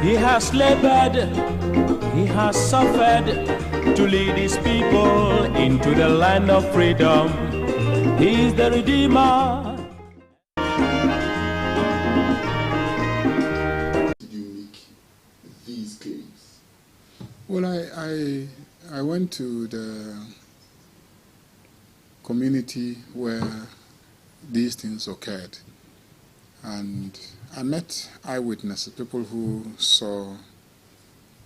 He has labored, he has suffered to lead his people into the land of freedom. He is the Redeemer. Did you make these claims? Well, I went to the community where these things occurred, and I met eyewitnesses, people who saw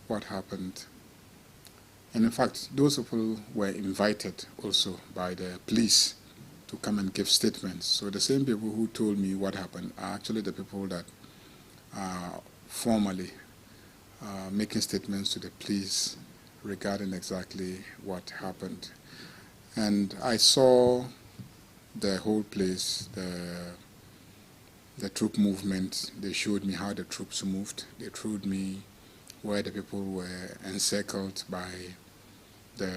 what happened. And in fact, those people were invited also by the police to come and give statements. So the same people who told me what happened are actually the people that are formally making statements to the police regarding exactly what happened. And I saw the whole place, the troop movement. They showed me how the troops moved. They showed me where the people were encircled by the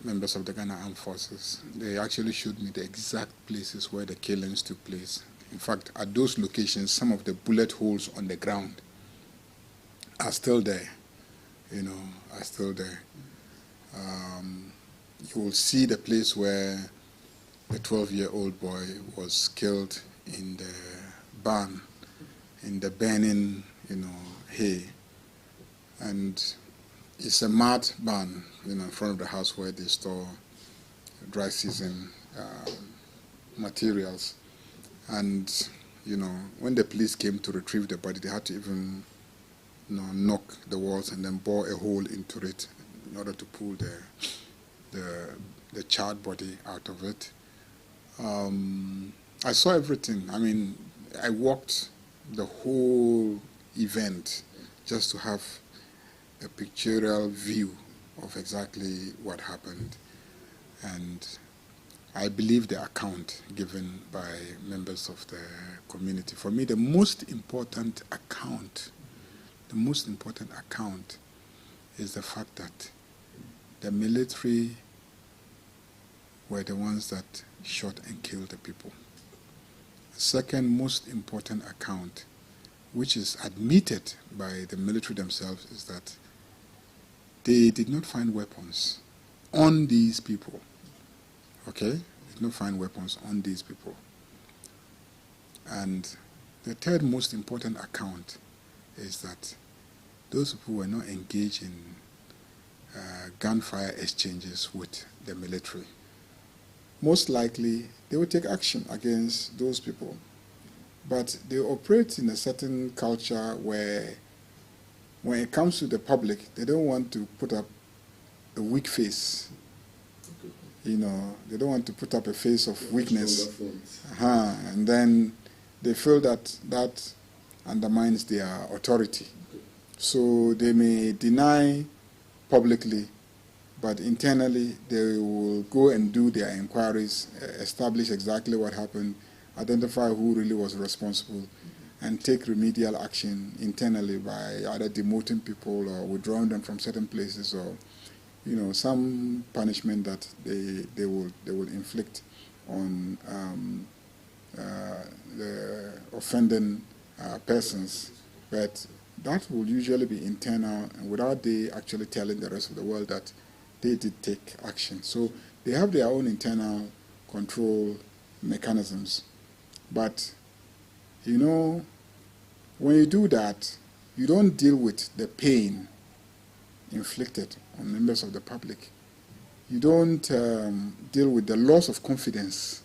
members of the Ghana Armed Forces. They actually showed me the exact places where the killings took place. In fact, at those locations, some of the bullet holes on the ground are still there, are still there. You will see the place where the 12-year-old boy was killed in the barn, in the burning, hay. And it's a mud barn, in front of the house where they store dry season materials. And, when the police came to retrieve the body, they had to even, knock the walls and then bore a hole into it in order to pull the charred body out of it. I saw everything. I mean, I walked the whole event just to have a pictorial view of exactly what happened. And I believe the account given by members of the community. For me, the most important account is the fact that the military were the ones that shot and killed the people. The second most important account, which is admitted by the military themselves, is that they did not find weapons on these people. Okay? They did not find weapons on these people. And the third most important account is that those people were not engaged in gunfire exchanges with the military. Most likely, they will take action against those people. But they operate in a certain culture where, when it comes to the public, they don't want to put up a weak face. They don't want to put up a face of weakness. And then they feel that that undermines their authority. So they may deny publicly, but internally they will go and do their inquiries, establish exactly what happened, identify who really was responsible, and take remedial action internally by either demoting people or withdrawing them from certain places, or some punishment that they will inflict on the offending persons. But that will usually be internal, and without they actually telling the rest of the world that they did take action. So they have their own internal control mechanisms. But, when you do that, you don't deal with the pain inflicted on members of the public. You don't deal with the loss of confidence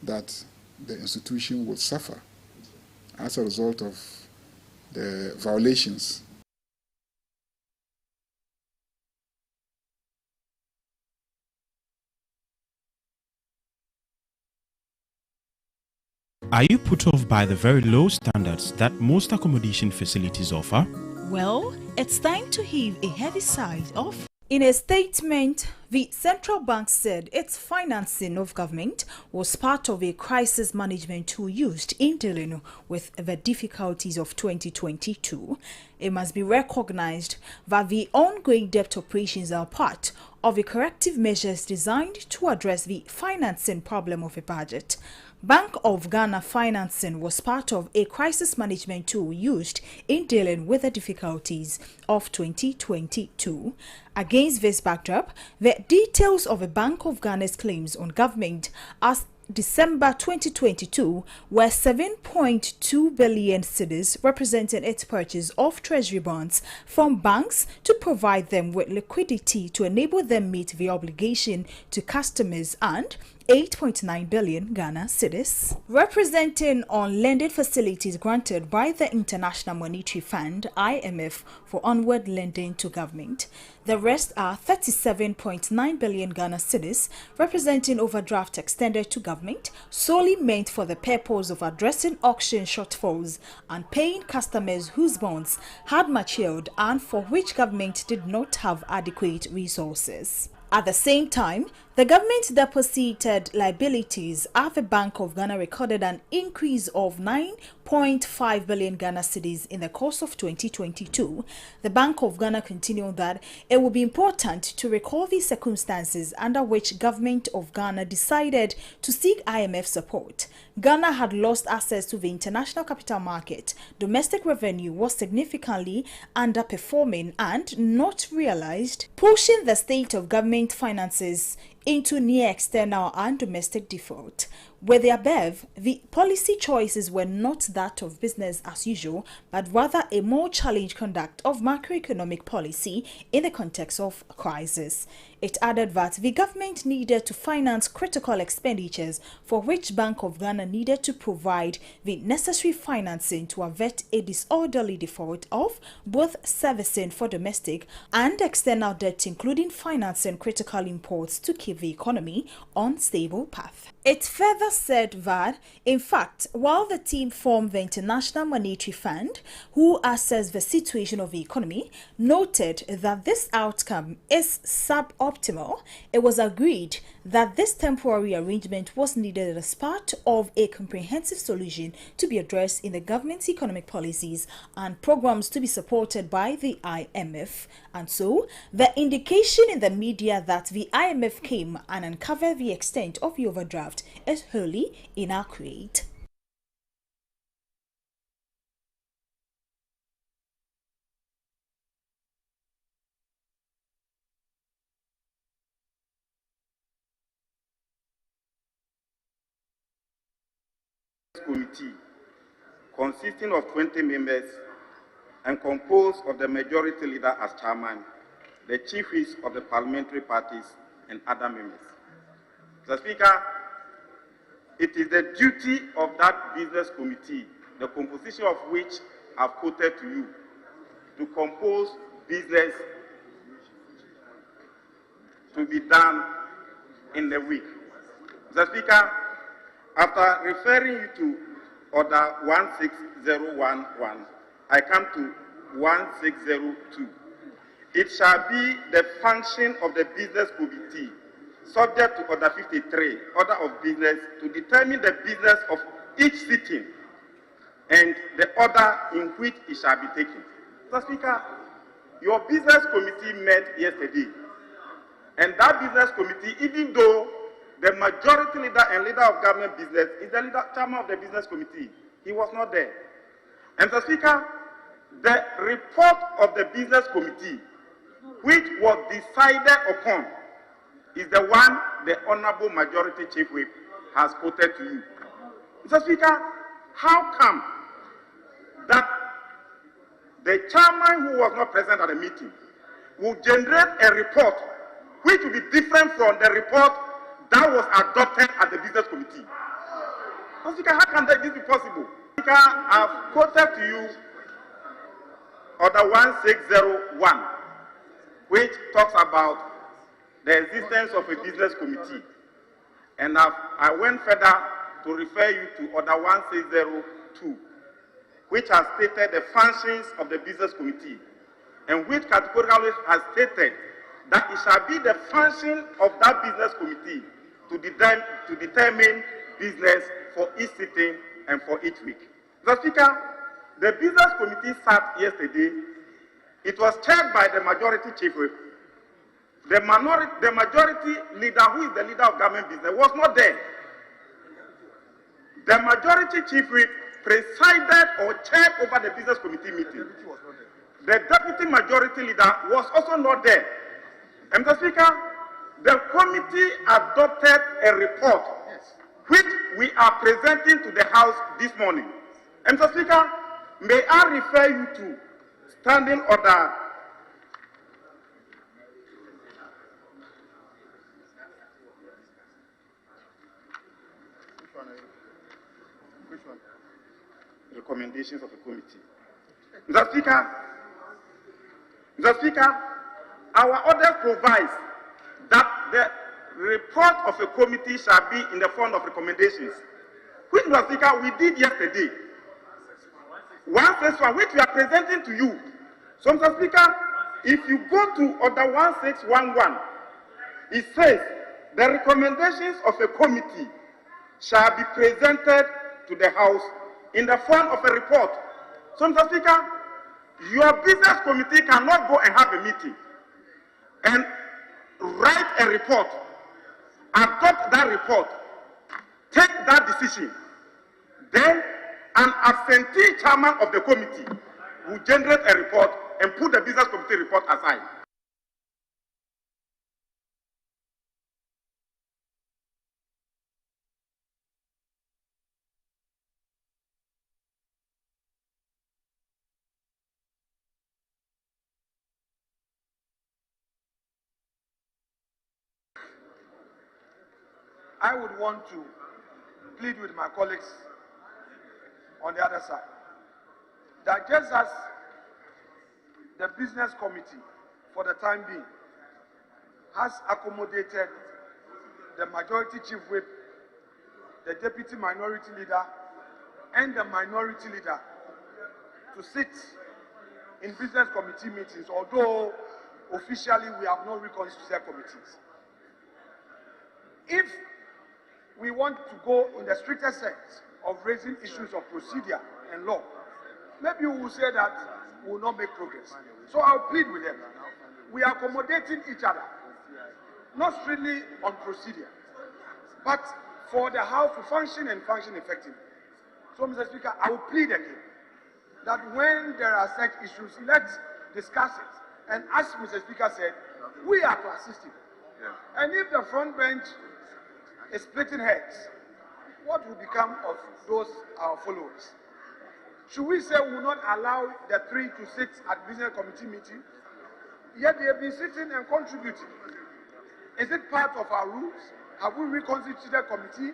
that the institution will suffer as a result of the violations. Are you put off by the very low standards that most accommodation facilities offer? Well, it's time to heave a heavy sigh of. In a statement, the central bank said its financing of government was part of a crisis management tool used in dealing with the difficulties of 2022. It must be recognized that the ongoing debt operations are part of the corrective measures designed to address the financing problem of a budget. Bank of Ghana financing was part of a crisis management tool used in dealing with the difficulties of 2022. Against this backdrop, the details of the Bank of Ghana's claims on government as December 2022 were 7.2 billion cedis, representing its purchase of treasury bonds from banks to provide them with liquidity to enable them meet the obligation to customers, and 8.9 billion Ghana cedis, representing on lending facilities granted by the International Monetary Fund (IMF) for onward lending to government. The rest are 37.9 billion Ghana cedis, representing overdraft extended to government, solely meant for the purpose of addressing auction shortfalls and paying customers whose bonds had matured and for which government did not have adequate resources. At the same time, the government deposited liabilities at the Bank of Ghana recorded an increase of 9.5 billion Ghana cedis in the course of 2022. The Bank of Ghana continued that it would be important to recall the circumstances under which Government of Ghana decided to seek IMF support. Ghana had lost access to the international capital market. Domestic revenue was significantly underperforming and not realized, pushing the state of government finances into near external and domestic default. With the above, the policy choices were not that of business as usual, but rather a more challenged conduct of macroeconomic policy in the context of crisis. It added that the government needed to finance critical expenditures for which Bank of Ghana needed to provide the necessary financing to avert a disorderly default of both servicing for domestic and external debt, including financing critical imports to keep the economy on stable path. It further said that, in fact, while the team formed the International Monetary Fund, who assessed the situation of the economy, noted that this outcome is suboptimal, it was agreed that this temporary arrangement was needed as part of a comprehensive solution to be addressed in the government's economic policies and programs to be supported by the IMF. And so, the indication in the media that the IMF came and uncovered the extent of the overdraft is wholly inaccurate. Committee consisting of 20 members and composed of the majority leader as chairman, the chief whips of the parliamentary parties, and other members. Mr. Speaker, it is the duty of that business committee, the composition of which I've quoted to you, to compose business to be done in the week. Mr. Speaker, after referring you to Order 16011, I come to 1602. It shall be the function of the business committee, subject to Order 53, Order of Business, to determine the business of each sitting and the order in which it shall be taken. Mr. Speaker, your business committee met yesterday, and that business committee, even though the majority leader and leader of government business is the chairman of the business committee, he was not there. And Mr. Speaker, the report of the business committee, which was decided upon, is the one the Honorable Majority Chief Whip has quoted to you. Mr. Speaker, how come that the chairman who was not present at the meeting will generate a report which will be different from the report that was adopted at the business committee? Mr. Speaker, how can this be possible? Mr. Speaker, I've quoted to you Order 1601, which talks about the existence of a business committee. And I went further to refer you to Order 1602, which has stated the functions of the business committee, and which categorically has stated that it shall be the function of that business committee to determine business for each sitting and for each week. Mr. Speaker, the business committee sat yesterday. It was chaired by the majority chief whip. The majority leader, who is the leader of government business, was not there. the majority chief whip presided or chaired over the business committee meeting. The deputy majority leader was also not there. Mr. Speaker, the committee adopted a report which we are presenting to the House this morning. Mr. Speaker, may I refer you to Standing Order recommendations of the committee. Mr. Speaker, our orders provides that the report of a committee shall be in the form of recommendations, which, Mr. Speaker, we did yesterday. 161, which we are presenting to you. So, Mr. Speaker, if you go to Order 1611, it says the recommendations of a committee shall be presented to the House in the form of a report. So, Mr. Speaker, your business committee cannot go and have a meeting and write a report, adopt that report, take that decision. Then an absentee chairman of the committee will generate a report and put the business committee report aside. I would want to plead with my colleagues on the other side that just as the business committee, for the time being, has accommodated the majority chief whip, the deputy minority leader, and the minority leader to sit in business committee meetings, although officially we have no reconstituted committees. If we want to go in the stricter sense of raising issues of procedure and law, maybe we will say that we will not make progress. So I'll plead with them. We are accommodating each other, not strictly on procedure, but for the House to function and function effectively. So, Mr. Speaker, I will plead again that when there are such issues, let's discuss it. And as Mr. Speaker said, we are to assist him. Yeah. And if the front bench is splitting heads, what will become of those our followers? Should we say we will not allow the three to sit at business committee meeting, yet they have been sitting and contributing? Is it part of our rules? Have we reconstituted committee?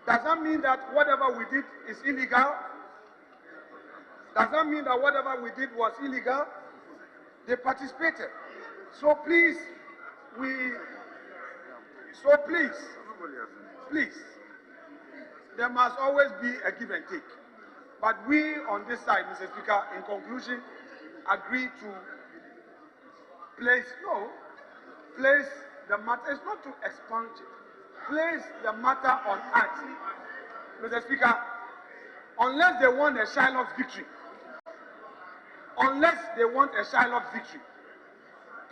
Does that mean that whatever we did is illegal? Does that mean that whatever we did was illegal? They participated. So please, please, there must always be a give and take. But we on this side, Mr. Speaker, in conclusion, agree to place the matter, it's not to expunge it, place the matter on ice. Mr. Speaker, unless they want a Shylock's victory,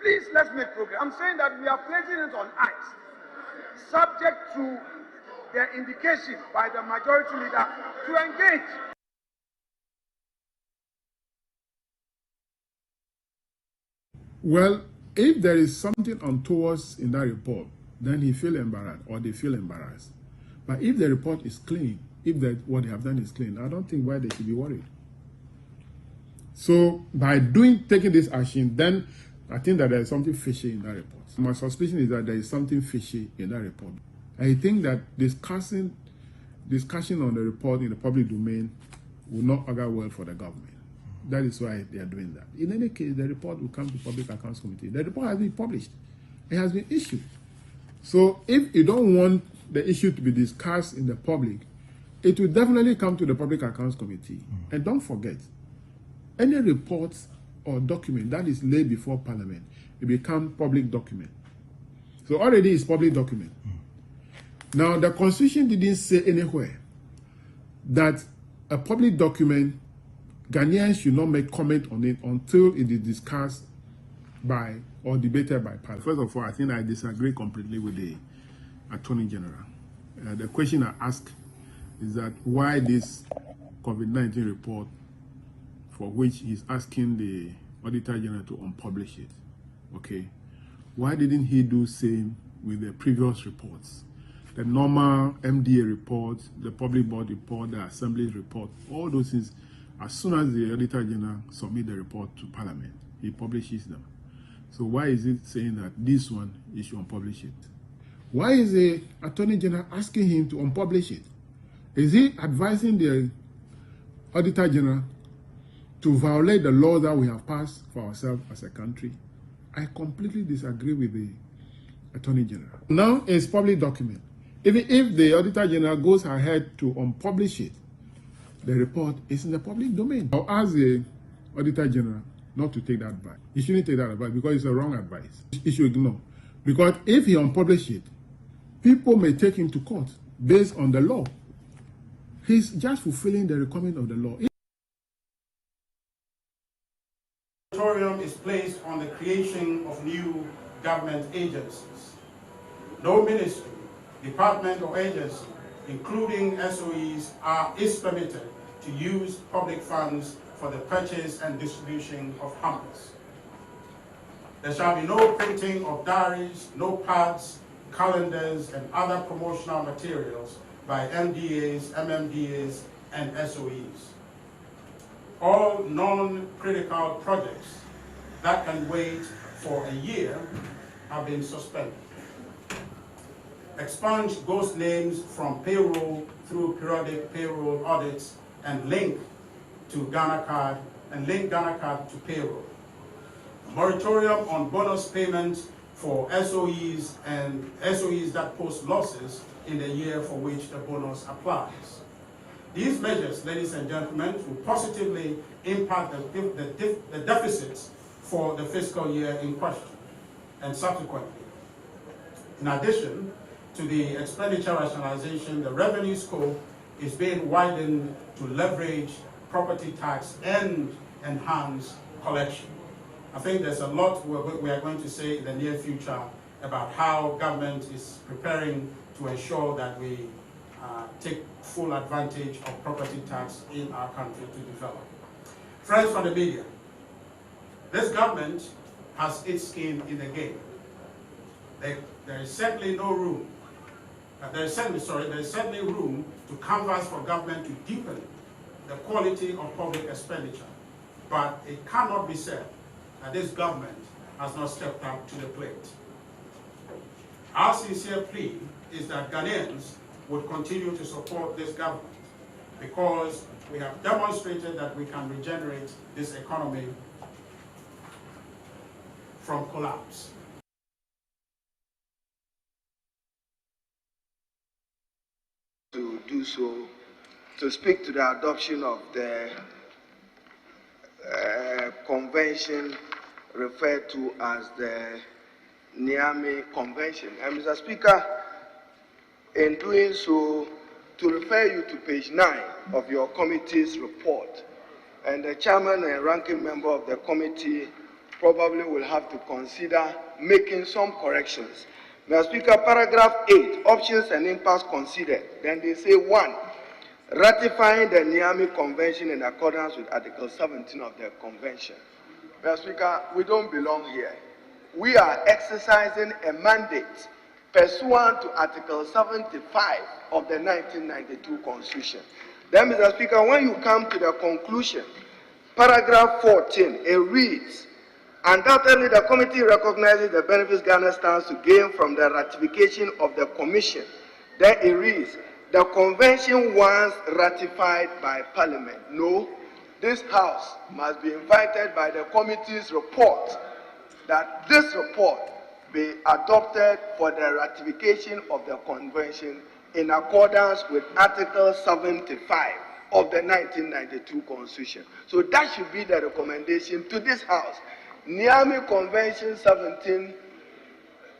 please let's make progress. I'm saying that we are placing it on ice, subject to the indication by the majority leader to engage. Well, if there is something untoward in that report, then he feel embarrassed or they feel embarrassed. But if the report is clean, if what they have done is clean, I don't think why they should be worried. So by taking this action, then I think that there is something fishy in that report. My suspicion is that there is something fishy in that report. I think that discussion on the report in the public domain will not augur well for the government. That is why they are doing that. In any case, the report will come to Public Accounts Committee. The report has been published. It has been issued. So if you don't want the issue to be discussed in the public, it will definitely come to the Public Accounts Committee. And don't forget, any report or document that is laid before Parliament, it becomes public document. So already it's public document. Now, the Constitution didn't say anywhere that a public document, Ghanaians should not make comment on it until it is discussed by or debated by Parliament. First of all, I think I disagree completely with the Attorney General. The question I asked is that why this COVID-19 report, for which he's asking the Auditor-General to unpublish it, okay? Why didn't he do same with the previous reports? The normal MDA report, the public board report, the assembly report, all those things, as soon as the Auditor-General submits the report to Parliament, he publishes them. So why is it saying that this one, he should unpublish it? Why is the Attorney General asking him to unpublish it? Is he advising the Auditor General to violate the law that we have passed for ourselves as a country? I completely disagree with the Attorney General. Now it's public document. Even if the Auditor General goes ahead to unpublish it, the report is in the public domain. I'll ask the Auditor General not to take that advice. He shouldn't take that advice because it's a wrong advice. He should ignore. Because if he unpublishes it, people may take him to court based on the law. He's just fulfilling the requirement of the law. The moratorium is placed on the creation of new government agencies. No ministry, department, or agency, including SOEs, is permitted to use public funds for the purchase and distribution of hampers. There shall be no printing of diaries, notepads, calendars, and other promotional materials by MDAs, MMDAs, and SOEs. All non-critical projects that can wait for a year have been suspended. Expunge ghost names from payroll through periodic payroll audits and link Ghana Card to payroll. Moratorium on bonus payments for SOEs and SOEs that post losses in the year for which the bonus applies. These measures, ladies and gentlemen, will positively impact the deficits for the fiscal year in question and subsequently. In addition to the expenditure rationalization, the revenue scope is being widened to leverage property tax and enhance collection. I think there's a lot we are going to say in the near future about how government is preparing to ensure that we take full advantage of property tax in our country to develop. Friends from the media, this government has its skin in the game. There is certainly no room, there is certainly room to canvass for government to deepen the quality of public expenditure, but it cannot be said that this government has not stepped up to the plate. Our sincere plea is that Ghanaians would continue to support this government because we have demonstrated that we can regenerate this economy from collapse. To do so, to speak to the adoption of the convention referred to as the Niamey Convention. And Mr. Speaker, in doing so, to refer you to page 9 of your committee's report, and the chairman and ranking member of the committee probably will have to consider making some corrections. Mr. Speaker, paragraph 8, options and impacts considered. Then they say 1, ratifying the Niamey Convention in accordance with Article 17 of the Convention. Mr. Speaker, we don't belong here. We are exercising a mandate pursuant to Article 75 of the 1992 Constitution. Then, Mr. Speaker, when you come to the conclusion, paragraph 14, it reads, undoubtedly, the committee recognizes the benefits Ghana stands to gain from the ratification of the Commission. Then it reads, the Convention once ratified by Parliament. No, this House must be invited by the committee's report that this report be adopted for the ratification of the Convention in accordance with Article 75 of the 1992 Constitution. So that should be the recommendation to this House. Niamey Convention 17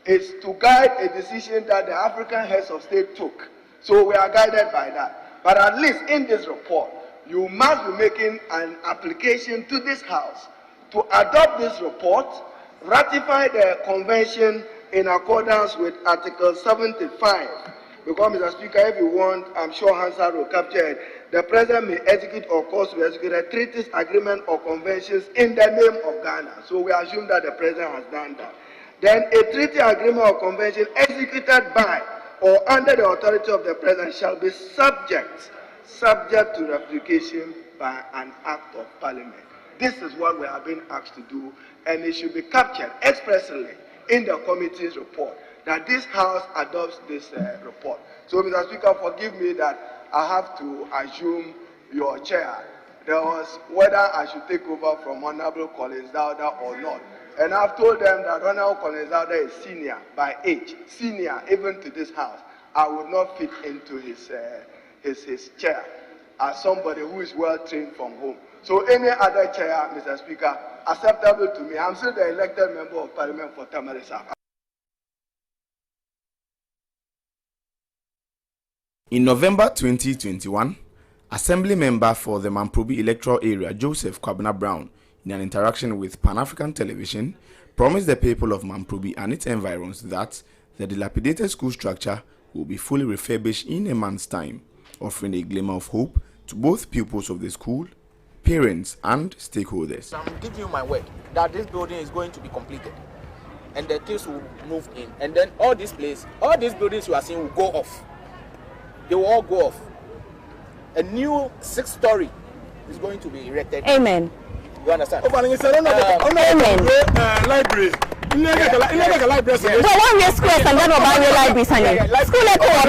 is to guide a decision that the African heads of state took. So we are guided by that. But at least in this report, you must be making an application to this House to adopt this report, ratify the convention in accordance with Article 75, Because, Mr. Speaker, if you want, I'm sure Hansard will capture it. The President may execute or cause to execute a treaties, agreement, or conventions in the name of Ghana. So we assume that the President has done that. Then a treaty, agreement, or convention executed by or under the authority of the President shall be subject to ratification by an act of Parliament. This is what we have been asked to do, and it should be captured expressly in the committee's report that this House adopts this report. So, Mr. Speaker, forgive me that I have to assume your chair. There was whether I should take over from Honorable Collins Dowda or not. And I've told them that Honorable Collins Dowda is senior by age, senior even to this House. I would not fit into his chair as somebody who is well trained from home. So any other chair, Mr. Speaker, acceptable to me. I'm still the elected member of Parliament for Tamarisa. In November 2021, Assembly member for the Mamprobi electoral area, Joseph Kwabena Brown, in an interaction with Pan-African Television, promised the people of Mamprobi and its environs that the dilapidated school structure will be fully refurbished in a month's time, offering a glimmer of hope to both pupils of the school, parents, and stakeholders. I'm giving you my word that this building is going to be completed, and the kids will move in, and then all these buildings you are seeing will go off. They will all go off. A new 6-story is going to be erected. Amen. You understand? Amen. Library. Library. So one year school and then about your library, Sunday. School like school.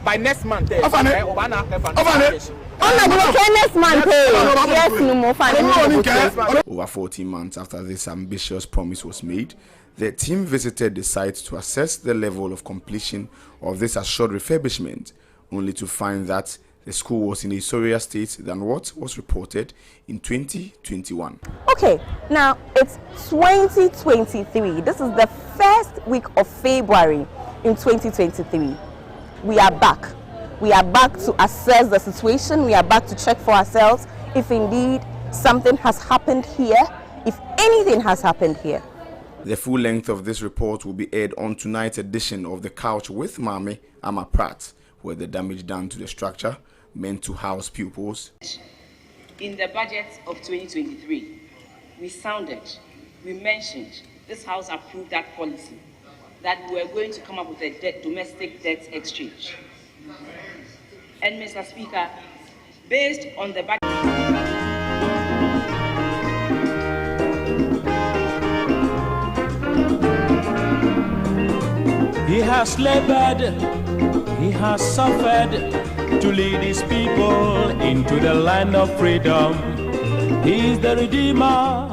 By next month. Over 14 months after this ambitious promise was made, the team visited the site to assess the level of completion of this assured refurbishment, only to find that the school was in a sorrier state than what was reported in 2021. Okay, now it's 2023. This is the first week of February in 2023. We are back. We are back to assess the situation. We are back to check for ourselves if indeed something has happened here, if anything has happened here. The full length of this report will be aired on tonight's edition of The Couch with Mami Ama Pratt, where the damage done to the structure meant to house pupils. In the budget of 2023, we mentioned, this House approved that policy, that we were going to come up with a domestic debt exchange. And Mr. Speaker, based on the budget, he has labored, he has suffered to lead his people into the land of freedom. He is the Redeemer.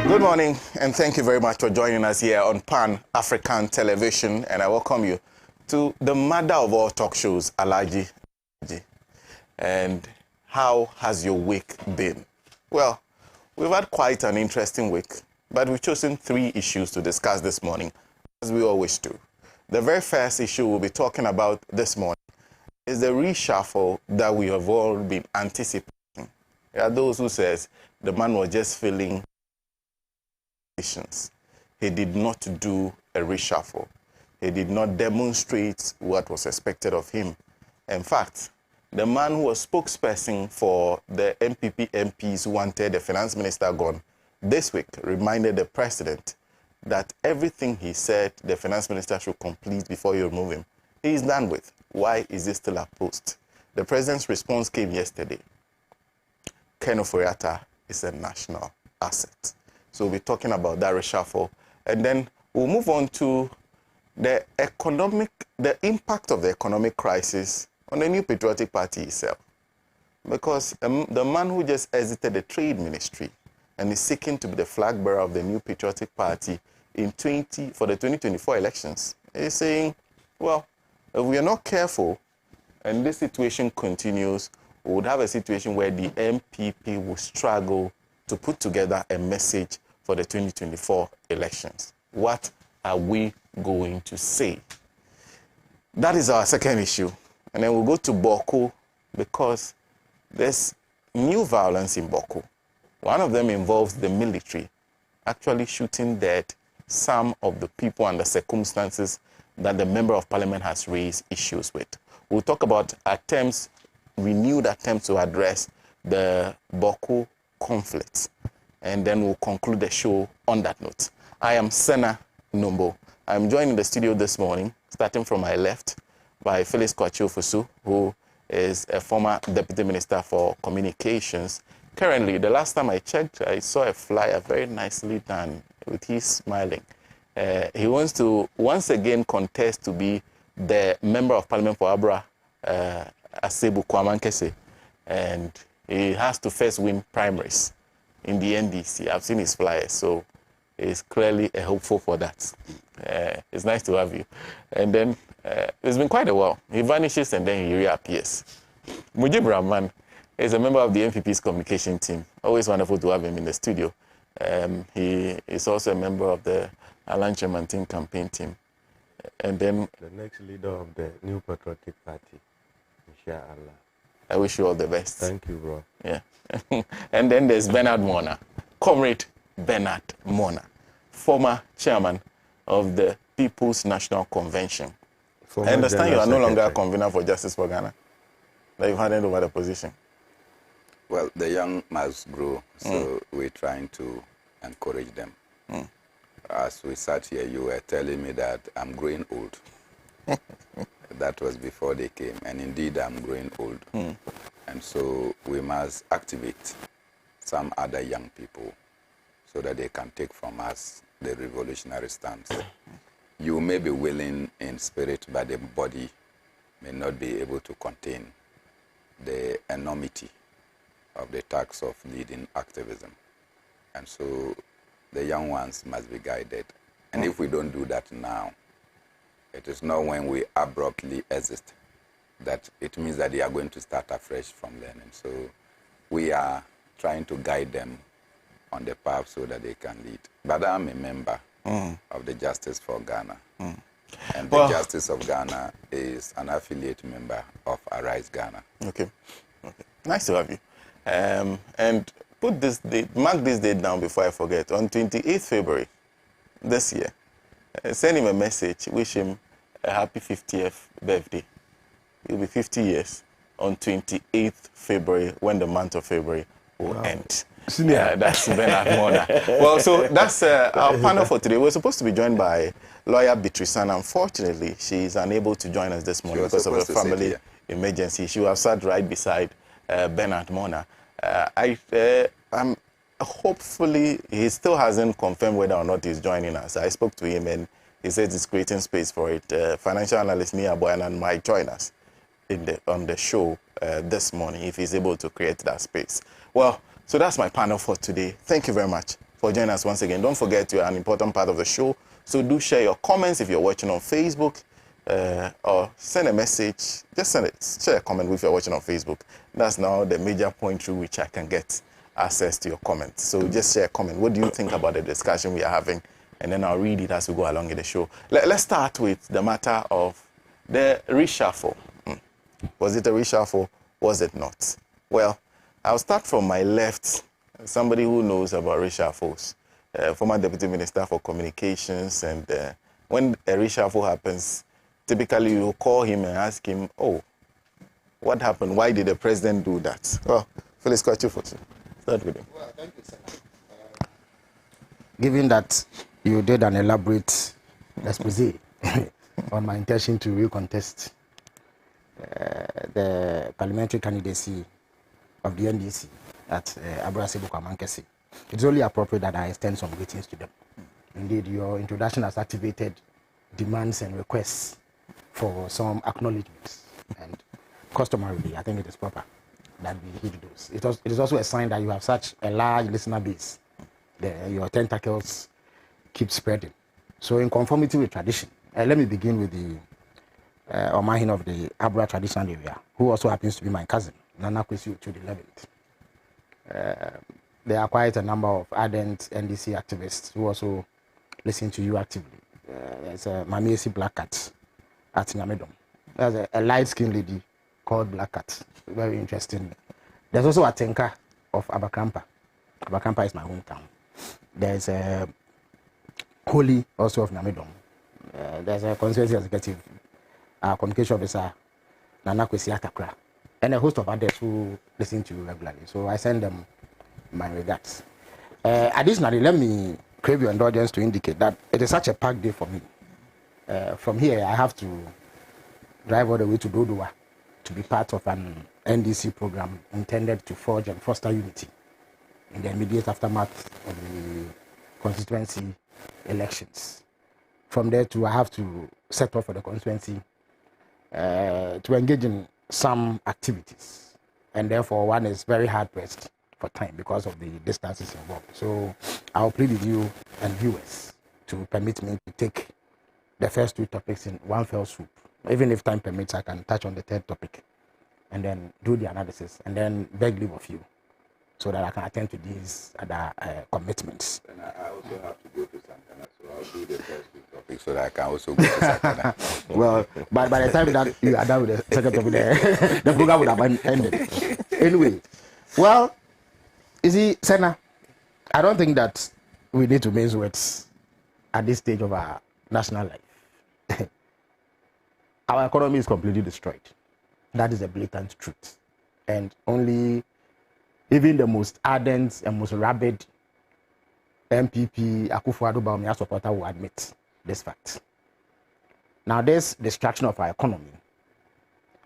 Good morning, and thank you very much for joining us here on Pan-African Television, and I welcome you to the mother of all talk shows, Alhaji Alhaji. And how has your week been? Well, we've had quite an interesting week, but we've chosen 3 issues to discuss this morning, as we always do. The very first issue we'll be talking about this morning is the reshuffle that we have all been anticipating. There are those who says the man was just filling. He did not do a reshuffle. He did not demonstrate what was expected of him. In fact, the man who was spokesperson for the MPP MPs who wanted the finance minister gone this week reminded the president that everything he said the finance minister should complete before you remove him, he is done with. Why is he still at post? The president's response came yesterday. Ken Oforiatta is a national asset. So we'll be talking about that reshuffle. And then we'll move on to the impact of the economic crisis on the New Patriotic Party itself. Because the man who just exited the trade ministry and is seeking to be the flag bearer of the New Patriotic Party for the 2024 elections is saying, well, if we are not careful and this situation continues, we would have a situation where the MPP will struggle to put together a message for the 2024 elections. What are we going to say? That is our second issue. And then we'll go to Boku because there's new violence in Boku. One of them involves the military actually shooting dead some of the people and the circumstances that the Member of Parliament has raised issues with. We'll talk about attempts, renewed attempts to address the Boku conflict, and then we'll conclude the show on that note. I am Sena Nombo. I'm joined in the studio this morning, starting from my left, by Felix Kwakye Ofosu, who is a former Deputy Minister for Communications. Currently, the last time I checked, I saw a flyer very nicely done with his smiling. He wants to once again contest to be the Member of Parliament for Abra Asebu Kwamankese, and he has to first win primaries in the NDC. I've seen his flyers, so he's clearly a hopeful for that. It's nice to have you. And then it's been quite a while. He vanishes and then he reappears. Mujeeb Rahman is a member of the NPP's communication team. Always wonderful to have him in the studio. He is also a member of the Alhaji Alhaji campaign team. And then the next leader of the New Patriotic Party, inshallah. I wish you all the best. Thank you, bro. Yeah. And then there's Bernard Mornah, Comrade Bernard Mornah, former chairman of the People's National Convention. I understand you are no longer a convener for Justice for Ghana. That you've handed over the position. Well, the young must grow, so we're trying to encourage them. As we sat here, you were telling me that I'm growing old. That was before they came, and indeed I'm growing old. And so we must activate some other young people so that they can take from us the revolutionary stance. You may be willing in spirit, but the body may not be able to contain the enormity of the task of leading activism. And so the young ones must be guided. And if we don't do that now, it is not when we abruptly exit that it means that they are going to start afresh from learning. So we are trying to guide them on the path so that they can lead. But I'm a member of the Justice for Ghana. And the Justice of Ghana is an affiliate member of Arise Ghana. Okay. Nice to have you. And put this date, mark this date down before I forget. On 28th February this year, send him a message, wish him a happy 50th birthday. He'll be 50 years on 28th February, when the month of February will end. That's Bernard Mornah. Well, so that's our panel for today. We're supposed to be joined by lawyer Beatrice. Unfortunately, she is unable to join us this morning because of a family emergency. She was sat right beside Bernard Mornah. Hopefully, he still hasn't confirmed whether or not he's joining us. I spoke to him and he said he's creating space for it. Financial analyst Nii Yarboi Annan might join us on the show this morning if he's able to create that space. Well, so that's my panel for today. Thank you very much for joining us once again. Don't forget you're an important part of the show. So do share your comments if you're watching on Facebook or send a message. Just send it. Share a comment if you're watching on Facebook. That's now the major point through which I can get access to your comments. So just share a comment. What do you think about the discussion we are having? And then I'll read it as we go along in the show. Let's start with the matter of the reshuffle. Was it a reshuffle? Was it not? Well, I'll start from my left, somebody who knows about reshuffles, former Deputy Minister for Communications. And when a reshuffle happens, typically you call him and ask him, oh, what happened? Why did the president do that? Well, Felix Kwakye, start with him. Well, thank you, sir. Given that you did an elaborate expose on my intention to recontest the parliamentary candidacy of the NDC at Abra Asebu Kwamankese, it's only appropriate that I extend some greetings to them. Indeed, your introduction has activated demands and requests for some acknowledgements, and customarily, I think it is proper that we heed those. It is also a sign that you have such a large listener base. Your tentacles keep spreading. So in conformity with tradition, let me begin with the Omahin of the Abra traditional area, who also happens to be my cousin, Nana Kwesi to the 11th. There are quite a number of ardent NDC activists who also listen to you actively. There's a Mamiesi Black Cat at Nyamedom. There's a light-skinned lady called Black Cat. Very interesting There's also a Tenka of Abakrampa. Abakrampa is my hometown. There's a Holy, also of Namidom. There's a constituency executive, communication officer, Nana Kwesi Atakra, and a host of others who listen to you regularly. So I send them my regards. Additionally, let me crave your indulgence to indicate that it is such a packed day for me. From here, I have to drive all the way to Dodua to be part of an NDC program intended to forge and foster unity in the immediate aftermath of the constituency elections. From there too, I have to set off for the constituency to engage in some activities, and therefore one is very hard pressed for time because of the distances involved. So I'll plead with you and viewers to permit me to take the first two topics in one fell swoop. Even if time permits, I can touch on the third topic and then do the analysis and then beg leave of you so that I can attend to these other commitments. And I also have to go to Santana, so I'll do the first two topics so that I can also go to Santana. Well, by the time that you are done with the second topic, the program would have ended. Anyway, well, you see, Sena, I don't think that we need to mince words at this stage of our national life. Our economy is completely destroyed. That is a blatant truth. And only even the most ardent and most rabid MPP Akufo-Addo Bawumia supporter will admit this fact. Now, this destruction of our economy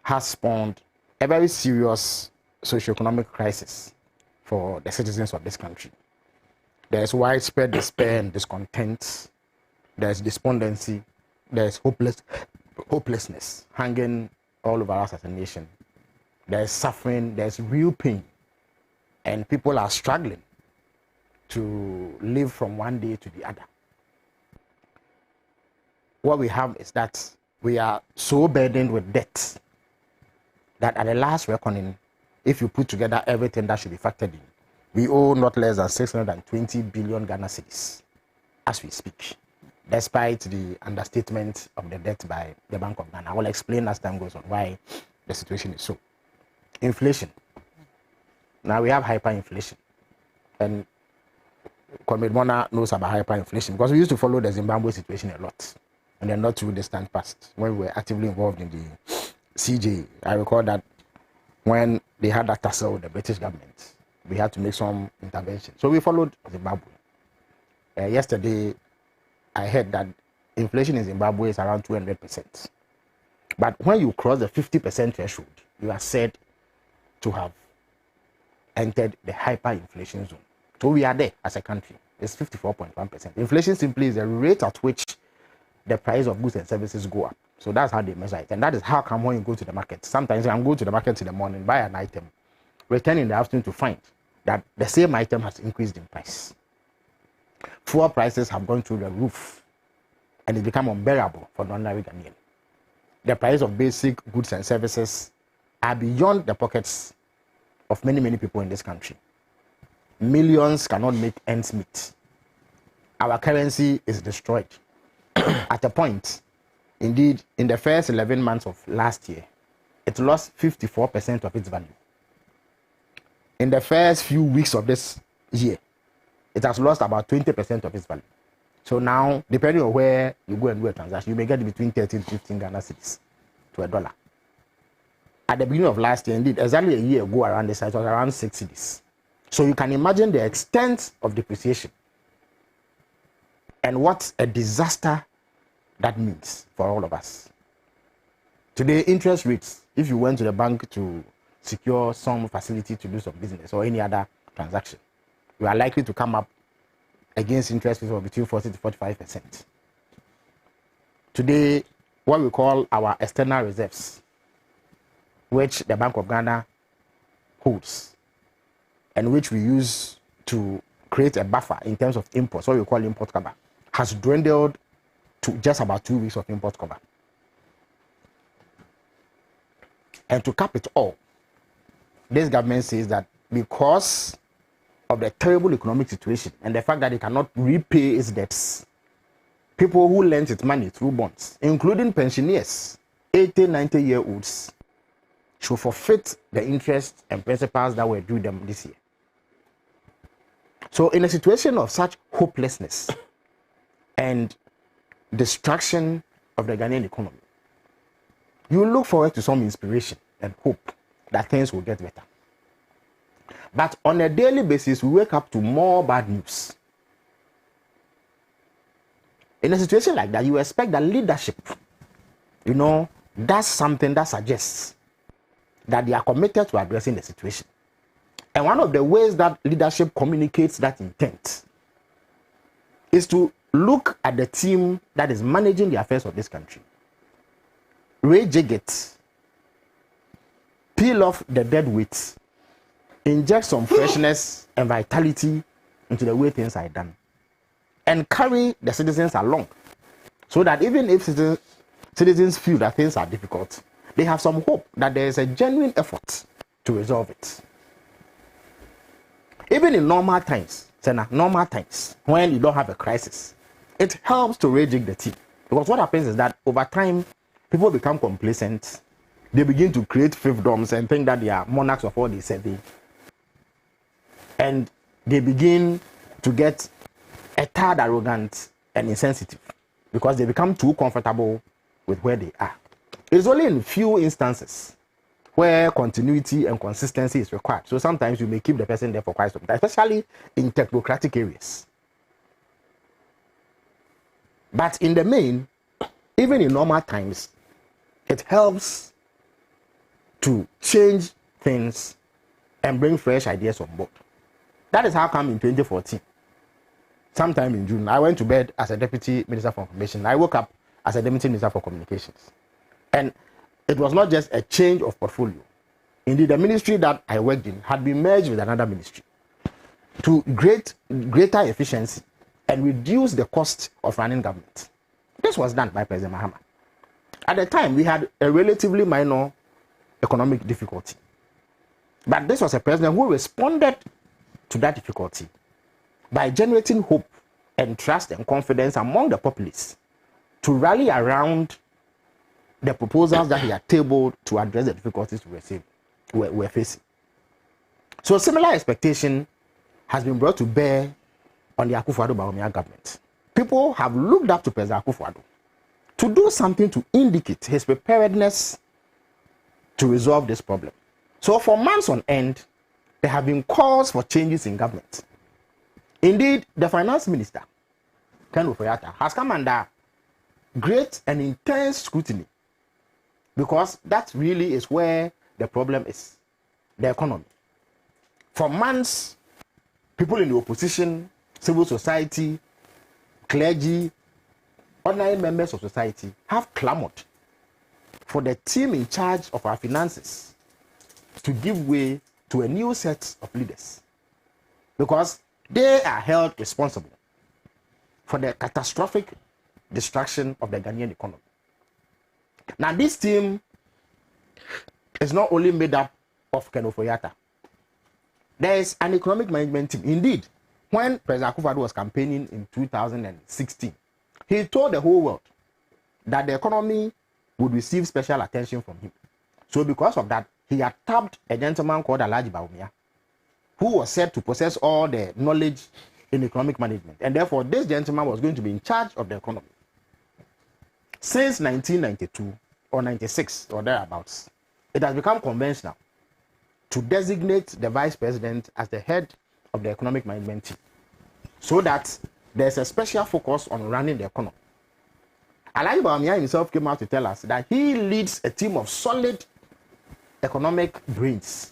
has spawned a very serious socio-economic crisis for the citizens of this country. There's widespread despair and discontent. There's despondency. There's hopelessness hanging all over us as a nation. There's suffering. There's real pain. And people are struggling to live from one day to the other. What we have is that we are so burdened with debt that at the last reckoning, if you put together everything that should be factored in, we owe not less than 620 billion Ghana cedis as we speak, despite the understatement of the debt by the Bank of Ghana. I will explain as time goes on why the situation is so. Inflation. Now we have hyperinflation. And Comrade Mornah knows about hyperinflation because we used to follow the Zimbabwe situation a lot in the not too distant past when we were actively involved in the CJ. I recall that when they had that tussle with the British government, we had to make some intervention. So we followed Zimbabwe. Yesterday, I heard that inflation in Zimbabwe is around 200%. But when you cross the 50% threshold, you are said to have entered the hyperinflation zone. So we are there as a country. It's 54.1%. Inflation simply is the rate at which the price of goods and services go up. So that's how they measure it. And that is how come when you go to the market, sometimes you can go to the market in the morning, buy an item, return in the afternoon to find that the same item has increased in price. Fuel prices have gone through the roof and it's become unbearable for the ordinary Ghanaian. The price of basic goods and services are beyond the pockets of many, many people in this country. Millions cannot make ends meet. Our currency is destroyed. At a point, indeed, in the first 11 months of last year, it lost 54% of its value. In the first few weeks of this year, it has lost about 20% of its value. So now, depending on where you go and do a transaction, you may get between 13 to 15 Ghana cedis to $1. At the beginning of last year, indeed, exactly a year ago around this, it was around 6 cedis. So you can imagine the extent of depreciation and what a disaster that means for all of us. Today, interest rates, if you went to the bank to secure some facility to do some business or any other transaction, you are likely to come up against interest rates of between 40 to 45%. Today, what we call our external reserves, which the Bank of Ghana holds, and which we use to create a buffer in terms of imports, what we call import cover, has dwindled to just about 2 weeks of import cover. And to cap it all, this government says that because of the terrible economic situation and the fact that it cannot repay its debts, people who lent its money through bonds, including pensioners, 80, 90-year-olds, should forfeit the interests and principles that were due them this year. So in a situation of such hopelessness and destruction of the Ghanaian economy, you look forward to some inspiration and hope that things will get better. But on a daily basis, we wake up to more bad news. In a situation like that, you expect that leadership, does something that suggests that they are committed to addressing the situation. And one of the ways that leadership communicates that intent is to look at the team that is managing the affairs of this country, rejig it, peel off the dead weight, inject some freshness and vitality into the way things are done, and carry the citizens along, so that even if citizens feel that things are difficult, they have some hope that there is a genuine effort to resolve it. Even in normal times, Sena, when you don't have a crisis, it helps to rejig the team. Because what happens is that over time, people become complacent. They begin to create fiefdoms and think that they are monarchs of all they said they. And they begin to get a tad arrogant and insensitive because they become too comfortable with where they are. It's only in few instances where continuity and consistency is required. So sometimes you may keep the person there for quite some time, especially in technocratic areas. But in the main, even in normal times, it helps to change things and bring fresh ideas on board. That is how come in 2014, sometime in June, I went to bed as a Deputy Minister for Information. I woke up as a Deputy Minister for Communications. And it was not just a change of portfolio. Indeed, the ministry that I worked in had been merged with another ministry to greater efficiency and reduce the cost of running government. This was done by President Mahama. At the time, we had a relatively minor economic difficulty. But this was a president who responded to that difficulty by generating hope and trust and confidence among the populace to rally around the proposals that he had tabled to address the difficulties we're facing. So similar expectation has been brought to bear on the Akufo-Addo government. People have looked up to President Akufo-Addo to do something to indicate his preparedness to resolve this problem. So for months on end, there have been calls for changes in government. Indeed, the finance minister, Ken Ofori-Atta, has come under great and intense scrutiny because that really is where the problem is, the economy. For months, people in the opposition, civil society, clergy, ordinary members of society have clamored for the team in charge of our finances to give way to a new set of leaders because they are held responsible for the catastrophic destruction of the Ghanaian economy. Now, this team is not only made up of Ken Ofori-Atta. There is an economic management team. Indeed, when President Akufo-Addo was campaigning in 2016, he told the whole world that the economy would receive special attention from him. So because of that, he had tapped a gentleman called Alhaji, who was said to possess all the knowledge in economic management. And therefore, this gentleman was going to be in charge of the economy. Since 1992 or 96 or thereabouts, it has become conventional to designate the vice president as the head of the economic management team so that there's a special focus on running the economy. Alhaji himself came out to tell us that he leads a team of solid economic brains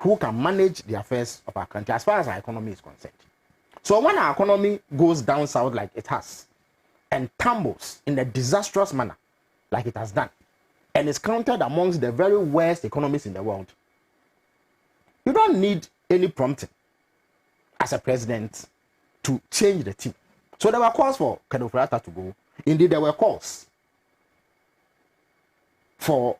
who can manage the affairs of our country as far as our economy is concerned. So when our economy goes down south like it has and tumbles in a disastrous manner like it has done and is counted amongst the very worst economies in the world, you don't need any prompting as a president to change the team. So there were calls for Ken Ofori-Atta to go. Indeed, there were calls for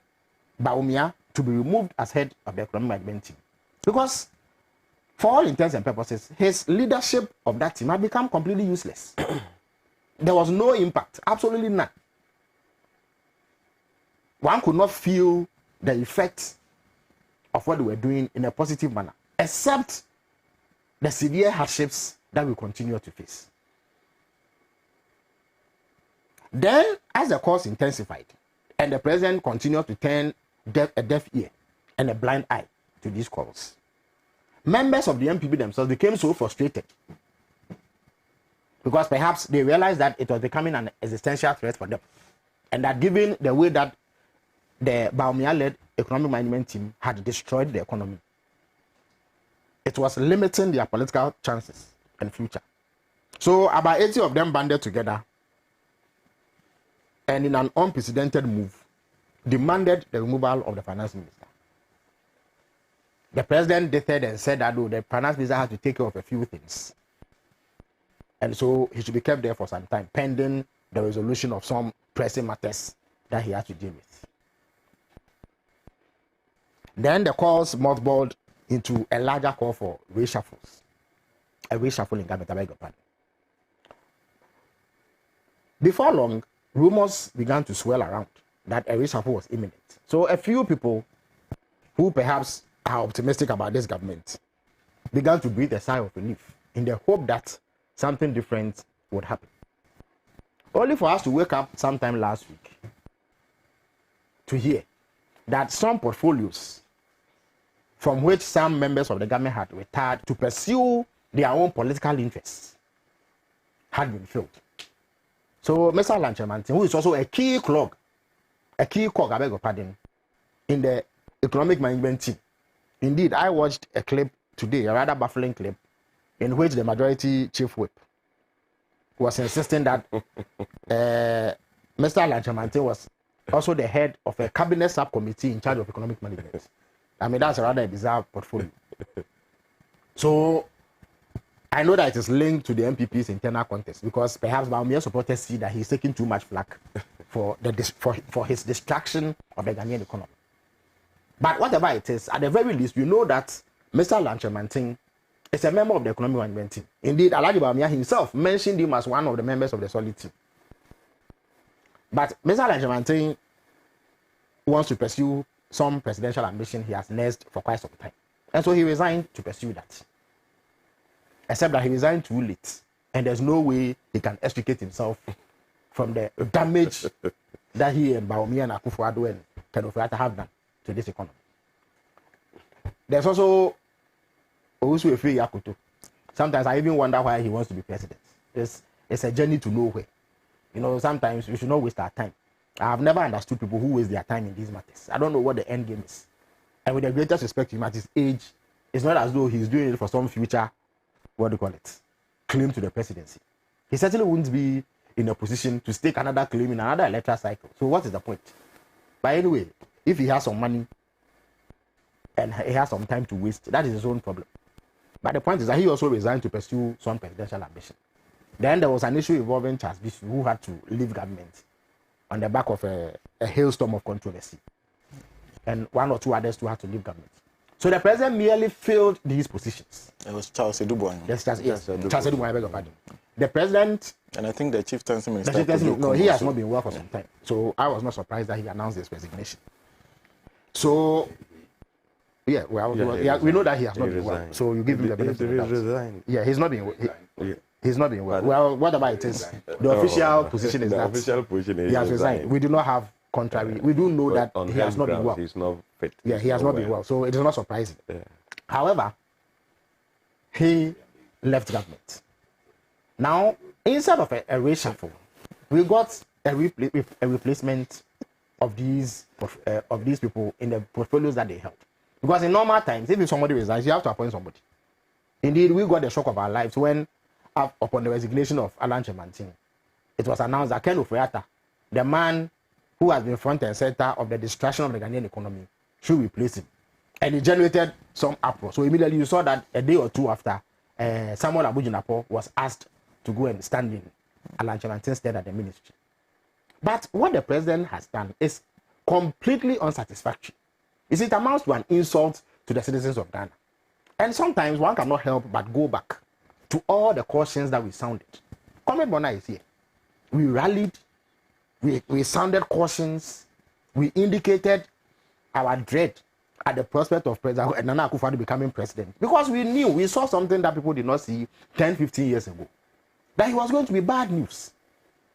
Bawumia to be removed as head of the economic management team. Because for all intents and purposes, his leadership of that team had become completely useless. There was no impact, absolutely none. One could not feel the effects of what they were doing in a positive manner, except the severe hardships that we continue to face. Then, as the cause intensified, and the president continued to turn a deaf ear and a blind eye to these calls, members of the MPP themselves became so frustrated because perhaps they realized that it was becoming an existential threat for them, and that given the way that the Bawumia-led economic management team had destroyed the economy, it was limiting their political chances and future. So about 80 of them banded together and in an unprecedented move demanded the removal of the finance minister. The president decided and said that the finance minister had to take care of a few things, and so he should be kept there for some time pending the resolution of some pressing matters that he has to deal with. Then the calls mothballed into a larger call for reshuffles, a reshuffle in government. Before long, rumors began to swirl around that a reshuffle was imminent. So a few people who perhaps are optimistic about this government began to breathe a sigh of relief in the hope that something different would happen. Only for us to wake up sometime last week to hear that some portfolios from which some members of the government had retired to pursue their own political interests had been filled. So Mr. Lanchemantin, who is also a key cog, I beg your pardon, in the economic management team. Indeed, I watched a clip today, a rather baffling clip, in which the majority chief whip was insisting that Mr. Lanchemantin was also the head of a cabinet subcommittee in charge of economic management. I mean, that's a rather bizarre portfolio. So I know that it is linked to the MPP's internal contest because perhaps Bawumia supporters see that he's taking too much flack for his distraction of the Ghanaian economy. But whatever it is, at the very least, we know that Mr. Lanchemantin is a member of the economic management team. Indeed, Alhaji Bawumia himself mentioned him as one of the members of the solid team. But Mr. Lanchemantin wants to pursue some presidential ambition he has nursed for quite some time. And so he resigned to pursue that. Except that he resigned too late. And there's no way he can extricate himself from the damage that he and Bawumia and Akufo-Addo and Kenofriata have done to this economy. There's also Ofosu Yakuto. Sometimes I even wonder why he wants to be president. It's a journey to nowhere. You know, sometimes we should not waste our time. I have never understood people who waste their time in these matters. I don't know what the end game is. And with the greatest respect to him at his age, it's not as though he's doing it for some future, claim to the presidency. He certainly wouldn't be in a position to stake another claim in another electoral cycle. So what is the point? But anyway, if he has some money and he has some time to waste, that is his own problem. But the point is that he also resigned to pursue some presidential ambition. Then there was an issue involving Charles Bishop, who had to leave government on the back of a hailstorm of controversy. And one or two others too had to leave government. So the president merely filled these positions. It was Charles Edubon. Yes, Charles Edubon, I beg your pardon. The president... And I think the chief council minister... No, he has not been well for some time. So I was not surprised that he announced his resignation. So... Yeah, well, we know that he has not been well. So you give him the benefit of the doubt. Yeah, he's not been well. He's not been well. Well, whatever it is, the official position is that he has resigned. We do not have contrary. We do know that he has not been well. He's not fit. Yeah, he has not been well. So it is not surprising. Yeah. However, he left government. Now, instead of a reshuffle, we got a replacement of these people in the portfolios that they held. Because in normal times, if somebody resigns, you have to appoint somebody. Indeed, we got the shock of our lives when, upon the resignation of Lanchemantin, it was announced that Ken Oforiatta, the man who has been front and center of the destruction of the Ghanaian economy, should replace him. And it generated some uproar. So immediately you saw that a day or two after, Samuel Abujinapo was asked to go and stand in Lanchemantin's stead at the ministry. But what the president has done is completely unsatisfactory. It amounts to an insult to the citizens of Ghana. And sometimes one cannot help but go back to all the cautions that we sounded. Comrade Mornah is here. We rallied, we sounded cautions, we indicated our dread at the prospect of President Nana Akufo-Addo becoming president. Because we saw something that people did not see 10, 15 years ago. That he was going to be bad news.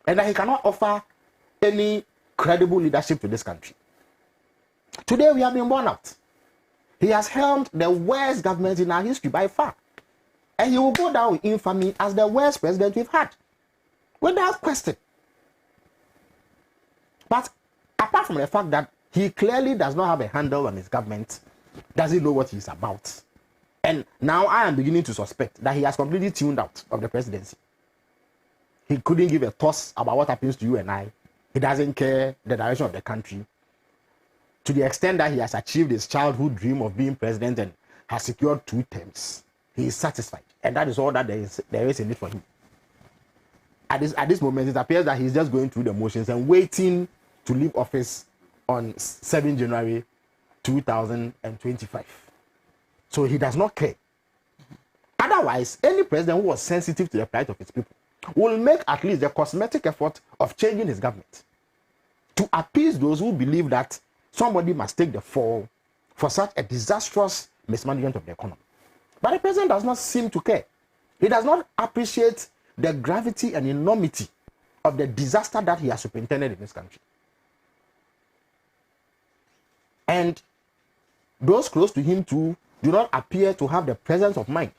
And that he cannot offer any credible leadership to this country. Today we have been borne out. He has helmed the worst government in our history by far. And he will go down with infamy as the worst president we've had. Without question. But apart from the fact that he clearly does not have a handle on his government, doesn't know what he's about. And now I am beginning to suspect that he has completely tuned out of the presidency. He couldn't give a toss about what happens to you and I. He doesn't care the direction of the country. To the extent that he has achieved his childhood dream of being president and has secured 2 terms, he is satisfied. And that is all that there is in it for him. At this moment, it appears that he's just going through the motions and waiting to leave office on 7 January 2025. So he does not care. Otherwise, any president who was sensitive to the plight of his people will make at least the cosmetic effort of changing his government to appease those who believe that somebody must take the fall for such a disastrous mismanagement of the economy. But the president does not seem to care. He does not appreciate the gravity and enormity of the disaster that he has superintended in this country. And those close to him too do not appear to have the presence of mind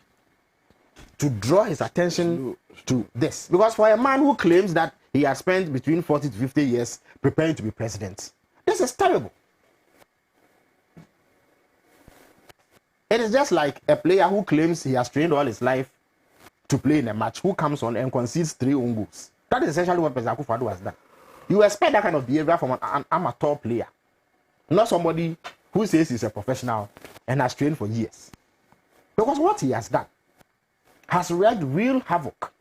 to draw his attention to this. Because for a man who claims that he has spent between 40 to 50 years preparing to be president, this is terrible. It is just like a player who claims he has trained all his life to play in a match, who comes on and concedes 3 own goals. That is essentially what President Akufo-Addo has done. You expect that kind of behavior from an amateur player, not somebody who says he's a professional and has trained for years. Because what he has done has wreaked real havoc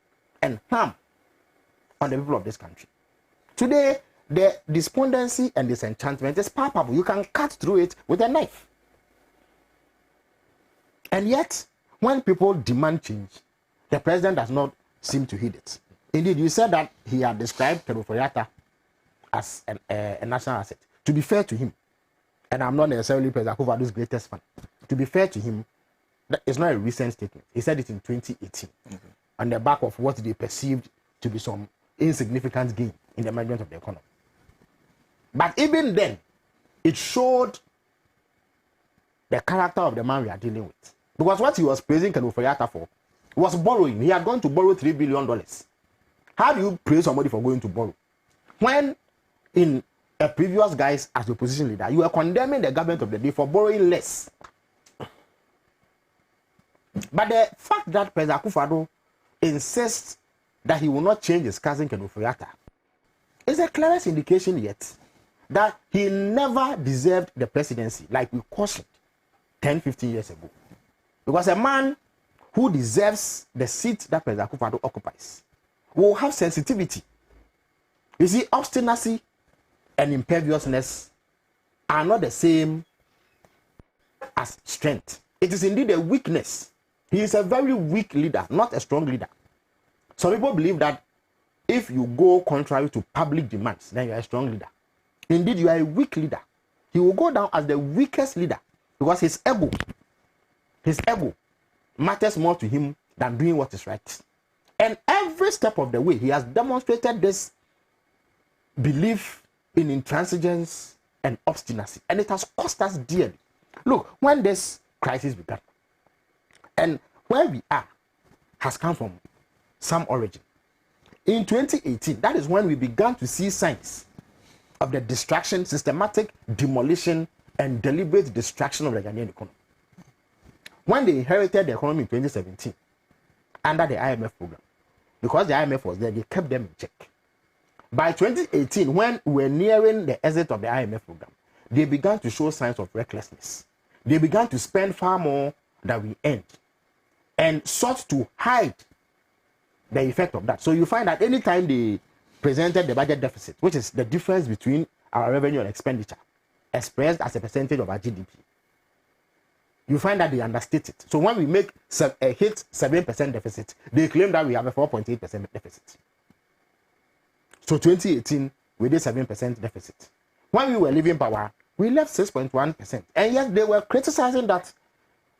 and harm on the people of this country. Today, the despondency and disenchantment is palpable. You can cut through it with a knife. And yet, when people demand change, the president does not seem to heed it. Indeed, you said that he had described Kenuforiata as a national asset. To be fair to him, and I'm not necessarily President Akufo-Addo's greatest fan, to be fair to him, that is not a recent statement. He said it in 2018, on the back of what they perceived to be some insignificant gain in the management of the economy. But even then, it showed the character of the man we are dealing with. Because what he was praising Kenuforiata for was borrowing. He had gone to borrow $3 billion. How do you praise somebody for going to borrow? When in a previous guise as the opposition leader, you are condemning the government of the day for borrowing less. But the fact that President Akufo-Addo insists that he will not change his cousin Kenuforiata is the clearest indication yet that he never deserved the presidency like we cautioned 10, 15 years ago. Because a man who deserves the seat that President Akufo-Addo occupies will have sensitivity. You see, obstinacy and imperviousness are not the same as strength. It is indeed a weakness. He is a very weak leader, not a strong leader. Some people believe that if you go contrary to public demands, then you are a strong leader. Indeed, you are a weak leader. He will go down as the weakest leader because his ego matters more to him than doing what is right. And every step of the way, he has demonstrated this belief in intransigence and obstinacy. And it has cost us dearly. Look, when this crisis began, and where we are has come from some origin. In 2018, that is when we began to see signs of the destruction, systematic demolition, and deliberate destruction of the Ghanaian economy. When they inherited the economy in 2017, under the IMF program, because the IMF was there, they kept them in check. By 2018, when we were nearing the exit of the IMF program, they began to show signs of recklessness. They began to spend far more than we earned and sought to hide the effect of that. So you find that anytime they presented the budget deficit, which is the difference between our revenue and expenditure, expressed as a percentage of our GDP, you find that they understate it. So when we hit 7% deficit, they claim that we have a 4.8% deficit. So 2018, we did 7% deficit. When we were leaving power, we left 6.1%. And yet they were criticizing that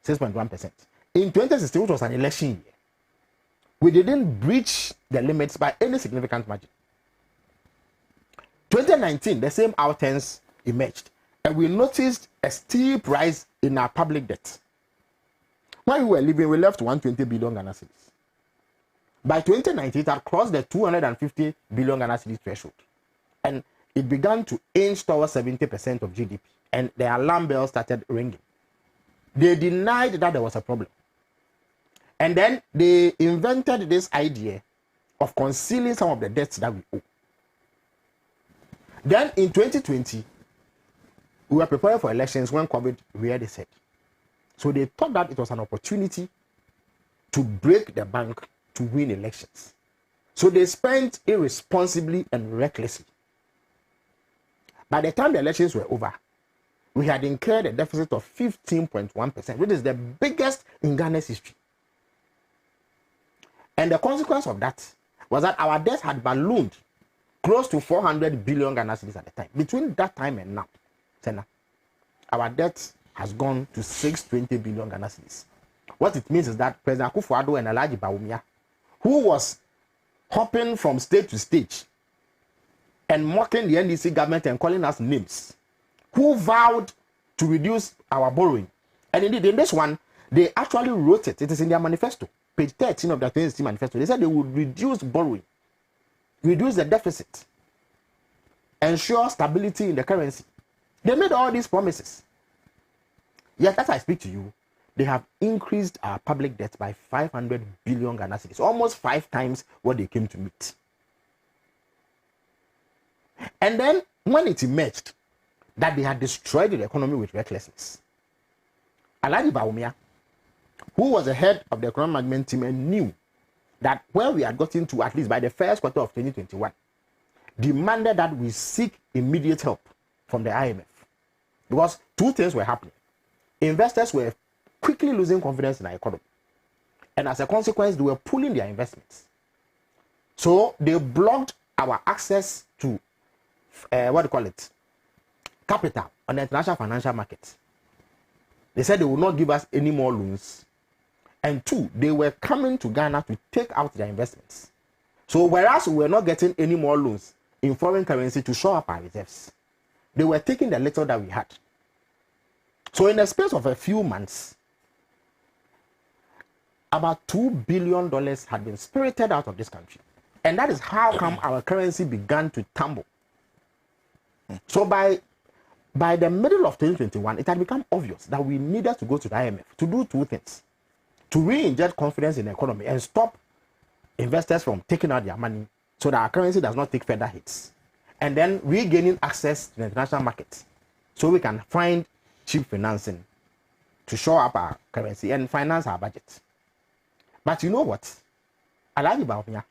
6.1%. In 2016, which was an election year, we didn't breach the limits by any significant margin. 2019, the same outturns emerged, and we noticed a steep rise in our public debt. When we were leaving, we left 120 billion Ghana cedis. By 2019, it had crossed the 250 billion Ghana cedis threshold, and it began to inch towards 70% of GDP, and the alarm bell started ringing. They denied that there was a problem. And then they invented this idea of concealing some of the debts that we owe. Then in 2020, we were preparing for elections when COVID reared its head. So they thought that it was an opportunity to break the bank to win elections. So they spent irresponsibly and recklessly. By the time the elections were over, we had incurred a deficit of 15.1%, which is the biggest in Ghana's history. And the consequence of that was that our debt had ballooned close to 400 billion Ghana cedis at the time. Between that time and now, Sena, our debt has gone to 620 billion Ghana cedis. What it means is that President Akufo-Addo and Alhaji Bawumia, who was hopping from state to stage and mocking the NDC government and calling us names, who vowed to reduce our borrowing. And indeed, in this one, they actually wrote it. It is in their manifesto. Page 13 of the 2016 manifesto. They said they would reduce borrowing, reduce the deficit, ensure stability in the currency. They made all these promises. Yet, as I speak to you, they have increased our public debt by 500 billion Ghana cedis, almost 5 times what they came to meet. And then, when it emerged that they had destroyed the economy with recklessness, Alhaji Bawumia, who was the head of the economic management team and knew that where we had gotten to, at least by the first quarter of 2021, demanded that we seek immediate help from the IMF. Because 2 things were happening. Investors were quickly losing confidence in our economy. And as a consequence, they were pulling their investments. So they blocked our access to, capital on the international financial markets. They said they would not give us any more loans. And 2, they were coming to Ghana to take out their investments. So whereas we were not getting any more loans in foreign currency to shore up our reserves, they were taking the little that we had. So in the space of a few months, about $2 billion had been spirited out of this country. And that is how come our currency began to tumble. So by the middle of 2021, it had become obvious that we needed to go to the IMF to do 2 things. To re-inject confidence in the economy and stop investors from taking out their money so that our currency does not take further hits. And then regaining access to the international market so we can find cheap financing to shore up our currency and finance our budget. But you know what? Alhaji Bawumia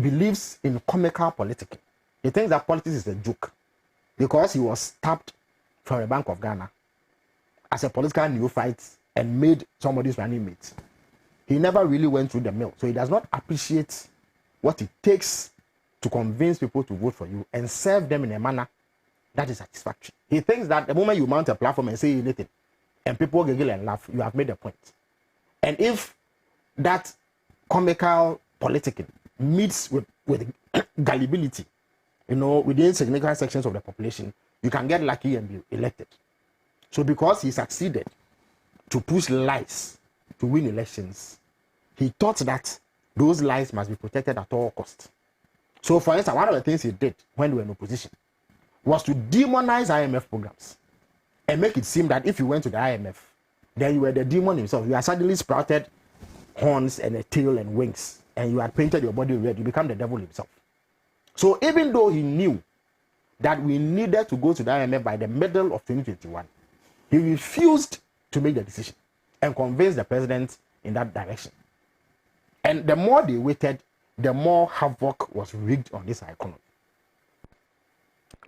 believes in comical politicking. He thinks that politics is a joke because he was tapped from the Bank of Ghana as a political neophyte and made somebody's running mate. He never really went through the mill, so he does not appreciate what it takes to convince people to vote for you and serve them in a manner that is satisfactory. He thinks that the moment you mount a platform and say anything, and people giggle and laugh, you have made a point. And if that comical politicking meets with gullibility, within significant sections of the population, you can get lucky and be elected. So because he succeeded to push lies to win elections, he thought that those lies must be protected at all costs. So for instance, one of the things he did when we were in opposition was to demonize IMF programs and make it seem that if you went to the IMF, then you were the demon himself. You had suddenly sprouted horns and a tail and wings, and you had painted your body red. You become the devil himself. So even though he knew that we needed to go to the IMF by the middle of 2021, he refused to make the decision and convince the president in that direction. And the more they waited, the more havoc was wreaked on this economy.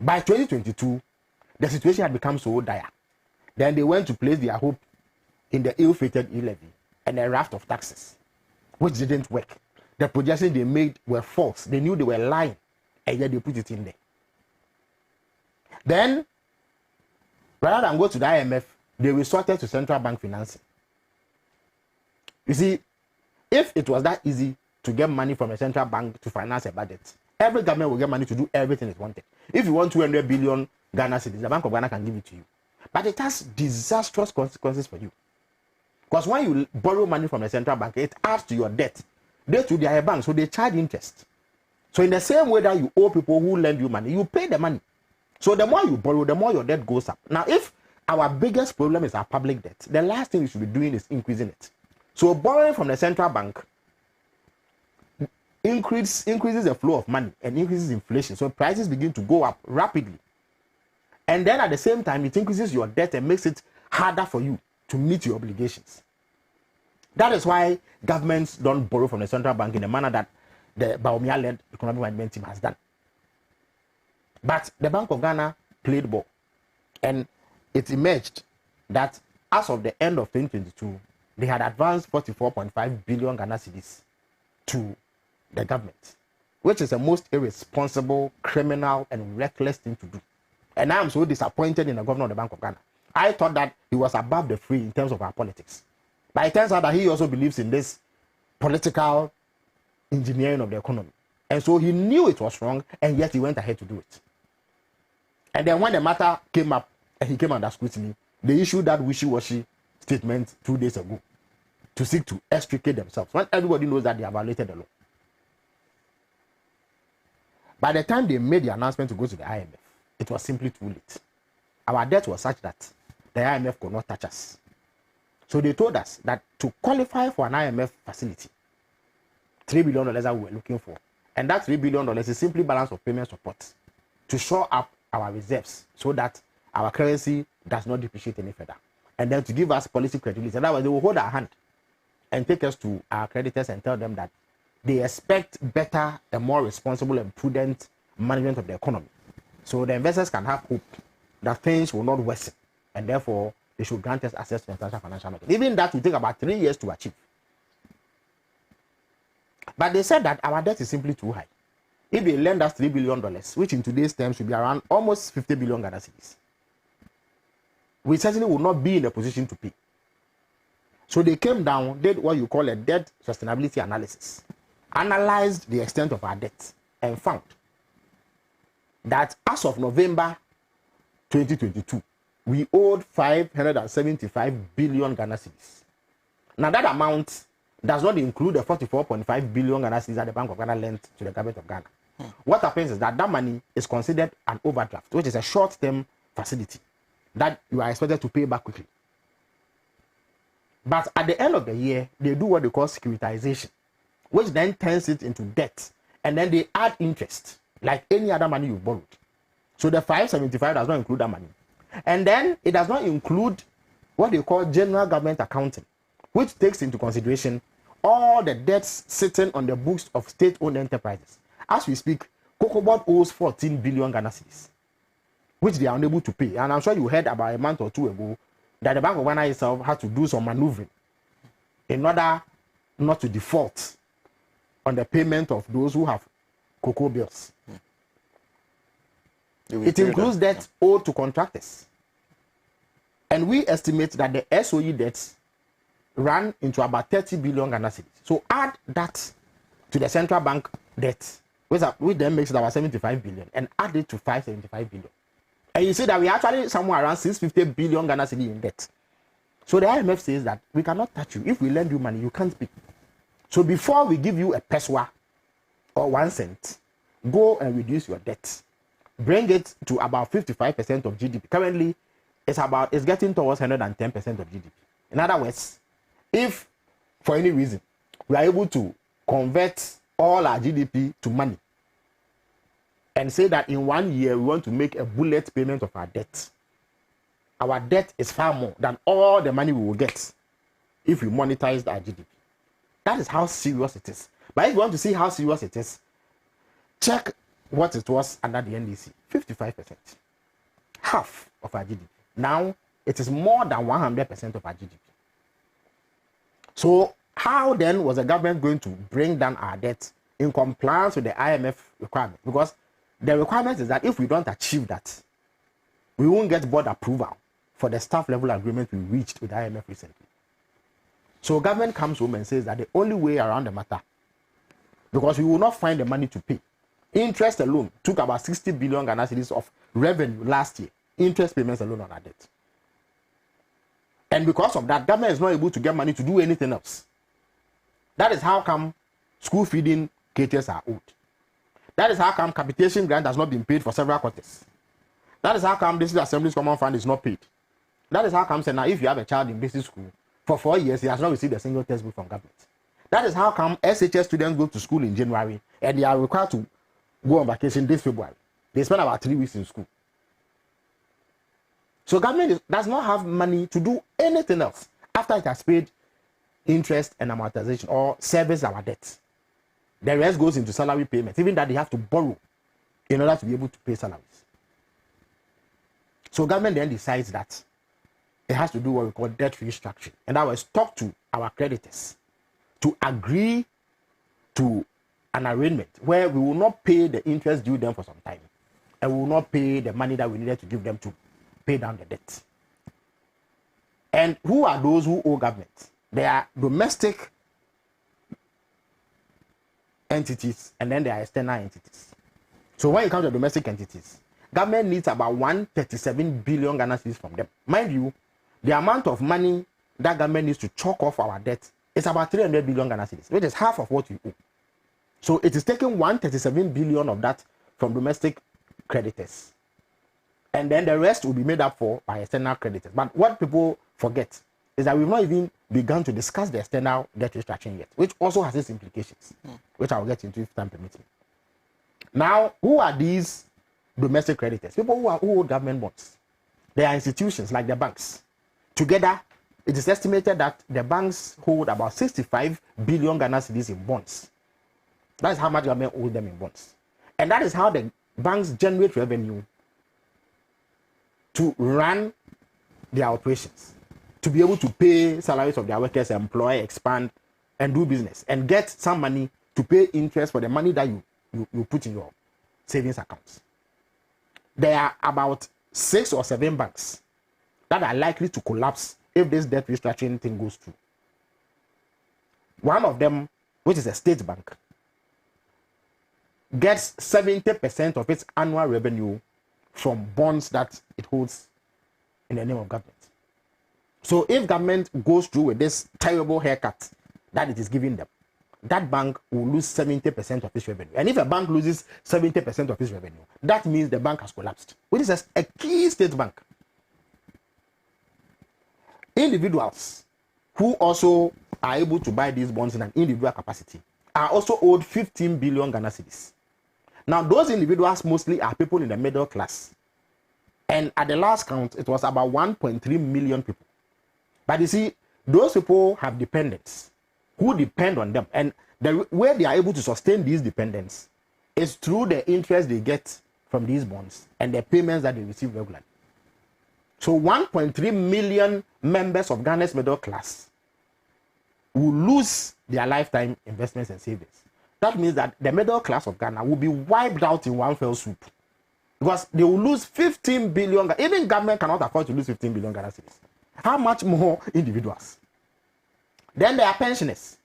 By 2022, the situation had become so dire. Then they went to place their hope in the ill-fated e-levy and a raft of taxes, which didn't work. The projections they made were false. They knew they were lying, and yet they put it in there. Then, rather than go to the IMF, they resorted to central bank financing. You see, if it was that easy to get money from a central bank to finance a budget, every government will get money to do everything it wanted. If you want 200 billion Ghana cedis, the Bank of Ghana can give it to you. But it has disastrous consequences for you. Because when you borrow money from the central bank, it adds to your debt. They to their bank, so they charge interest. So in the same way that you owe people who lend you money, you pay the money. So the more you borrow, the more your debt goes up. Now, if our biggest problem is our public debt, the last thing you should be doing is increasing it. So borrowing from the central bank increases the flow of money and increases inflation. So prices begin to go up rapidly. And then at the same time, it increases your debt and makes it harder for you to meet your obligations. That is why governments don't borrow from the central bank in the manner that the Bawumia-led economic management team has done. But the Bank of Ghana played ball. And it emerged that as of the end of 2022, they had advanced 44.5 billion Ghana cedis to the government, which is the most irresponsible, criminal, and reckless thing to do. And I am so disappointed in the governor of the Bank of Ghana. I thought that he was above the fray in terms of our politics. But it turns out that he also believes in this political engineering of the economy. And so he knew it was wrong, and yet he went ahead to do it. And then when the matter came up, and he came under scrutiny, they issued that wishy-washy statement 2 days ago to seek to extricate themselves, when everybody knows that they have violated the law. By the time they made the announcement to go to the IMF, it was simply too late. Our debt was such that the IMF could not touch us. So they told us that to qualify for an IMF facility, $3 billion that we were looking for, and that $3 billion is simply balance of payment support to shore up our reserves so that our currency does not depreciate any further. And then to give us policy credibility. And that way they will hold our hand and take us to our creditors and tell them that they expect better and more responsible and prudent management of the economy. So the investors can have hope that things will not worsen, and therefore they should grant us access to international financial market. Even that will take about 3 years to achieve. But they said that our debt is simply too high. If they lend us $3 billion, which in today's terms should be around almost 50 billion Ghana cedis, we certainly will not be in a position to pay. So they came down, did what you call a debt sustainability analysis, analyzed the extent of our debt, and found that as of November 2022, we owed 575 billion Ghana cedis. Now that amount does not include the 44.5 billion Ghana cedis that the Bank of Ghana lent to the government of Ghana. What happens is that that money is considered an overdraft, which is a short-term facility that you are expected to pay back quickly. But at the end of the year, they do what they call securitization, which then turns it into debt, and then they add interest, like any other money you borrowed. So the 575 does not include that money. And then it does not include what they call general government accounting, which takes into consideration all the debts sitting on the books of state-owned enterprises. As we speak, Cocobot owes 14 billion Ghana cedis, which they are unable to pay. And I'm sure you heard about a month or two ago that the Bank of Ghana itself had to do some maneuvering in order not to default on the payment of those who have cocoa bills. It includes debt owed to contractors. And we estimate that the SOE debts ran into about 30 billion Ghana cedis. So add that to the central bank debt, which then makes it about 75 billion, and add it to 575 billion. And you see that we are actually somewhere around 650 billion Ghana cedis in debt. So the IMF says that we cannot touch you. If we lend you money, you can't pay. So before we give you a peswa or 1 cent, go and reduce your debt. Bring it to about 55% of GDP. Currently, it's getting towards 110% of GDP. In other words, if for any reason we are able to convert all our GDP to money and say that in 1 year we want to make a bullet payment of our debt is far more than all the money we will get if we monetize our GDP. That is how serious it is. But if you want to see how serious it is, check what it was under the NDC, 55%. Half of our GDP. Now, it is more than 100% of our GDP. So, how then was the government going to bring down our debt in compliance with the IMF requirement? Because the requirement is that if we don't achieve that, we won't get board approval for the staff level agreement we reached with IMF recently. So government comes home and says that the only way around the matter, because we will not find the money to pay. Interest alone took about 60 billion Ghana cedis of revenue last year. Interest payments alone on our debt. And because of that, government is not able to get money to do anything else. That is how come school feeding caterers are owed. That is how come capitation grant has not been paid for several quarters. That is how come this Assembly's Common Fund is not paid. That is how come Sena, if you have a child in basic school, for 4 years, he has not received a single textbook from government. That is how come SHS students go to school in January and they are required to go on vacation this February. They spend about 3 weeks in school. So government does not have money to do anything else after it has paid interest and amortization or service our debt. The rest goes into salary payments, even that they have to borrow in order to be able to pay salaries. So government then decides that it has to do what we call debt restructuring. And that was talk to our creditors to agree to an arrangement where we will not pay the interest due them for some time and we will not pay the money that we needed to give them to pay down the debt. And who are those who owe government? They are domestic entities and then there are external entities. So when it comes to domestic entities, government needs about 137 billion Ghana cedis from them. Mind you, the amount of money that government needs to chalk off our debt is about 300 billion Ghana cedis, which is half of what we owe. So it is taking 137 billion of that from domestic creditors. And then the rest will be made up for by external creditors. But what people forget is that we've not even begun to discuss the external debt restructuring yet, which also has its implications, which I'll get into if time permits me. Now, who are these domestic creditors? People who hold government bonds. They are institutions like the banks. Together, it is estimated that the banks hold about 65 billion Ghana cedis in bonds. That is how much government owes them in bonds. And that is how the banks generate revenue to run their operations, to be able to pay salaries of their workers, employ, expand, and do business, and get some money to pay interest for the money that you put in your savings accounts. There are about 6 or 7 banks that are likely to collapse if this debt restructuring thing goes through. One of them, which is a state bank, gets 70% of its annual revenue from bonds that it holds in the name of government. So if government goes through with this terrible haircut that it is giving them, that bank will lose 70% of its revenue. And if a bank loses 70% of its revenue, that means the bank has collapsed, which is a key state bank. Individuals who also are able to buy these bonds in an individual capacity are also owed 15 billion Ghana cedis. Now, those individuals mostly are people in the middle class. And at the last count, it was about 1.3 million people. But you see, those people have dependents who depend on them. And the way they are able to sustain these dependents is through the interest they get from these bonds and the payments that they receive regularly. So 1.3 million members of Ghana's middle class will lose their lifetime investments and savings. That means that the middle class of Ghana will be wiped out in one fell swoop. Because they will lose 15 billion. Even government cannot afford to lose 15 billion Ghana cedis. How much more individuals? Then there are pensioners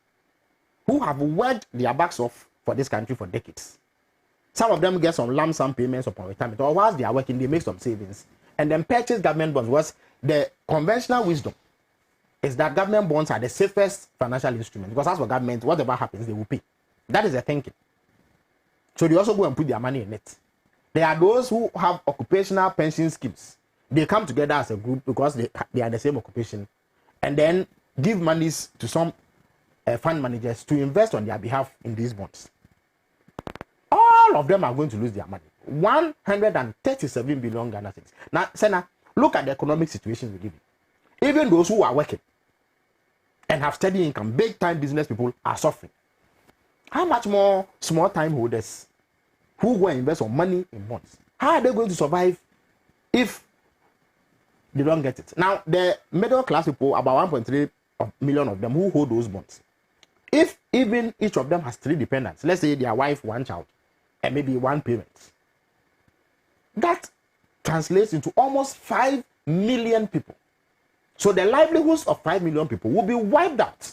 who have worked their backs off for this country for decades. Some of them get some lump sum payments upon retirement, or whilst they are working, they make some savings and then purchase government bonds. Was the conventional wisdom is that government bonds are the safest financial instrument, because as for government, whatever happens, they will pay. That is the thinking. So they also go and put their money in it. There are those who have occupational pension schemes. They come together as a group because they are the same occupation, and then give monies to some fund managers to invest on their behalf in these bonds. All of them are going to lose their money. 137 billion Ghana cedis. Now, Sena, look at the economic situation we live in. Even those who are working and have steady income, big time business people, are suffering. How much more small time holders who go and invest some money in bonds? How are they going to survive if they don't get it? Now, the middle class people, about 1.3 million of them who hold those bonds, if even each of them has 3 dependents, let's say their wife, 1 child, and maybe 1 parent, that translates into almost 5 million people. So the livelihoods of 5 million people will be wiped out.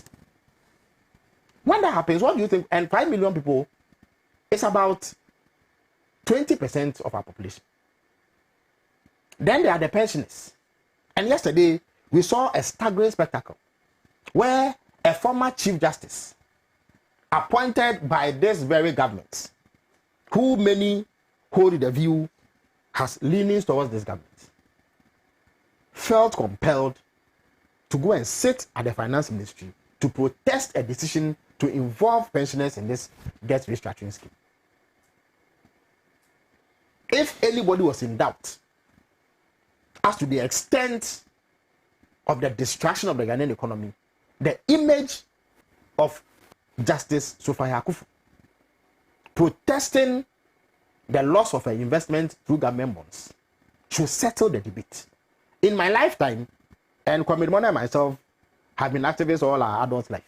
When that happens, what do you think? And 5 million people is about 20% of our population. Then there are the pensioners. And yesterday, we saw a staggering spectacle where a former Chief Justice, appointed by this very government, who many hold the view has leanings towards this government, felt compelled to go and sit at the finance ministry to protest a decision to involve pensioners in this debt restructuring scheme. If anybody was in doubt as to the extent of the destruction of the Ghanaian economy, the image of Justice Sofia Akufu protesting the loss of her investment through government bonds should settle the debate. In my lifetime, and Kwakye Mornah and myself have been activists all our adult life.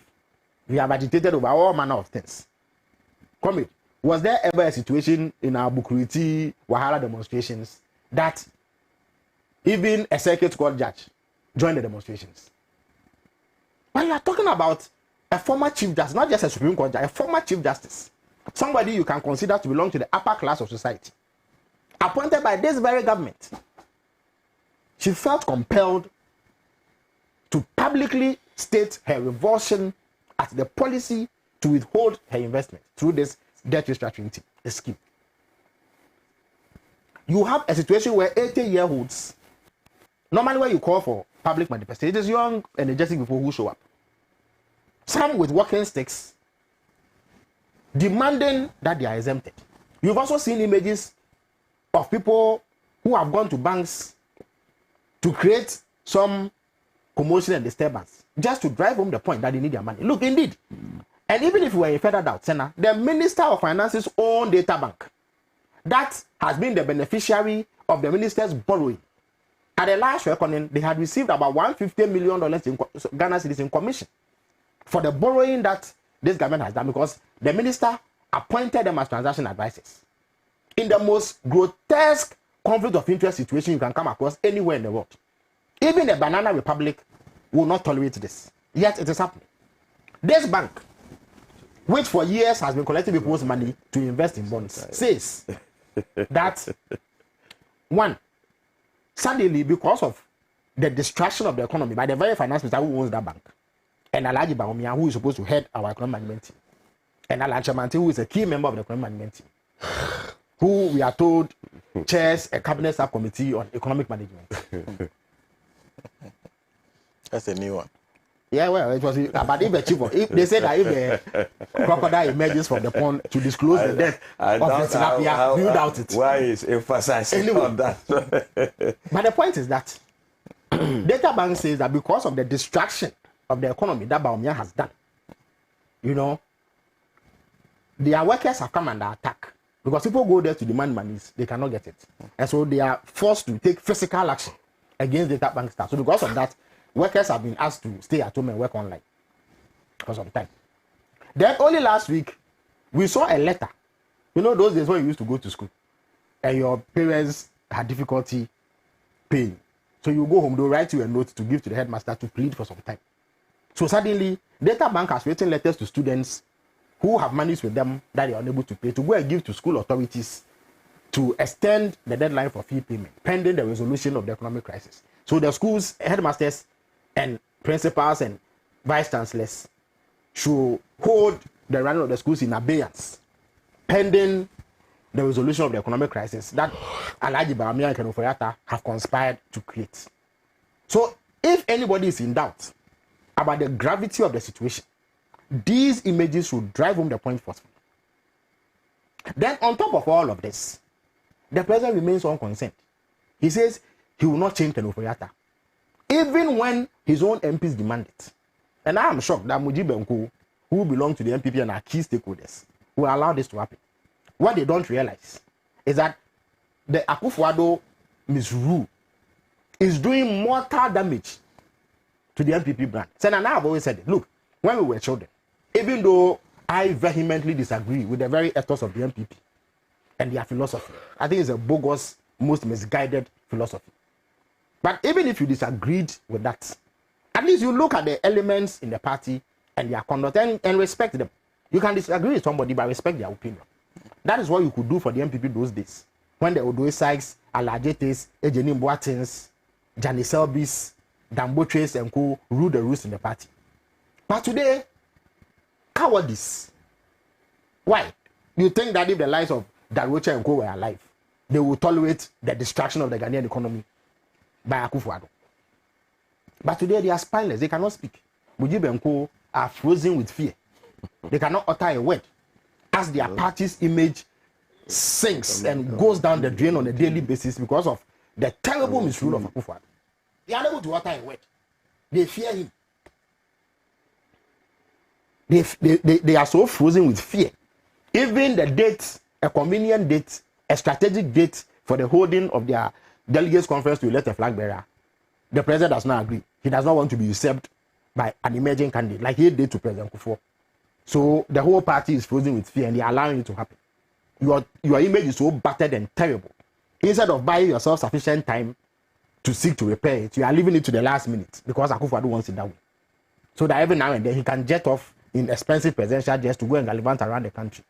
We have agitated over all manner of things. Kwakye, was there ever a situation in our Bukuriti Wahala demonstrations that even a circuit court judge joined the demonstrations? When you are talking about a former Chief Justice, not just a Supreme Court judge, a former Chief Justice, somebody you can consider to belong to the upper class of society, appointed by this very government, she felt compelled to publicly state her revulsion at the policy to withhold her investment through this debt restructuring scheme. You have a situation where 80-year-olds, normally when you call for public manifestation, it is young, energetic people who show up. Some with walking sticks, demanding that they are exempted. You've also seen images of people who have gone to banks to create some commotion and disturbance, just to drive home the point that they need their money. Look, indeed, and even if we were in further doubt, Sena, the Minister of Finance's own data bank, that has been the beneficiary of the minister's borrowing. At the last reckoning, they had received about $150 million in Ghana cedis in commission for the borrowing that this government has done, because the minister appointed them as transaction advisors in the most grotesque conflict of interest situation you can come across anywhere in the world. Even a banana republic will not tolerate this. Yet it is happening. This bank, which for years has been collecting people's money to invest in bonds, says that, one, suddenly, because of the destruction of the economy by the very finance minister who owns that bank, and Alhaji Bawku, who is supposed to head our economic management team, and Alhaji Alhaji, who is a key member of the economic management team, who we are told chairs a cabinet subcommittee on economic management. That's a new one. Yeah, well, it was about if a chief of, if they said that if a crocodile emerges from the pond to disclose the death of the tilapia, you doubt it. Why is emphasizing on that? But the point is that data bank says that because of the destruction of the economy that Bawumia has done, you know, their workers have come under attack. Because people go there to demand monies, they cannot get it. And so they are forced to take physical action against data bank staff. So because of that, workers have been asked to stay at home and work online for some time. Then only last week, we saw a letter. You know those days when you used to go to school and your parents had difficulty paying. So you go home, they'll write you a note to give to the headmaster to plead for some time. So suddenly, data bank has written letters to students who have monies with them that they are unable to pay, to go and give to school authorities to extend the deadline for fee payment pending the resolution of the economic crisis. So the schools, headmasters, and principals and vice chancellors should hold the running of the schools in abeyance pending the resolution of the economic crisis that Alhaji Bawumia and Kenoforiata have conspired to create. So if anybody is in doubt about the gravity of the situation, these images should drive home the point forcefully. Then on top of all of this, the president remains unconcerned. He says he will not change Kenoforiata, even when his own MPs demand it. And I am shocked that Mujeeb Rahman, who belong to the MPP and are key stakeholders, will allow this to happen. What they don't realize is that the Akufo-Addo misrule is doing mortal damage to the MPP brand. Sena, I have always said it. Look, when we were children, even though I vehemently disagree with the very ethos of the MPP and their philosophy, I think it's a bogus most misguided philosophy. But even if you disagreed with that, at least you look at the elements in the party and their conduct and respect them. You can disagree with somebody, but respect their opinion. That is what you could do for the MPP those days. When the Odoe Sykes, Alajetes, Ejenim Boatens, Janice Selbis, Dambotres and co. rule the roost in the party. But today, cowardice. Why? You think that if the lives of Daroche and co. were alive, they would tolerate the destruction of the Ghanaian economy by Akufo-Addo? But today they are spineless. They cannot speak. Mujeeb and co. are frozen with fear. They cannot utter a word as their party's image sinks and goes down the drain on a daily basis because of the terrible misrule of Akufo-Addo. They are unable to utter a word. They fear him. They are so frozen with fear. Even the date, a convenient date, a strategic date for the holding of their delegates conference to elect a flag bearer, the president does not agree. He does not want to be usurped by an emerging candidate like he did to President Kufuor. So the whole party is frozen with fear and they are allowing it to happen. Your image is so battered and terrible. Instead of buying yourself sufficient time to seek to repair it, you are leaving it to the last minute because Akufo-Addo wants it that way. So that every now and then he can jet off in expensive presidential jets to go and gallivant around the country,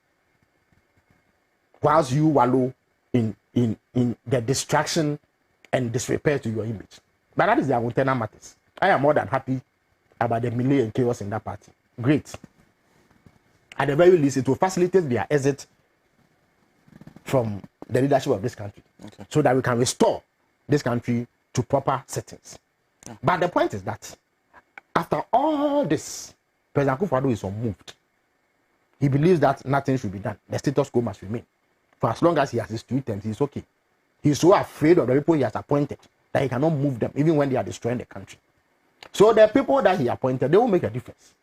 whilst you wallow in the distraction and disrepair to your image. But that is their internal matters. I am more than happy about the melee and chaos in that party. Great. At the very least, it will facilitate their exit from the leadership of this country, so that we can restore this country to proper settings. But the point is that after all this, President Akufo-Addo is unmoved. He believes that nothing should be done. The status quo must remain. For as long as he has his 3 terms, he's okay. He's so afraid of the people he has appointed that he cannot move them, even when they are destroying the country. So the people that he appointed, they will make a difference.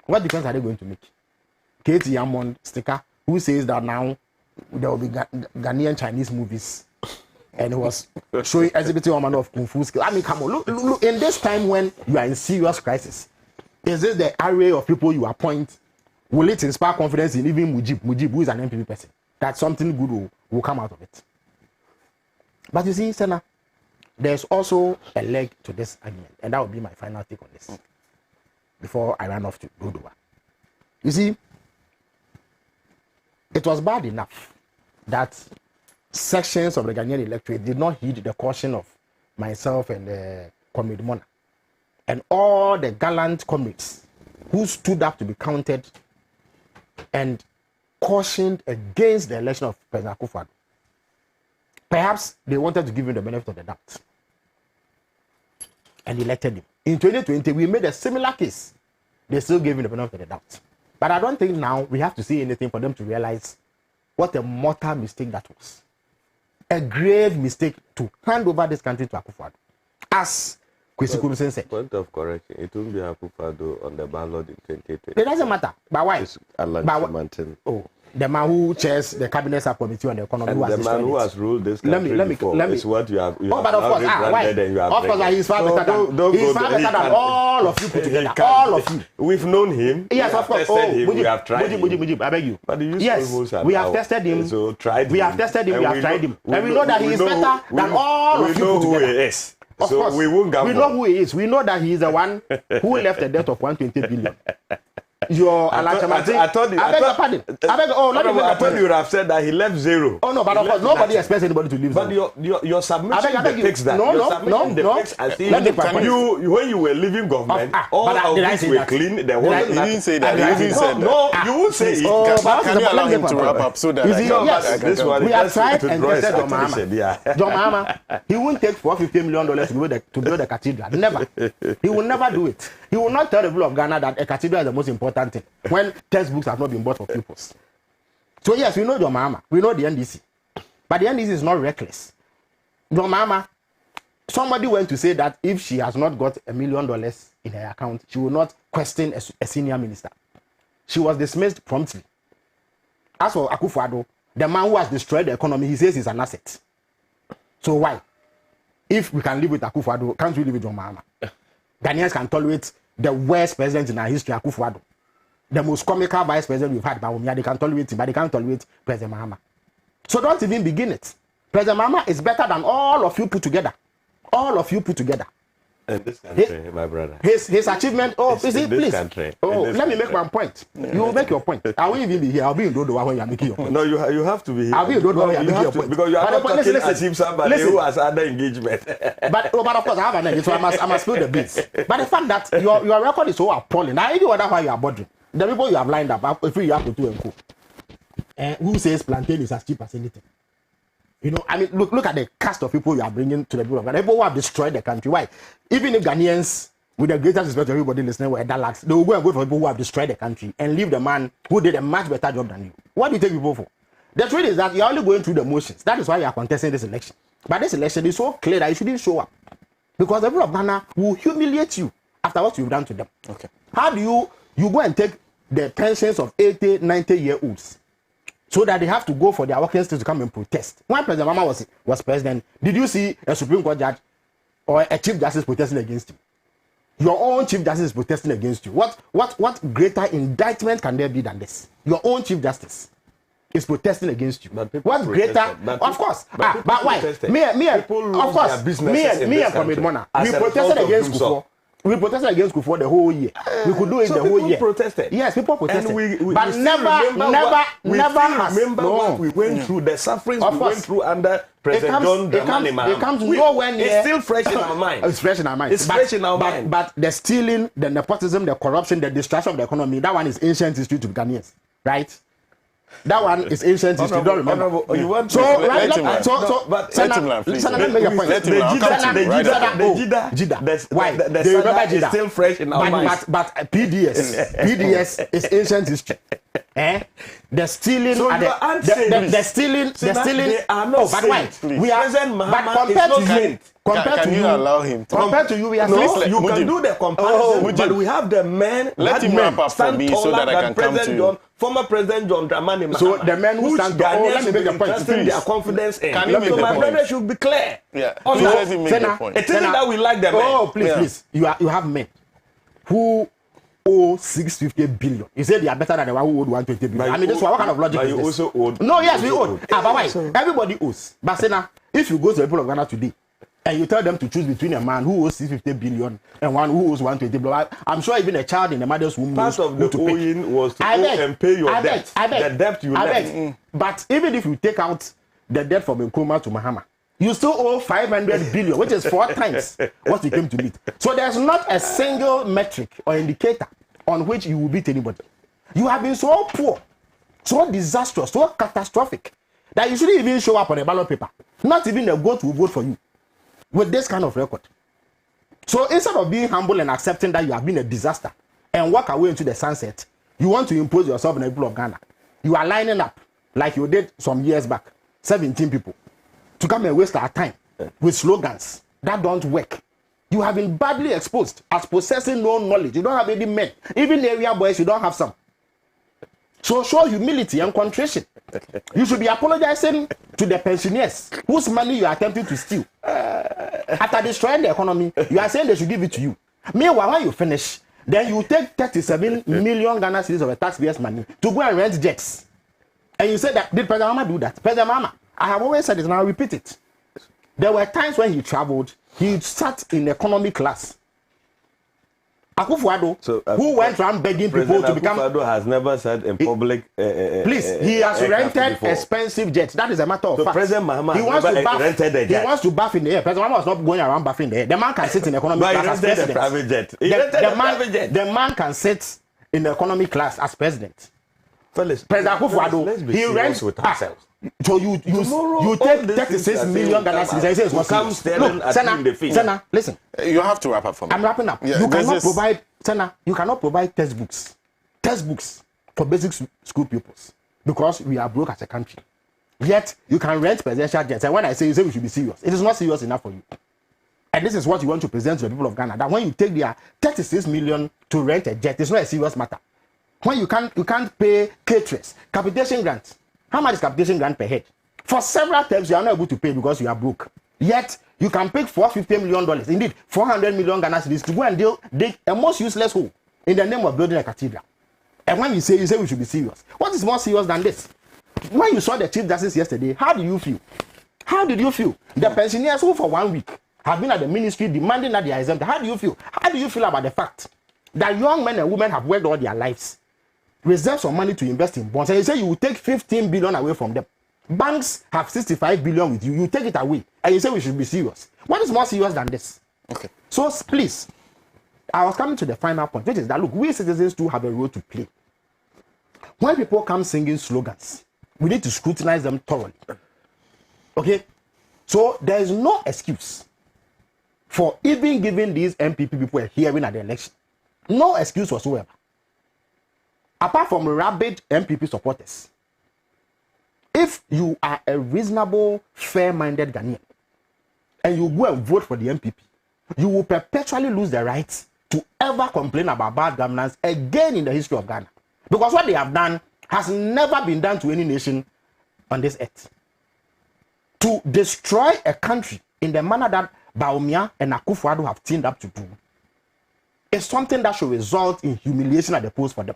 What difference are they going to make? Katie Yamon sticker, who says that now there will be Ghanaian Chinese movies, and he was showing exhibiting all manner of kung fu skills. I mean, come on, look, in this time when you are in serious crisis, is this the array of people you appoint? Will it inspire confidence in even Mujeeb, who is an MPP person, that something good will come out of it? But you see, Sena, there's also a leg to this argument, and that will be my final take on this before I run off to Dodowa. You see, it was bad enough that sections of the Ghanaian electorate did not heed the caution of myself and Comrade Mornah and all the gallant comrades who stood up to be counted and cautioned against the election of President Akufo-Addo. Perhaps they wanted to give him the benefit of the doubt and elected him. In 2020, we made a similar case. They still gave him the benefit of the doubt. But I don't think now we have to say anything for them to realize what a mortal mistake that was. A grave mistake to hand over this country to Akufo-Addo. As Kwesi Kurusen said. Point of correction, it won't be Akufo-Addo on the ballot in 2020. It doesn't matter. But why? Oh, the man who chairs the cabinet subcommittee on the economy, and the man who has ruled this country before is what you have. But of course, why? Of course, he's far better than all of you put together. All of you. We've known him. Yes, of course. We have tried him. Mujeeb, I beg you. But yes, we have tested him. So tried. We have tested him. We have tried him, and we know that he is better than all of you put together. We know who he is. Of course, we won't gamble. We know who he is. We know that he is the one who left a debt of 120 billion. Your I told you. I beg your pardon. I thought you would have said that he left zero. Oh no, but of course nobody expects anybody to leave zero. But your submission depicts that. No. Depicts as if you when you were leaving government, all of this were clean. There wasn't. He didn't say that. He didn't say that. No, you won't say it. Can you allow him to wrap up so that this one we have tried and tested John Mahama. John Mahama, he won't take $450 million to build a cathedral. Never. He will never do it. He will not tell the people of Ghana that a cathedral is the most important thing when textbooks have not been bought for pupils. So yes, we know John Mahama, we know the NDC, but the NDC is not reckless. John Mahama, somebody went to say that if she has not got $1 million in her account, she will not question a senior minister. She was dismissed promptly. As for Akufo-Addo, the man who has destroyed the economy, he says he's an asset. So why? If we can live with Akufo-Addo, can't we live with John Mahama? Ghanaians can tolerate the worst president in our history, Akufo-Addo. The most comical vice president we've had, Bawku, they can tolerate him, but they can't tolerate President Mahama. So don't even begin it. President Mahama is better than all of you put together. All of you put together. In this country, my brother. His achievement. Oh, please. Country, oh, let me make my point. You will make your point. I won't even be here. I'll be in Dodo when you are making your point. No, you have to be here. I'll be in Dodo when you are making your point. Because you are not talking as if somebody who has other engagement. but of course, I have an engagement, so I must spill the beans. But the fact that your record is so appalling. I even wonder why you are bothering. The people you have lined up, if you have to do and co. Who says plantain is as cheap as anything? You know, I mean, look at the cast of people you are bringing to the people of Ghana. People who have destroyed the country. Why? Even if Ghanaians, with the greatest respect to everybody listening, were that lax, they will go and vote for people who have destroyed the country and leave the man who did a much better job than you. What do you take people for? The truth is that you're only going through the motions. That is why you are contesting this election. But this election is so clear that you shouldn't show up. Because the people of Ghana will humiliate you after what you've done to them. Okay. How do you go and take the pensions of 80, 90-year-olds so that they have to go for their working states to come and protest? When President Mahama was president, did you see a Supreme Court judge or a Chief Justice protesting against you? Your own Chief Justice is protesting against you. What greater indictment can there be than this? Your own Chief Justice is protesting against you. What greater? Of course. But why? Me and Comrade Mornah, we protested against Kufo. We protested against Kufo the whole year. We could do it the whole year. Protested. Yes, people protested. And but never has. Remember what we went through, the sufferings we went through under President John Dramani Mahama. It comes nowhere near. It's still fresh in our mind. It's fresh in our mind. But the stealing, the nepotism, the corruption, the destruction of the economy, that one is ancient history to Ghanaians, right? That one is ancient history. Don't remember. You want so, let him make your point. The Jida. Why? They remember Jida. It's still fresh in our minds. But PDS is ancient history. The stealing, so the stealing. They are not but why? We are. But compared to you, can you allow him to? Compared to you, we are. No, you can do the comparison, but we have the men. Let him wrap up for me so that I can come to you. Former President John Dramani Mahama. So the men who stand tall, let me make the point. Their confidence in. Can you make the point? My brother should be clear. Yeah. Let him make the point. It isn't that we like the men. Oh, please. You have men who owe 650 billion. You say they are better than the one who owed 120 billion. I mean, this one, what kind of logic is this? You also owed. No, yes, we owed. But why? Everybody owes. But Sena, if you go to the people of Ghana today, and you tell them to choose between a man who owes 650 billion and one who owes 120 billion, I'm sure even a child in the mother's womb knows part of the owing was to owe and pay your debt. The debt you left. But even if you take out the debt from Nkrumah to Mahama, you still owe 500 billion, which is 4 times what you came to meet. So there's not a single metric or indicator on which you will beat anybody. You have been so poor, so disastrous, so catastrophic, that you shouldn't even show up on a ballot paper. Not even a goat will vote for you with this kind of record. So instead of being humble and accepting that you have been a disaster and walk away into the sunset, you want to impose yourself on the people of Ghana. You are lining up like you did some years back, 17 people, to come and waste our time with slogans that don't work. You have been badly exposed as possessing no knowledge. You don't have any men. Even area boys, you don't have some. So show humility and contrition. You should be apologizing to the pensioners whose money you are attempting to steal. After destroying the economy, you are saying they should give it to you. Meanwhile, when you finish, then you take 37 million Ghana cedis of the taxpayers' money to go and rent jets. And you say that, did President Mahama do that? President Mahama, I have always said it and I'll repeat it. There were times when he traveled, he sat in economy class. Akufo-Addo, who went around begging people to become. Akufo-Addo has never said in public. Please, he has rented expensive jets. That is a matter of fact. President Mahama rented a jet. He wants to bath in the air. President Mahama was not going around bathing in the air. The man can sit in economy class as president. Private jet. The man can sit in the economy class as president. Felix, President Akufo-Addo, he rents with ourselves. So you take 36 million Ghana cedis. Sena, listen. You have to wrap up for me. I'm wrapping up. Yeah, you cannot provide textbooks for basic school pupils because we are broke as a country. Yet you can rent presidential jets. And when I say you say we should be serious, it is not serious enough for you. And this is what you want to present to the people of Ghana. That when you take their 36 million to rent a jet, it's not a serious matter. When you can't pay caterers, capitation grants. How much is capitation grant per head? For several terms, you are not able to pay because you are broke. Yet, you can pick $450 million, indeed, 400 million Ghana cedis to go and dig a most useless hole in the name of building a cathedral. And when you say we should be serious, what is more serious than this? When you saw the Chief Justice yesterday, how do you feel? How did you feel? The pensioners who for 1 week have been at the ministry demanding that they are exempt. How do you feel? How do you feel about the fact that young men and women have worked all their lives, reserve some money to invest in bonds, and you say you will take 15 billion away from them? Banks have 65 billion with you. You take it away, and you say we should be serious. What is more serious than this? Okay. So please, I was coming to the final point, which is that look, we citizens too have a role to play. When people come singing slogans, we need to scrutinize them thoroughly. Okay? So there is no excuse for even giving these MPP people a hearing at the election. No excuse whatsoever. Apart from rabid MPP supporters, if you are a reasonable, fair-minded Ghanaian, and you go and vote for the MPP, you will perpetually lose the right to ever complain about bad governance again in the history of Ghana. Because what they have done has never been done to any nation on this earth. To destroy a country in the manner that Bawumia and Akufo-Addo have teamed up to do is something that should result in humiliation at the polls for them.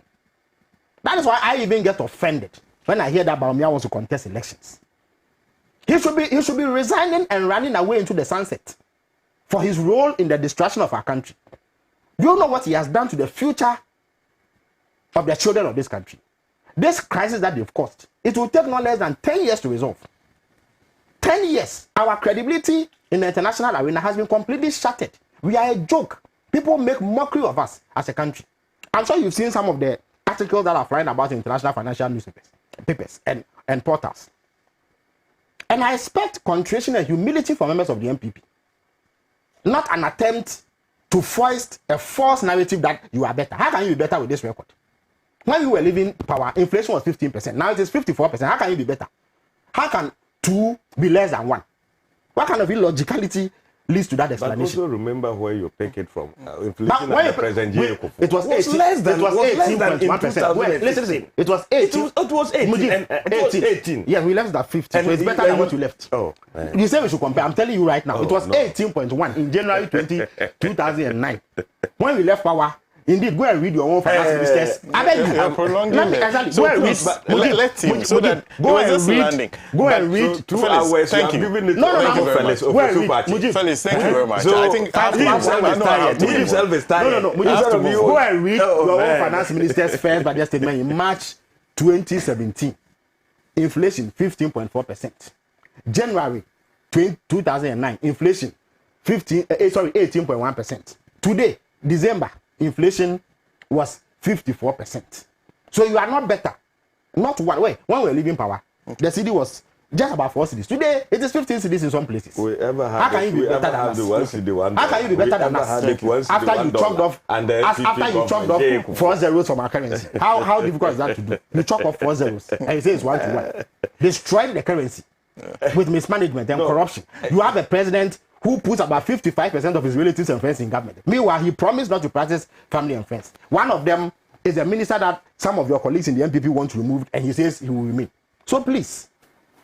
That is why I even get offended when I hear that Bawumia wants to contest elections. He should be resigning and running away into the sunset for his role in the destruction of our country. Do you know what he has done to the future of the children of this country? This crisis that they've caused, it will take no less than 10 years to resolve. 10 years. Our credibility in the international arena has been completely shattered. We are a joke. People make mockery of us as a country. I'm sure you've seen some of the articles that are flying about in international financial newspapers and portals. And I expect contrition and humility from members of the MPP. Not an attempt to foist a false narrative that you are better. How can you be better with this record? When you were leaving power, inflation was 15%. Now it is 54%. How can you be better? How can 2 be less than 1? What kind of illogicality leads to that explanation? But also remember where you pick it from. Inflation at the present year. It was 18.1%. Listen. It was 18. It was 18. 18. Yeah, we left that 50. So it's better than what you left. Oh. You say we should compare. I'm telling you right now. It was 18.1 in January 2009. When we left power, indeed, go and read your own finance ministers. I beg you. You're prolonging it. Go and read. Let him. So that go and read. Go and read. 2 hours. Thank you. No, Felix. Felix, thank you very much. So I think Mujeeb himself is tired. No. Go and read your own finance minister's first budget statement in March 2017. Inflation 15.4%. January 2009. Inflation 18.1%. Today, December, inflation was 54%. So you are not better. Not one way. When we were leaving power, the city was just about 4 cities. Today, it is 15 cities in some places. How can you be better than us? How can you be better than us? After you chopped off 4 zeros from our currency. How difficult is that to do? You chop off 4 zeros and you say it's 1 to 1. Destroying the currency with mismanagement and corruption. You have a president who puts about 55% of his relatives and friends in government. Meanwhile, he promised not to practice family and friends. One of them is a minister that some of your colleagues in the MPP want to remove, and he says he will remain. So please,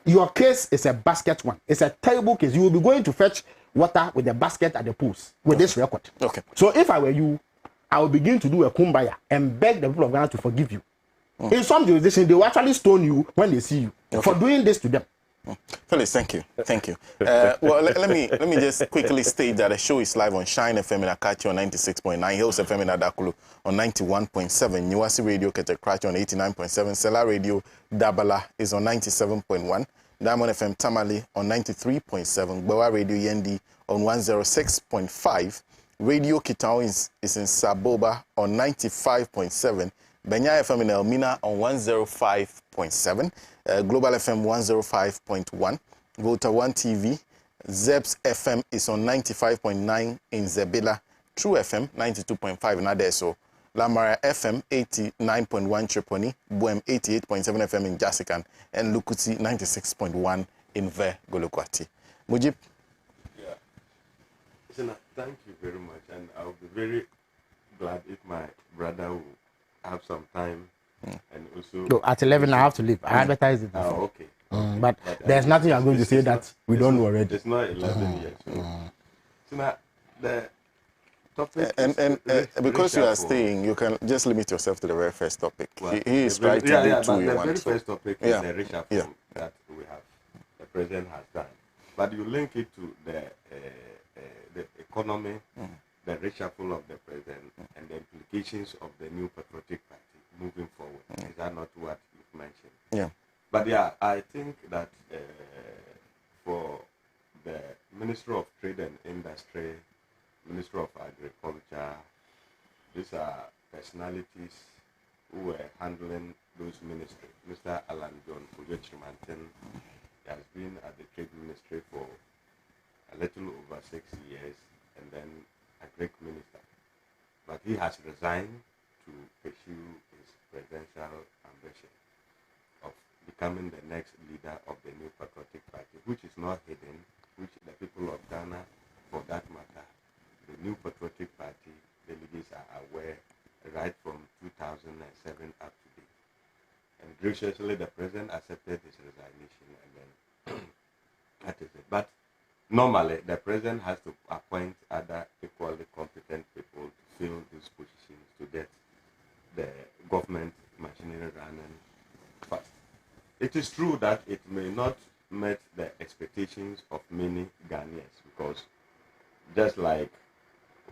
your case is a basket one. It's a terrible case. You will be going to fetch water with a basket at the pools with this record. Okay. So if I were you, I would begin to do a kumbaya and beg the people of Ghana to forgive you. In some jurisdictions, they will actually stone you when they see you for doing this to them. Felix, thank you. Well, let me just quickly state that the show is live on Shine FM in Akachi on 96.9, Hills FM in Adakulu on 91.7, Niwasi Radio Ketekrachi on 89.7, Sela Radio Dabala is on 97.1, Diamond FM Tamale on 93.7, Gbawa Radio Yendi on 106.5, Radio Kitao is in Saboba on 95.7, Benya FM in Elmina on 105.7, Global FM 105.1, Volta 1 TV, Zeps FM is on 95.9 in Zebela, True FM 92.5 in Adeso, Lamara FM 89.1 Tripoli, Boem 88.7 FM in Jasikan, and Lukuti 96.1 in Ve Golokwati. Mujeeb? Yeah. Sena, thank you very much, and I'll be very glad if my brother will have some time. And also, no, at 11 I have to leave. I advertised it before. Okay. But there's nothing I'm going to say that we don't know already. It's not 11 yet. So now the topic and because you are staying, you can just limit yourself to the very first topic. Well, he is trying to do two in one. The very first topic is the reshuffle that we have, the president has done. But you link it to the economy, the reshuffle of the president, and the implications of the new patriotic party moving forward. Is that not what you've mentioned? Yeah. But yeah, I think that for the Minister of Trade and Industry, Minister of Agriculture, these are personalities who were handling those ministries. Mr. Alan John Fujochimantin has been at the Trade Ministry for a little over 6 years and then a Greek minister. But he has resigned to pursue his presidential ambition of becoming the next leader of the new patriotic party, which is not hidden, which the people of Ghana, for that matter, the new patriotic party delegates are aware right from 2007 up to date. And graciously, the president accepted his resignation, and then that is it. But normally, the president has to appoint other equally competent people to fill these positions to get the government machinery running fast. It is true that it may not meet the expectations of many Ghanaians, because just like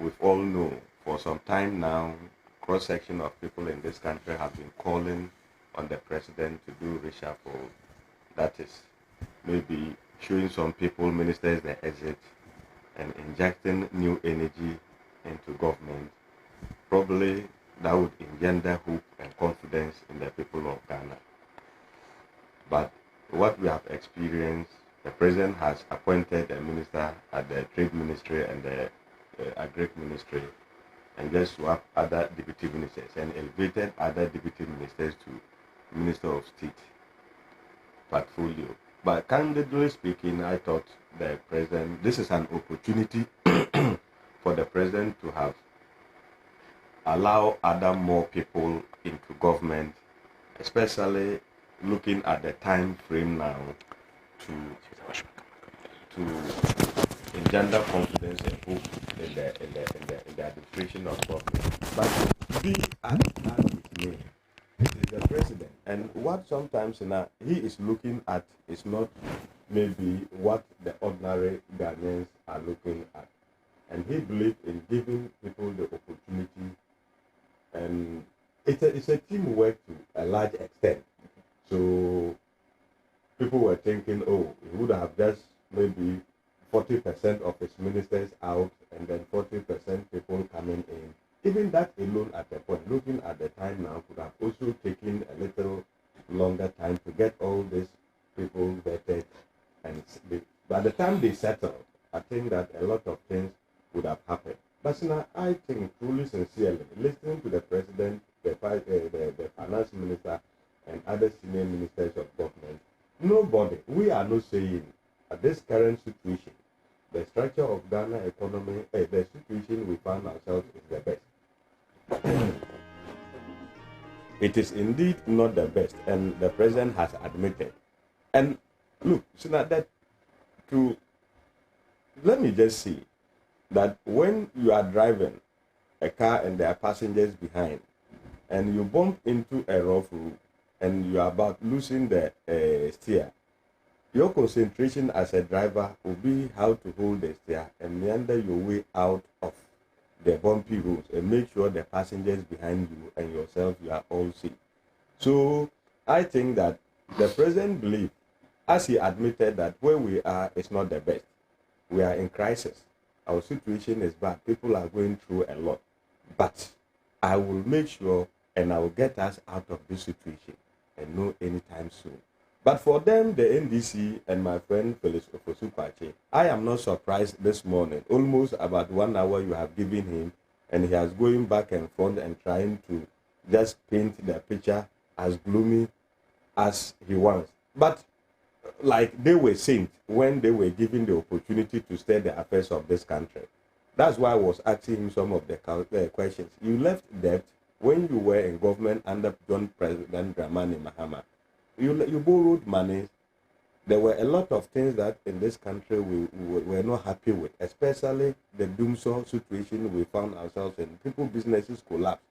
we all know, for some time now, cross-section of people in this country have been calling on the president to do reshuffle. That is maybe showing some people, ministers, the exit and injecting new energy into government. Probably that would engender hope and confidence in the people of Ghana. But what we have experienced, the president has appointed a minister at the Trade Ministry and the Agri Ministry, and just swapped other deputy ministers and elevated other deputy ministers to Minister of State portfolio. But candidly speaking, I thought the president, this is an opportunity for the president to have allow other more people into government, especially looking at the time frame now to engender confidence and hope in the administration of government. But be as that it may, this is the president, and what sometimes now he is looking at is not maybe what the ordinary Ghanaians are looking at, and he believes in giving people the opportunity, and it's a teamwork to a large extent. So people were thinking, oh, he would have just maybe 40% of his ministers out and then 40% people coming in. Even that alone at the point, looking at the time now, could have also taken a little longer time to get all these people vetted. And by the time they settle, I think that a lot of things would have happened. But now I think truly sincerely, listening to the president, the finance minister, and other senior ministers of government, nobody, we are not saying at this current situation, the structure of Ghana economy, the situation we find ourselves is the best. It is indeed not the best, and the president has admitted. And look, so now that let me just say that when you are driving a car and there are passengers behind, and you bump into a rough road, and you are about losing the steer, your concentration as a driver will be how to hold the steer and meander your way out of the bumpy roads and make sure the passengers behind you and yourself, you are all safe. So I think that the president believes, as he admitted, that where we are is not the best. We are in crisis. Our situation is bad. People are going through a lot. But I will make sure and I will get us out of this situation and no anytime soon. But for them, the NDC and my friend Felix Ofosu Kwakye, I am not surprised this morning. Almost about 1 hour you have given him, and he has going back and forth and trying to just paint the picture as gloomy as he wants. But like they were saying when they were given the opportunity to steer the affairs of this country. That's why I was asking him some of the questions. You left debt when you were in government under John President Dramani Mahama. You borrowed money. There were a lot of things that in this country we were not happy with, especially the doomsday situation we found ourselves in. People, businesses collapsed.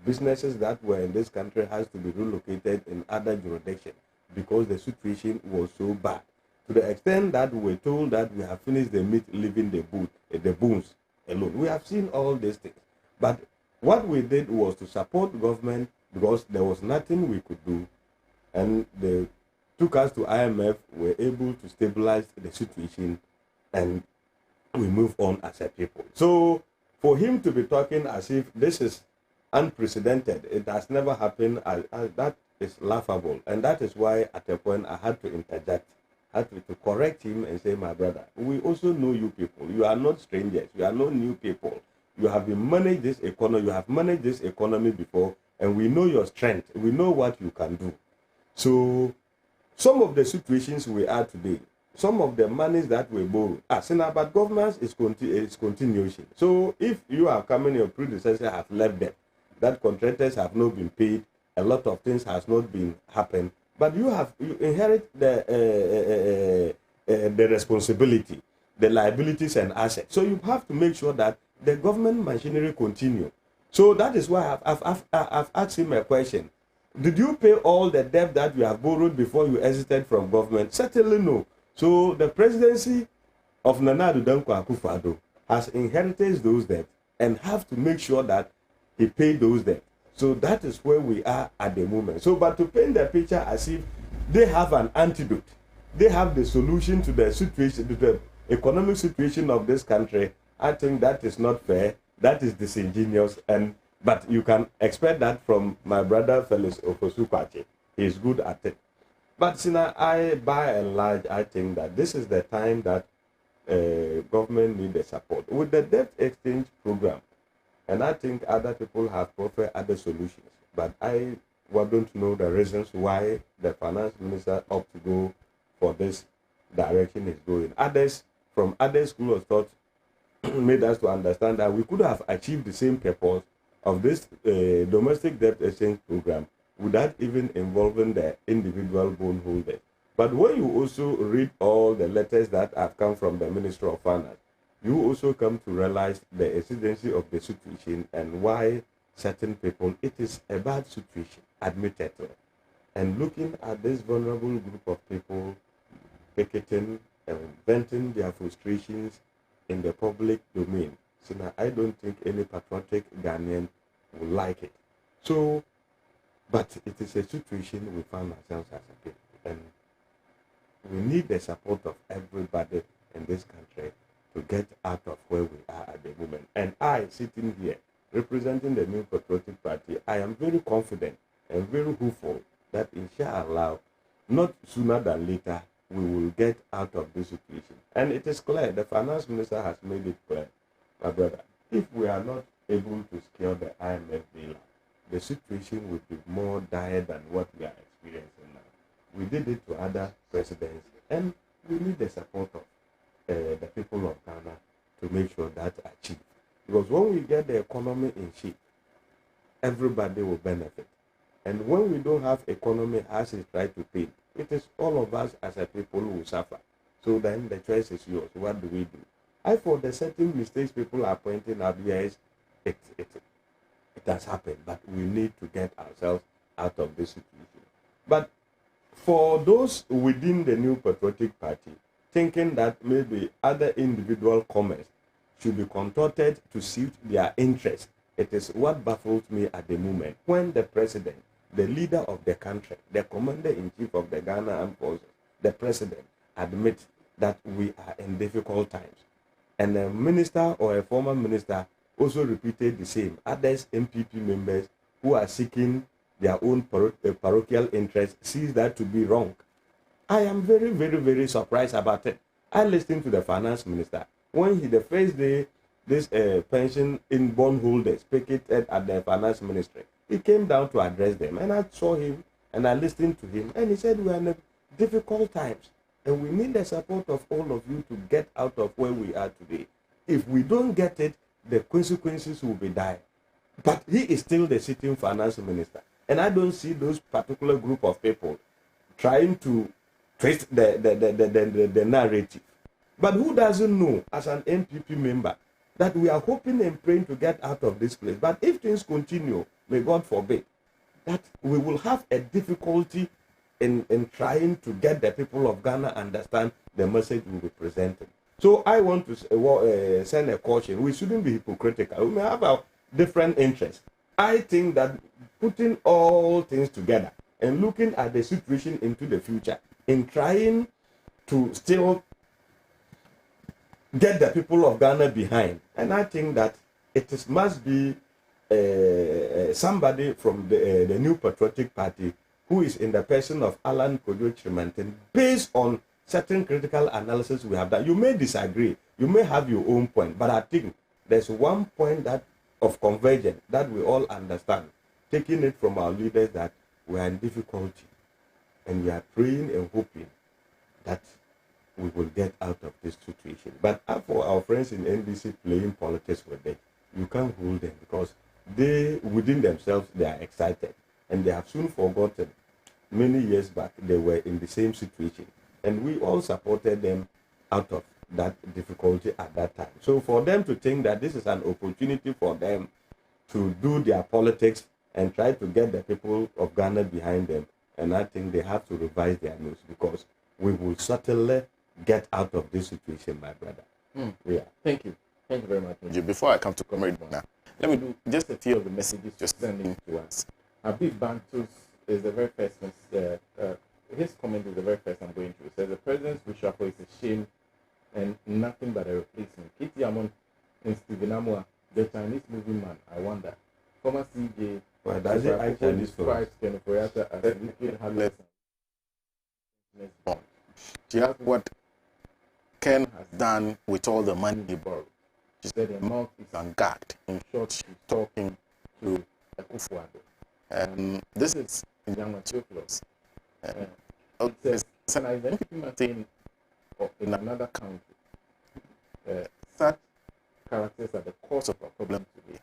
Businesses that were in this country has to be relocated in other jurisdictions because the situation was so bad. to the extent that we were told that we have finished the meat, leaving the bones alone. We have seen all these things. But what we did was to support government because there was nothing we could do. And they took us to IMF, were able to stabilize the situation, and we move on as a people. So for him to be talking as if this is unprecedented, it has never happened, that is laughable. And that is why at a point I had to interject, had to correct him and say, my brother, we also know you people. You are not strangers. You are not new people. You have been managed this economy. You have managed this economy before, and we know your strength. We know what you can do. So some of the situations we are today, some of the monies that we borrow, Sena, but governance is continuation. So if you are coming, your predecessors have left them, that contractors have not been paid, a lot of things has not been happened, but you inherit the responsibility, the liabilities and assets. So you have to make sure that the government machinery continue. So that is why I've asked him a question. Did you pay all the debt that you have borrowed before you exited from government? Certainly no. So the presidency of Nana Addo Dankwa Akufo-Addo has inherited those debts and have to make sure that he paid those debts. So that is where we are at the moment. So, but to paint the picture as if they have an antidote, they have the solution to the situation, to the economic situation of this country, I think that is not fair. That is disingenuous. But you can expect that from my brother Felix Ofosu Kwakye. He is good at it. But Sena, by and large, I think that this is the time that government need the support. With the debt exchange program, and I think other people have offered other solutions, but I don't know the reasons why the finance minister opted to go for this direction he's going. Others from other schools of thought made us to understand that we could have achieved the same purpose of this domestic debt exchange program without even involving the individual bondholders. But when you also read all the letters that have come from the Ministry of Finance, you also come to realize the exigency of the situation and why certain people, it is a bad situation, admittedly. And looking at this vulnerable group of people picketing and venting their frustrations in the public domain, Sena, I don't think any patriotic Ghanaian would like it. So, but it is a situation we find ourselves as a people, and we need the support of everybody in this country to get out of where we are at the moment. And I, sitting here, representing the New Patriotic Party, I am very confident and very hopeful that inshallah, not sooner than later, we will get out of this situation. And it is clear, the finance minister has made it clear, my brother, if we are not able to secure the IMF bailout, the situation will be more dire than what we are experiencing now. We did it to other presidents, and we need the support of the people of Ghana to make sure that's achieved. Because when we get the economy in shape, everybody will benefit. And when we don't have economy as it tries to pay, it is all of us as a people who will suffer. So then the choice is yours. What do we do? For the certain mistakes people are pointing out, yes, it has happened, but we need to get ourselves out of this situation. But for those within the New Patriotic Party, thinking that maybe other individual comments should be contorted to suit their interests, it is what baffles me at the moment. When the president, the leader of the country, the commander-in-chief of the Ghana Armed Forces, the president, admits that we are in difficult times, and a minister or a former minister also repeated the same. Others, MPP members who are seeking their own parochial interests, sees that to be wrong. I am very, very, very surprised about it. I listened to the finance minister when the first day this pension in bondholders picketed at the finance ministry. He came down to address them, and I saw him and I listened to him, and he said we are in difficult times and we need the support of all of you to get out of where we are today. If we don't get it, the consequences will be dire. But he is still the sitting finance minister, and I don't see those particular group of people trying to twist the narrative. But who doesn't know, as an MPP member, that we are hoping and praying to get out of this place. But if things continue, may God forbid, that we will have a difficulty in trying to get the people of Ghana understand the message we will be presenting. So I want to send a caution. We shouldn't be hypocritical. We may have our different interests. I think that putting all things together and looking at the situation into the future, in trying to still get the people of Ghana behind, and I think that must be somebody from the New Patriotic Party who is in the person of Alan Kojo Chirmanten, based on certain critical analysis we have done. You may disagree, you may have your own point, but I think there's one point that of convergence that we all understand, taking it from our leaders, that we are in difficulty and we are praying and hoping that we will get out of this situation. But for our friends in NDC playing politics with them, you can't hold them, because they, within themselves, they are excited and they have soon forgotten many years back they were in the same situation, and we all supported them out of that difficulty at that time. So for them to think that this is an opportunity for them to do their politics and try to get the people of Ghana behind them, and I think they have to revise their news, because we will certainly get out of this situation, my brother. Yeah. Thank you. Thank you very much, Mujeeb. Before I come to Comrade Mornah, let me do just a few of the messages just sending to us. Habib Bantus is the very first, his comment is the very first I'm going to. It says the president's reshuffle is a shame and nothing but a replacement. Kitty Amon and Stephen Amwa, the Chinese moving man, I wonder. Former CJ, well, does it actually describes Ken Foyata as a wicked, heartless, bond. Just what Ken has done with all the money he borrowed. She said her mouth is ungagged. In short, she's talking to Akufo-Addo. This is in Young Theophilus. It says, Sena, if anything maintained in another country, such characters are the cause of our problem today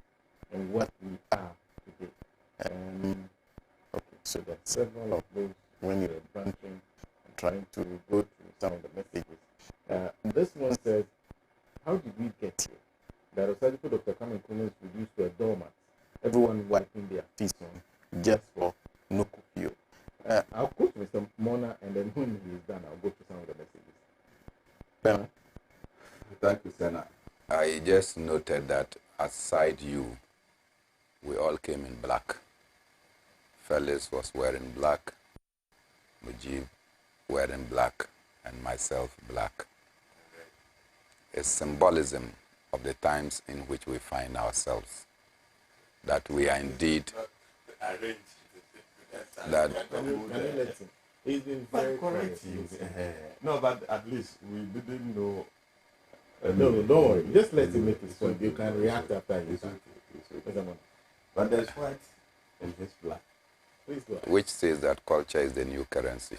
and what we are today. Okay, so there are several of those when you're branching and trying to go through some of the messages. This one says, how did we get here? That a surgical Dr. Kwame Nkrumah is reduced to a doormat, everyone wiping their feet on just for no kufio. I'll go to Mr. Mornah, and then when he's done, I'll go to some of the messages. Thank you, Sena. I just noted that aside you, we all came in black. Felix was wearing black, Mujeeb wearing black, and myself black. A symbolism of the times in which we find ourselves, that we are indeed that he's been very correct. No, but at least we didn't know. No, don't worry. Just let him make his point. You can react after he But there's white and there's black. Please go ahead. Which says that culture is the new currency.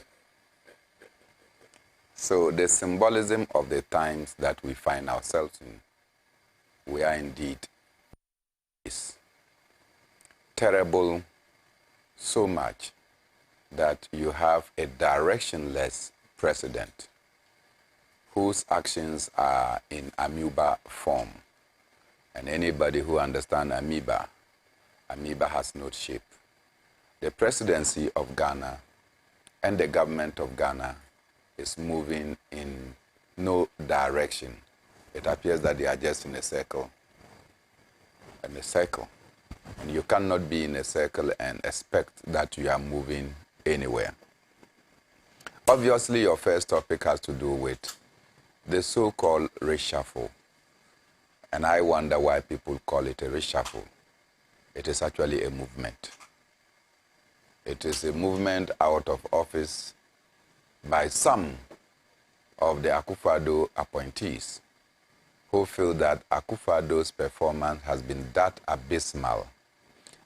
So the symbolism of the times that we find ourselves in, we are indeed is terrible, so much that you have a directionless president whose actions are in amoeba form. And anybody who understands amoeba has no shape. The presidency of Ghana and the government of Ghana is moving in no direction. It appears that they are just in a circle. And you cannot be in a circle and expect that you are moving anywhere. Obviously, your first topic has to do with the so-called reshuffle. And I wonder why people call it a reshuffle. It is actually a movement. It is a movement out of office by some of the Akufo-Addo appointees who feel that Akufo-Addo's performance has been that abysmal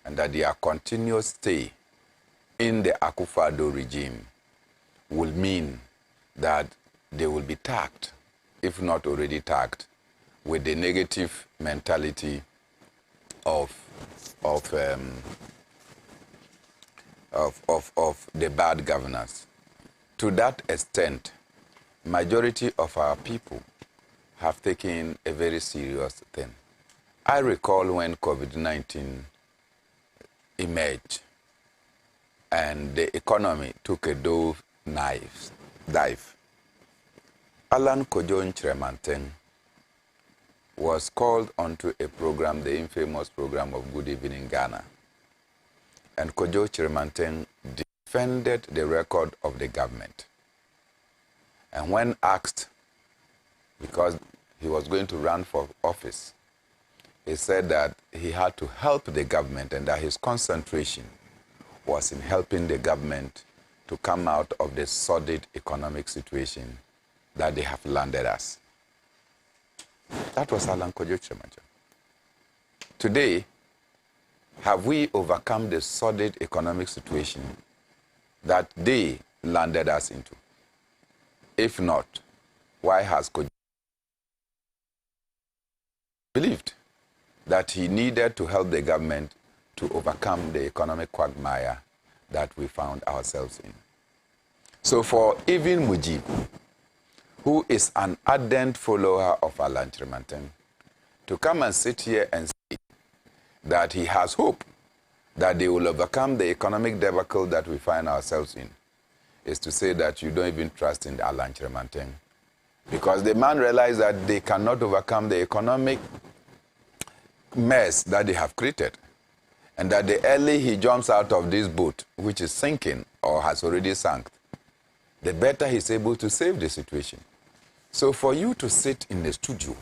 and that their continuous stay in the Akufo-Addo regime will mean that they will be tagged, if not already tagged, with the negative mentality of the bad governance. To that extent, majority of our people have taken a very serious thing. I recall when COVID-19 emerged, and the economy took a dive. Alan Kojo Nkyeremanteng was called onto a program, the infamous program of Good Evening Ghana. And Kojo Nkyeremanteng defended the record of the government. And when asked, because he was going to run for office, he said that he had to help the government and that his concentration was in helping the government to come out of the sordid economic situation that they have landed us. That was Alan Kojo Nkyeremanteng. Today, have we overcome the sordid economic situation that they landed us into? If not, why has Kojo believed that he needed to help the government to overcome the economic quagmire that we found ourselves in? So for even Mujeeb, who is an ardent follower of Alan Nkyeremanteng, to come and sit here and say that he has hope that they will overcome the economic debacle that we find ourselves in, is to say that you don't even trust in Alan Nkyeremanteng. Because the man realized that they cannot overcome the economic mess that they have created. And that the early he jumps out of this boat, which is sinking or has already sunk, the better he's able to save the situation. So for you to sit in the studio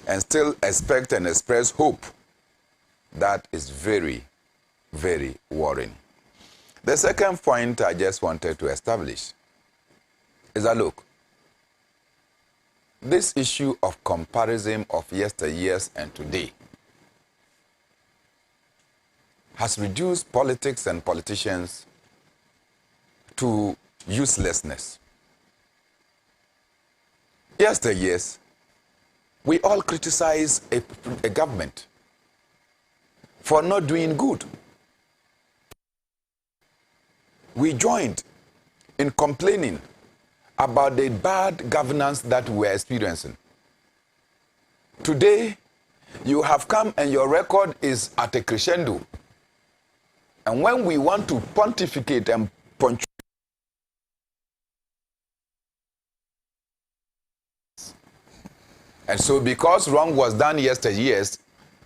and still expect and express hope, that is very, very worrying. The second point I just wanted to establish is that, look, this issue of comparison of yesteryears and today has reduced politics and politicians to uselessness. Yesteryears, we all criticize a government for not doing good. We joined in complaining about the bad governance that we're experiencing. Today, you have come and your record is at a crescendo. And when we want to pontificate and punctuate, and so because wrong was done yesteryears,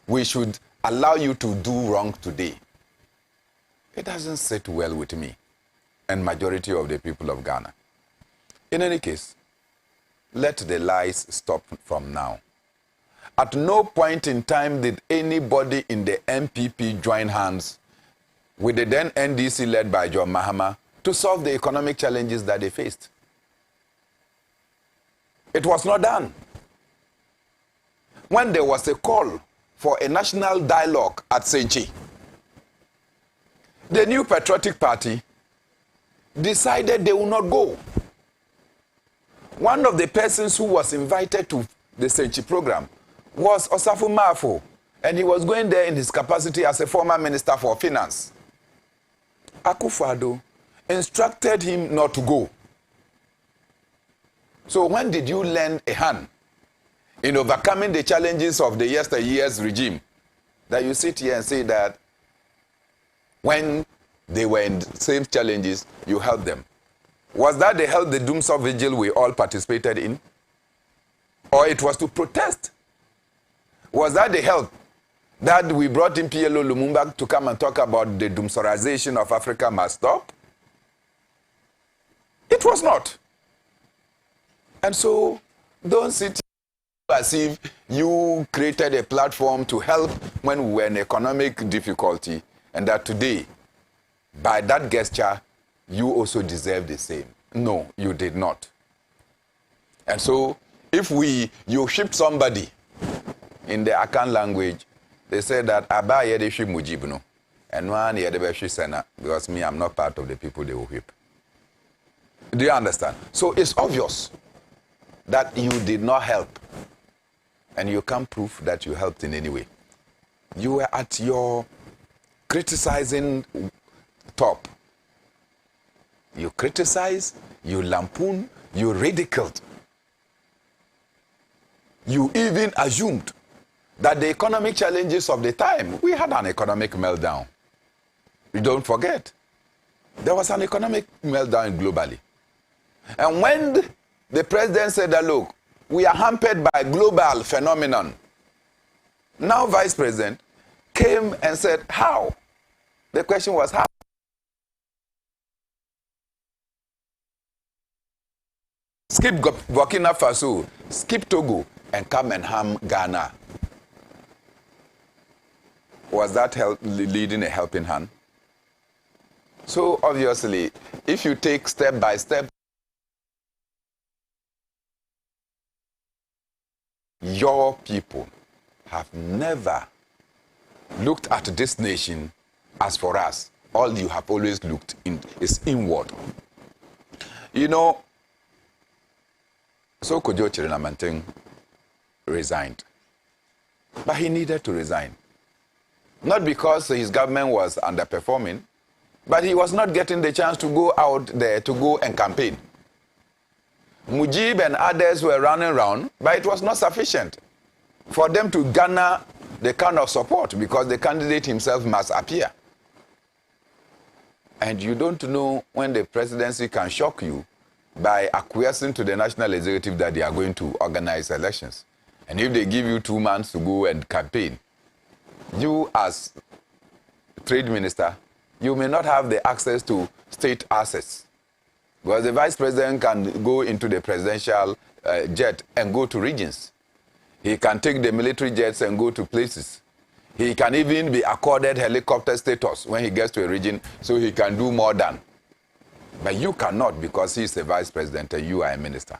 we should allow you to do wrong today. It doesn't sit well with me and majority of the people of Ghana. In any case, let the lies stop from now. At no point in time did anybody in the MPP join hands with the then NDC led by John Mahama to solve the economic challenges that they faced. It was not done. When there was a call for a national dialogue at Senchi, the New Patriotic Party decided they will not go. One of the persons who was invited to the Senchi program was Osafo Mafo, and he was going there in his capacity as a former Minister for Finance. Akufo-Addo instructed him not to go. So when did you lend a hand in overcoming the challenges of the yesteryear's regime, that you sit here and say that when they were in the same challenges, you helped them? Was that the help, the Doomsday Vigil we all participated in? Or it was to protest? Was that the help that we brought in PLO Lumumba to come and talk about the doomsorization of Africa must stop? It was not. And so, don't sit as if you created a platform to help when we were in economic difficulty, and that today, by that gesture, you also deserve the same. No, you did not. And so, if you ship somebody in the Akan language, they say that Aba yedeshi Mujeeb no, and one yedeshi Sena, because me, I'm not part of the people they will whip. Do you understand? So it's obvious that you did not help, and you can't prove that you helped in any way. You were at your criticizing top. You criticized, you lampooned, you ridiculed. You even assumed that the economic challenges of the time, we had an economic meltdown. You don't forget. There was an economic meltdown globally. And when the president said that, look, we are hampered by global phenomenon, now vice president came and said, how? The question was how? Skip Burkina Faso, skip Togo, and come and harm Ghana. Was that leading a helping hand? So obviously, if you take step by step, your people have never looked at this nation as for us. All you have always looked in is inward. You know, so Kojo Chirinamanteng resigned. But he needed to resign. Not because his government was underperforming, but he was not getting the chance to go out there to go and campaign. Mujeeb and others were running around, but it was not sufficient for them to garner the kind of support because the candidate himself must appear. And you don't know when the presidency can shock you by acquiescing to the national executive that they are going to organize elections. And if they give you 2 months to go and campaign, you as trade minister, you may not have the access to state assets. Because the vice president can go into the presidential jet and go to regions. He can take the military jets and go to places. He can even be accorded helicopter status when he gets to a region, so he can do more than. But you cannot because he is the vice president and you are a minister.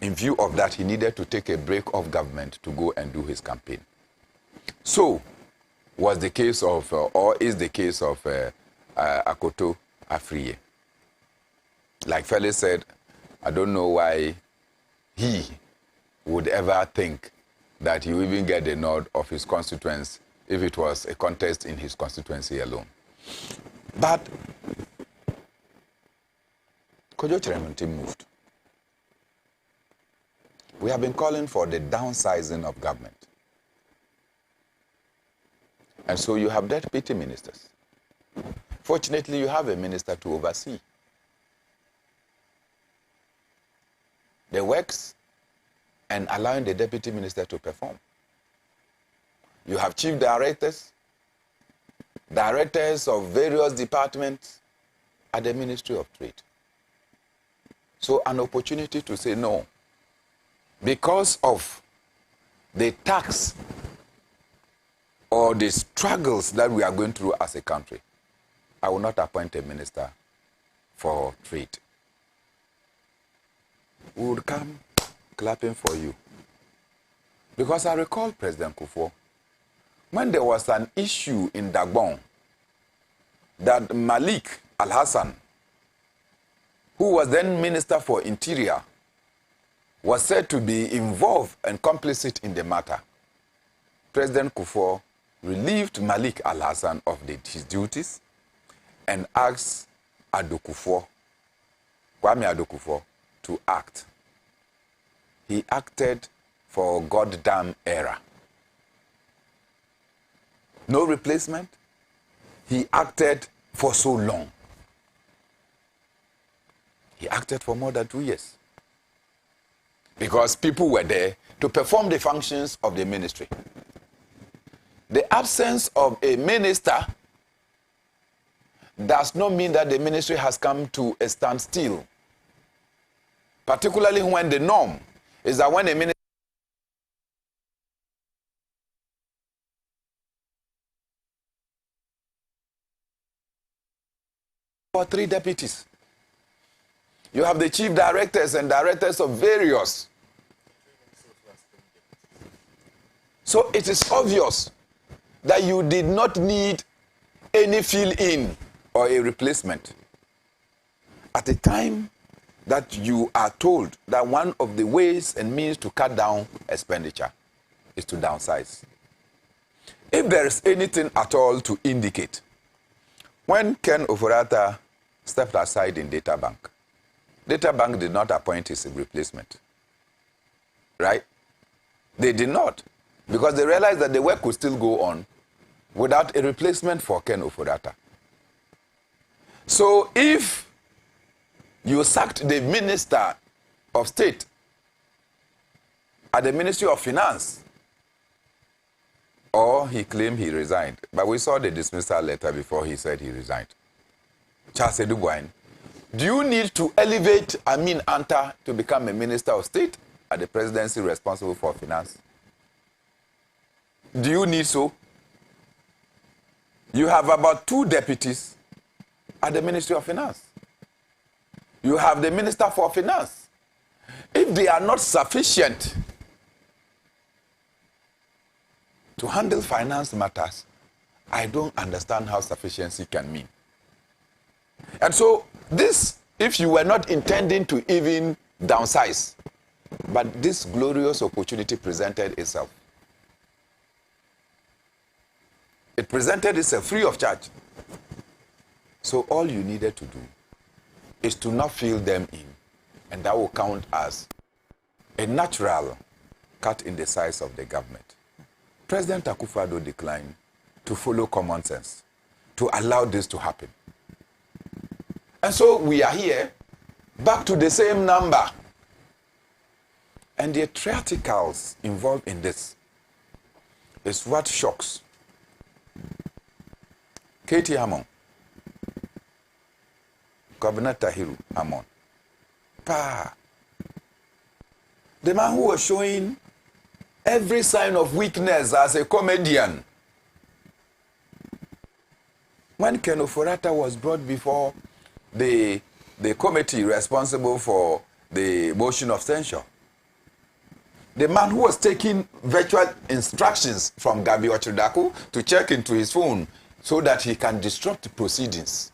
In view of that, he needed to take a break of government to go and do his campaign. So, was the case of, or is the case of Akoto Afriye. Like Felix said, I don't know why he would ever think that he will even get the nod of his constituents if it was a contest in his constituency alone. But Kojo Chirinamanteng moved. We have been calling for the downsizing of government. And so you have deputy ministers. Fortunately, you have a minister to oversee the works and allowing the deputy minister to perform. You have chief directors, directors of various departments at the Ministry of Trade. So an opportunity to say no. Because of the tax or the struggles that we are going through as a country, I will not appoint a minister for trade. We would come clapping for you. Because I recall President Kufuor, when there was an issue in Dagbon that Malik Al-Hassan, who was then Minister for Interior, was said to be involved and complicit in the matter. President Kufuor relieved Malik Al-Hassan of his duties and asked Kwame Kufuor, to act. He acted for a goddamn era. No replacement. He acted for so long. He acted for more than 2 years. Because people were there to perform the functions of the ministry. The absence of a minister does not mean that the ministry has come to a standstill. Particularly when the norm is that when a minister or 3 deputies. You have the chief directors and directors of various. So it is obvious that you did not need any fill-in or a replacement. At a time that you are told that one of the ways and means to cut down expenditure is to downsize. If there is anything at all to indicate, when Ken Ofori-Atta stepped aside in Data Bank did not appoint his replacement. Right? They did not. Because they realized that the work could still go on without a replacement for Ken Ofori-Atta. So if you sacked the Minister of State at the Ministry of Finance, or he claimed he resigned, but we saw the dismissal letter before he said he resigned. Charles Edubuain, do you need to elevate Amin Anta to become a Minister of State at the presidency responsible for finance? Do you need so? You have about 2 deputies at the Ministry of Finance. You have the Minister for Finance. If they are not sufficient to handle finance matters, I don't understand how sufficiency can mean. And so this, if you were not intending to even downsize, but this glorious opportunity presented itself. It presented itself free of charge. So all you needed to do is to not fill them in, and that will count as a natural cut in the size of the government. President Akufo-Addo declined to follow common sense, to allow this to happen. And so we are here, back to the same number. And the theatricals involved in this is what shocks. Katie Hammond, Governor Tahiru Hammond, the man who was showing every sign of weakness as a comedian. When Ken Oforata was brought before the committee responsible for the motion of censure, the man who was taking virtual instructions from Gabi Ochidaku to check into his phone so that he can disrupt proceedings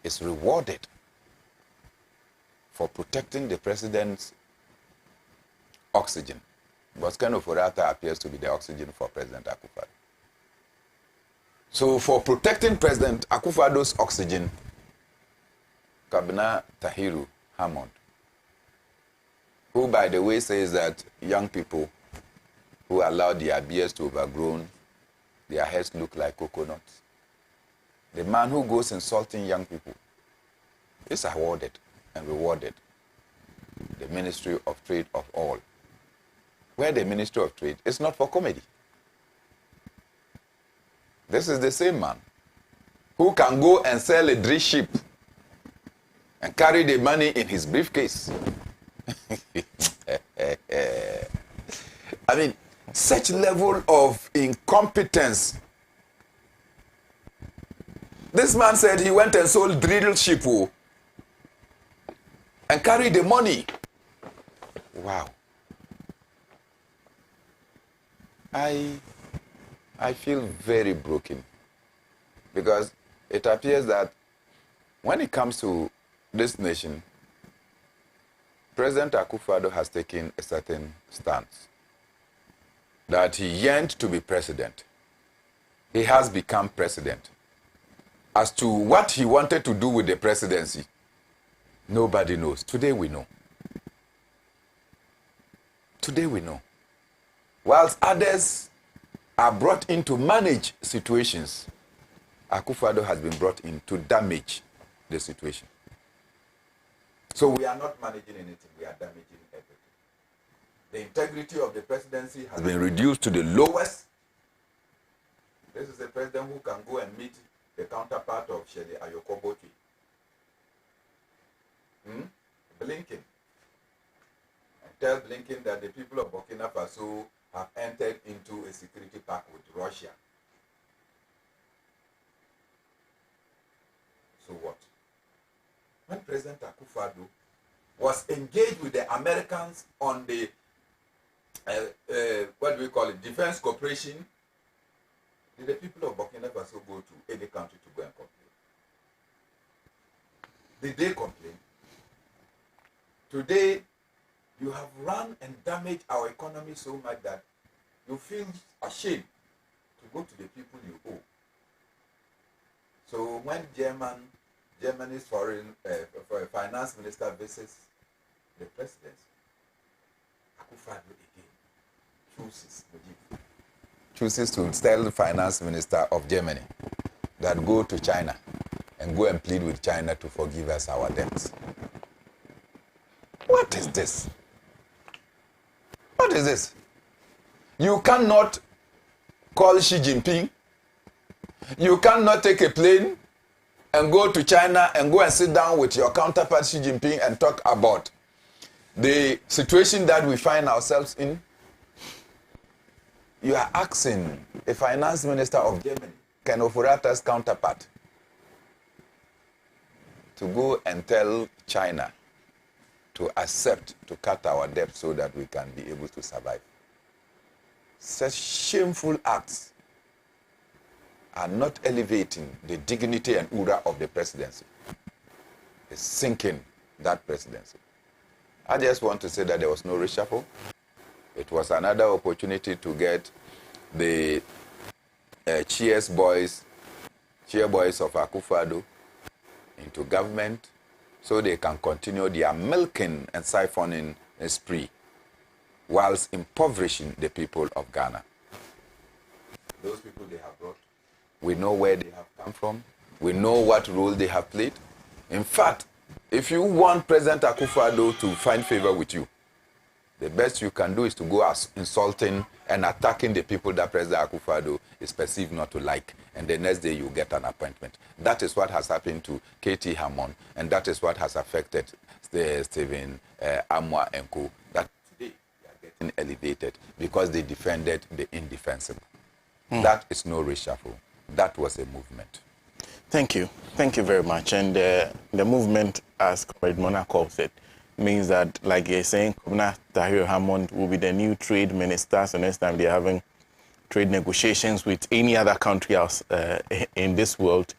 is rewarded for protecting the president's oxygen. Because Ken Oforata appears to be the oxygen for President Akufo-Addo. So for protecting President Akufo-Addo's oxygen, Governor Tahiru Hammond, who by the way says that young people who allow their beards to overgrown, their heads look like coconuts. The man who goes insulting young people is awarded and rewarded the Ministry of Trade of all. Where the Ministry of Trade is not for comedy. This is the same man who can go and sell a drill ship and carry the money in his briefcase. I mean, such level of incompetence. This man said he went and sold drill ship and carried the money. Wow. I feel very broken because it appears that when it comes to this nation, President Akufo-Addo has taken a certain stance that he yearned to be president. He has become president. As to what he wanted to do with the presidency, nobody knows. Today we know. Today we know. Whilst others are brought in to manage situations, Akufo-Addo has been brought in to damage the situation. So we are not managing anything, we are damaging everything. The integrity of the presidency has been reduced to the lowest. This is a president who can go and meet the counterpart of Shede Ayoko-Botwi. Blinken. And tell Blinken that the people of Burkina Faso have entered into a security pact with Russia. So what? When President Akufo-Addo was engaged with the Americans on the, what do we call it, defense cooperation, did the people of Burkina Faso go to any country to go and complain? Did they complain? Today, you have run and damaged our economy so much that you feel ashamed to go to the people you owe. So when Germany's foreign finance minister visits the presidency, Akufo-Addo again chooses to tell the finance minister of Germany that go to China and go and plead with China to forgive us our debts. What is this? What is this? You cannot call Xi Jinping. You cannot take a plane and go to China and go and sit down with your counterpart Xi Jinping and talk about the situation that we find ourselves in. You are asking a finance minister of Germany, Ken Ofurata's counterpart, to go and tell China to accept to cut our debt so that we can be able to survive. Such shameful acts are not elevating the dignity and aura of the presidency. It's sinking that presidency. I just want to say that there was no reshuffle. It was another opportunity to get the chairboys of Akufo-Addo into government so they can continue their milking and siphoning spree whilst impoverishing the people of Ghana. Those people they have brought, we know where they have come from. We know what role they have played. In fact, if you want President Akufo-Addo to find favor with you, the best you can do is to go as insulting and attacking the people that President Akufo-Addo is perceived not to like, and the next day you get an appointment. That is what has happened to K.T. Hammond, and that is what has affected Stephen Amwa and Co. That today they are getting elevated because they defended the indefensible. That is no reshuffle. That was a movement. Thank you. Thank you very much. And the movement, as Mornah calls it, means that, like you're saying, Kwabena Tahir Hammond will be the new trade minister. So next time they're having trade negotiations with any other country else in this world,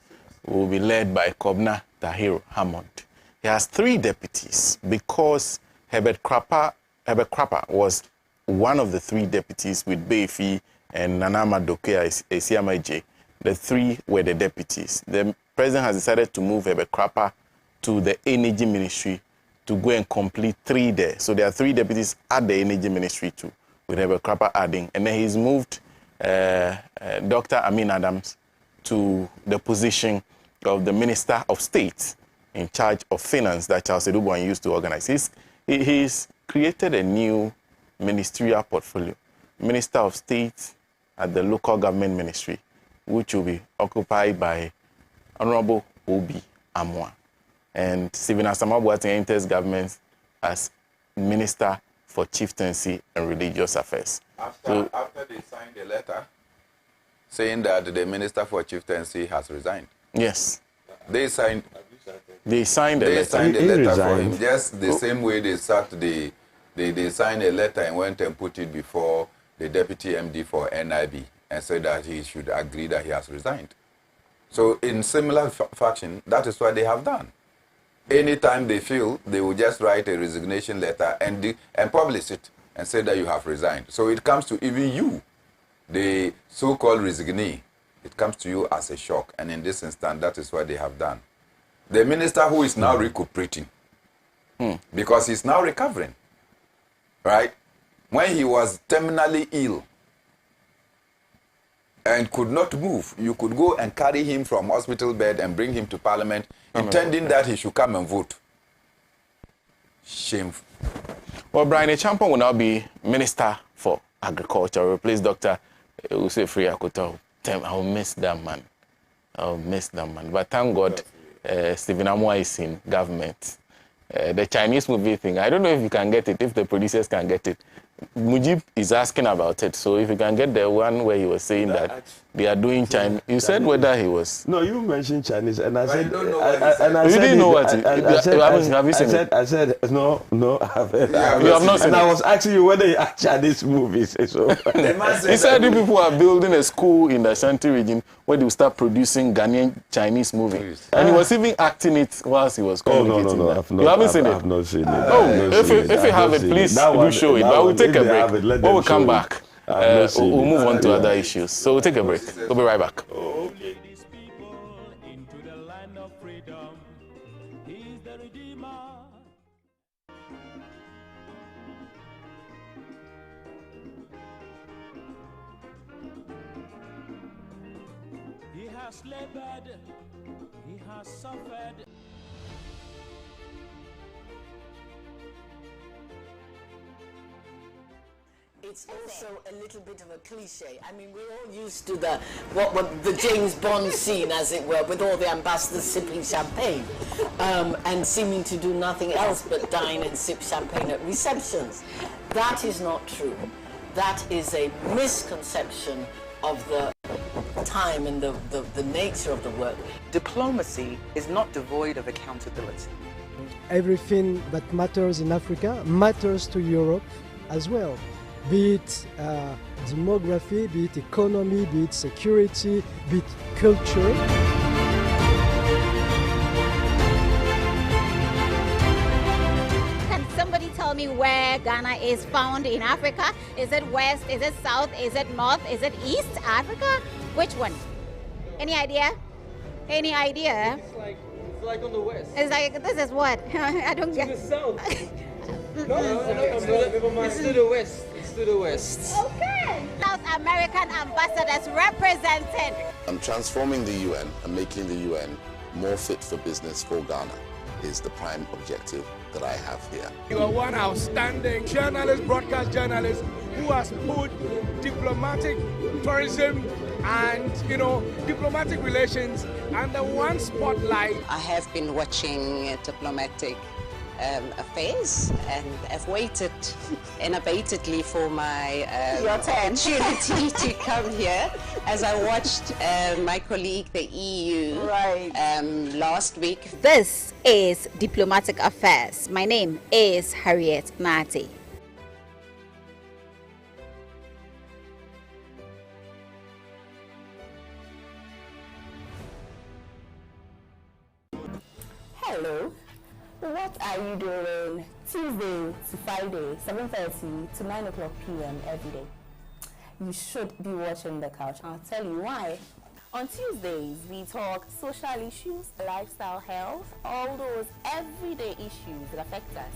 will be led by Kwabena Tahir Hammond. He has 3 deputies because Herbert Krapper was one of the 3 deputies with Beifi and Nanama Dokea Esiamaje. The 3 were the deputies. The president has decided to move Herbert Krapper to the Energy Ministry to go and complete 3 there. So there are 3 deputies at the Energy Ministry too, with Herbert Krapper adding. And then he's moved Dr. Amin Adams to the position of the Minister of State in charge of Finance that Charles Edouboan used to organize. He's created a new ministerial portfolio, Minister of State at the Local Government Ministry, which will be occupied by Honorable Obi Amwa. And Stephen Asamoah enters government as Minister for Chieftaincy and Religious Affairs. After they signed a letter saying that the Minister for Chieftaincy has resigned. Yes. They signed a letter. Signed a letter for him, just the same way they sacked they signed a letter and went and put it before the Deputy MD for NIB and said that he should agree that he has resigned. So in similar fashion, that is what they have done. Anytime they feel, they will just write a resignation letter and publish it and say that you have resigned. So it comes to even you, the so-called resignee, it comes to you as a shock. And in this instance, that is what they have done. The minister who is now recuperating, because he's now recovering, right? When he was terminally ill and could not move, you could go and carry him from hospital bed and bring him to Parliament, intending that he should come and vote. Shameful. Well, Brian Echampo will now be Minister for Agriculture, replace Dr. Usefri Akoto. I will miss that man. But thank God, Stephen Amwa is in government. The Chinese movie thing, I don't know if you can get it, if the producers can get it. Mujeeb is asking about it, so if you can get the one where he was saying that they are doing Chinese. You said whether he was. No, you mentioned Chinese, and I said. You didn't know what it. Have you seen it? I said no. I have you have not seen it. And I was asking you whether you had Chinese movies. So. He said you people are building a school in the Ashanti region where they will start producing Ghanaian Chinese movies, and he was even acting it whilst he was communicating. No. You haven't seen it. I have not seen it. Oh, if you have it, please do show it. But we'll take a break. When we come back, we'll move on to other issues. So we'll take a break. We'll be right back. He has labored, he has suffered. It's also a little bit of a cliche. I mean, we're all used to the James Bond scene, as it were, with all the ambassadors sipping champagne and seeming to do nothing else but dine and sip champagne at receptions. That is not true. That is a misconception of the time and the nature of the work. Diplomacy is not devoid of accountability. Everything that matters in Africa matters to Europe as well. Be it demography, be it economy, be it security, be it culture. Can somebody tell me where Ghana is found in Africa? Is it west? Is it south? Is it north? Is it east Africa? Which one? Any idea? Any idea? It's like on the west. It's like, this is what? I don't get. To the south. It's to the west. To the west. Okay. South American ambassadors represented. I'm transforming the UN and making the UN more fit for business for Ghana is the prime objective that I have here. You are one outstanding journalist, broadcast journalist, who has put diplomatic tourism and, diplomatic relations under one spotlight. I have been watching diplomatic affairs, and I've waited unabatedly for my opportunity to come here as I watched my colleague, the EU, last week. This is Diplomatic Affairs. My name is Harriet Nati. Hello. What are you doing Tuesday to Friday, 7:30 to 9 o'clock p.m. every day? You should be watching The Couch. I'll tell you why. On Tuesdays, we talk social issues, lifestyle, health, all those everyday issues that affect us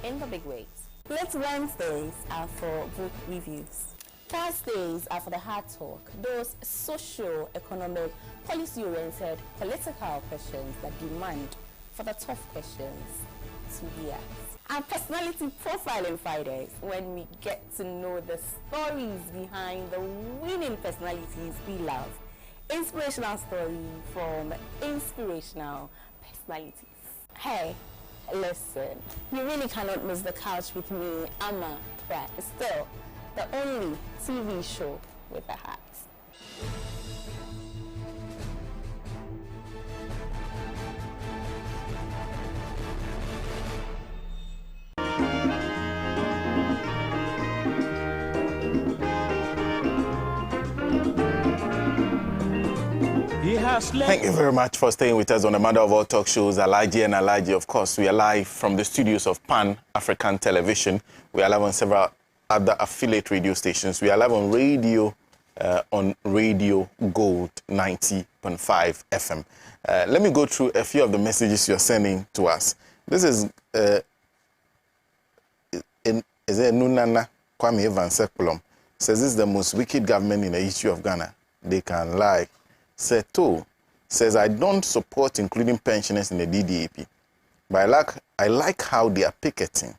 in the big ways. Next Wednesdays are for book reviews. Thursdays are for the hard talk, those social, economic, policy-oriented, political questions that demand for the tough questions to be asked. And personality profiling Fridays, when we get to know the stories behind the winning personalities we love. Inspirational story from inspirational personalities. Hey, listen, you really cannot miss The Couch with me, Amma Pratt. Still, the only TV show with a hat. Thank you very much for staying with us on the Mother of All Talk Shows, Alhaji and Alhaji. Of course, we are live from the studios of Pan-African Television. We are live on several other affiliate radio stations. We are live on Radio Gold 90.5 FM. Let me go through a few of the messages you're sending to us. This is Nunana Kwame Evans Sekulom. Says this is the most wicked government in the history of Ghana. They can lie. Seto says, I don't support including pensioners in the DDAP, but I like how they are picketing.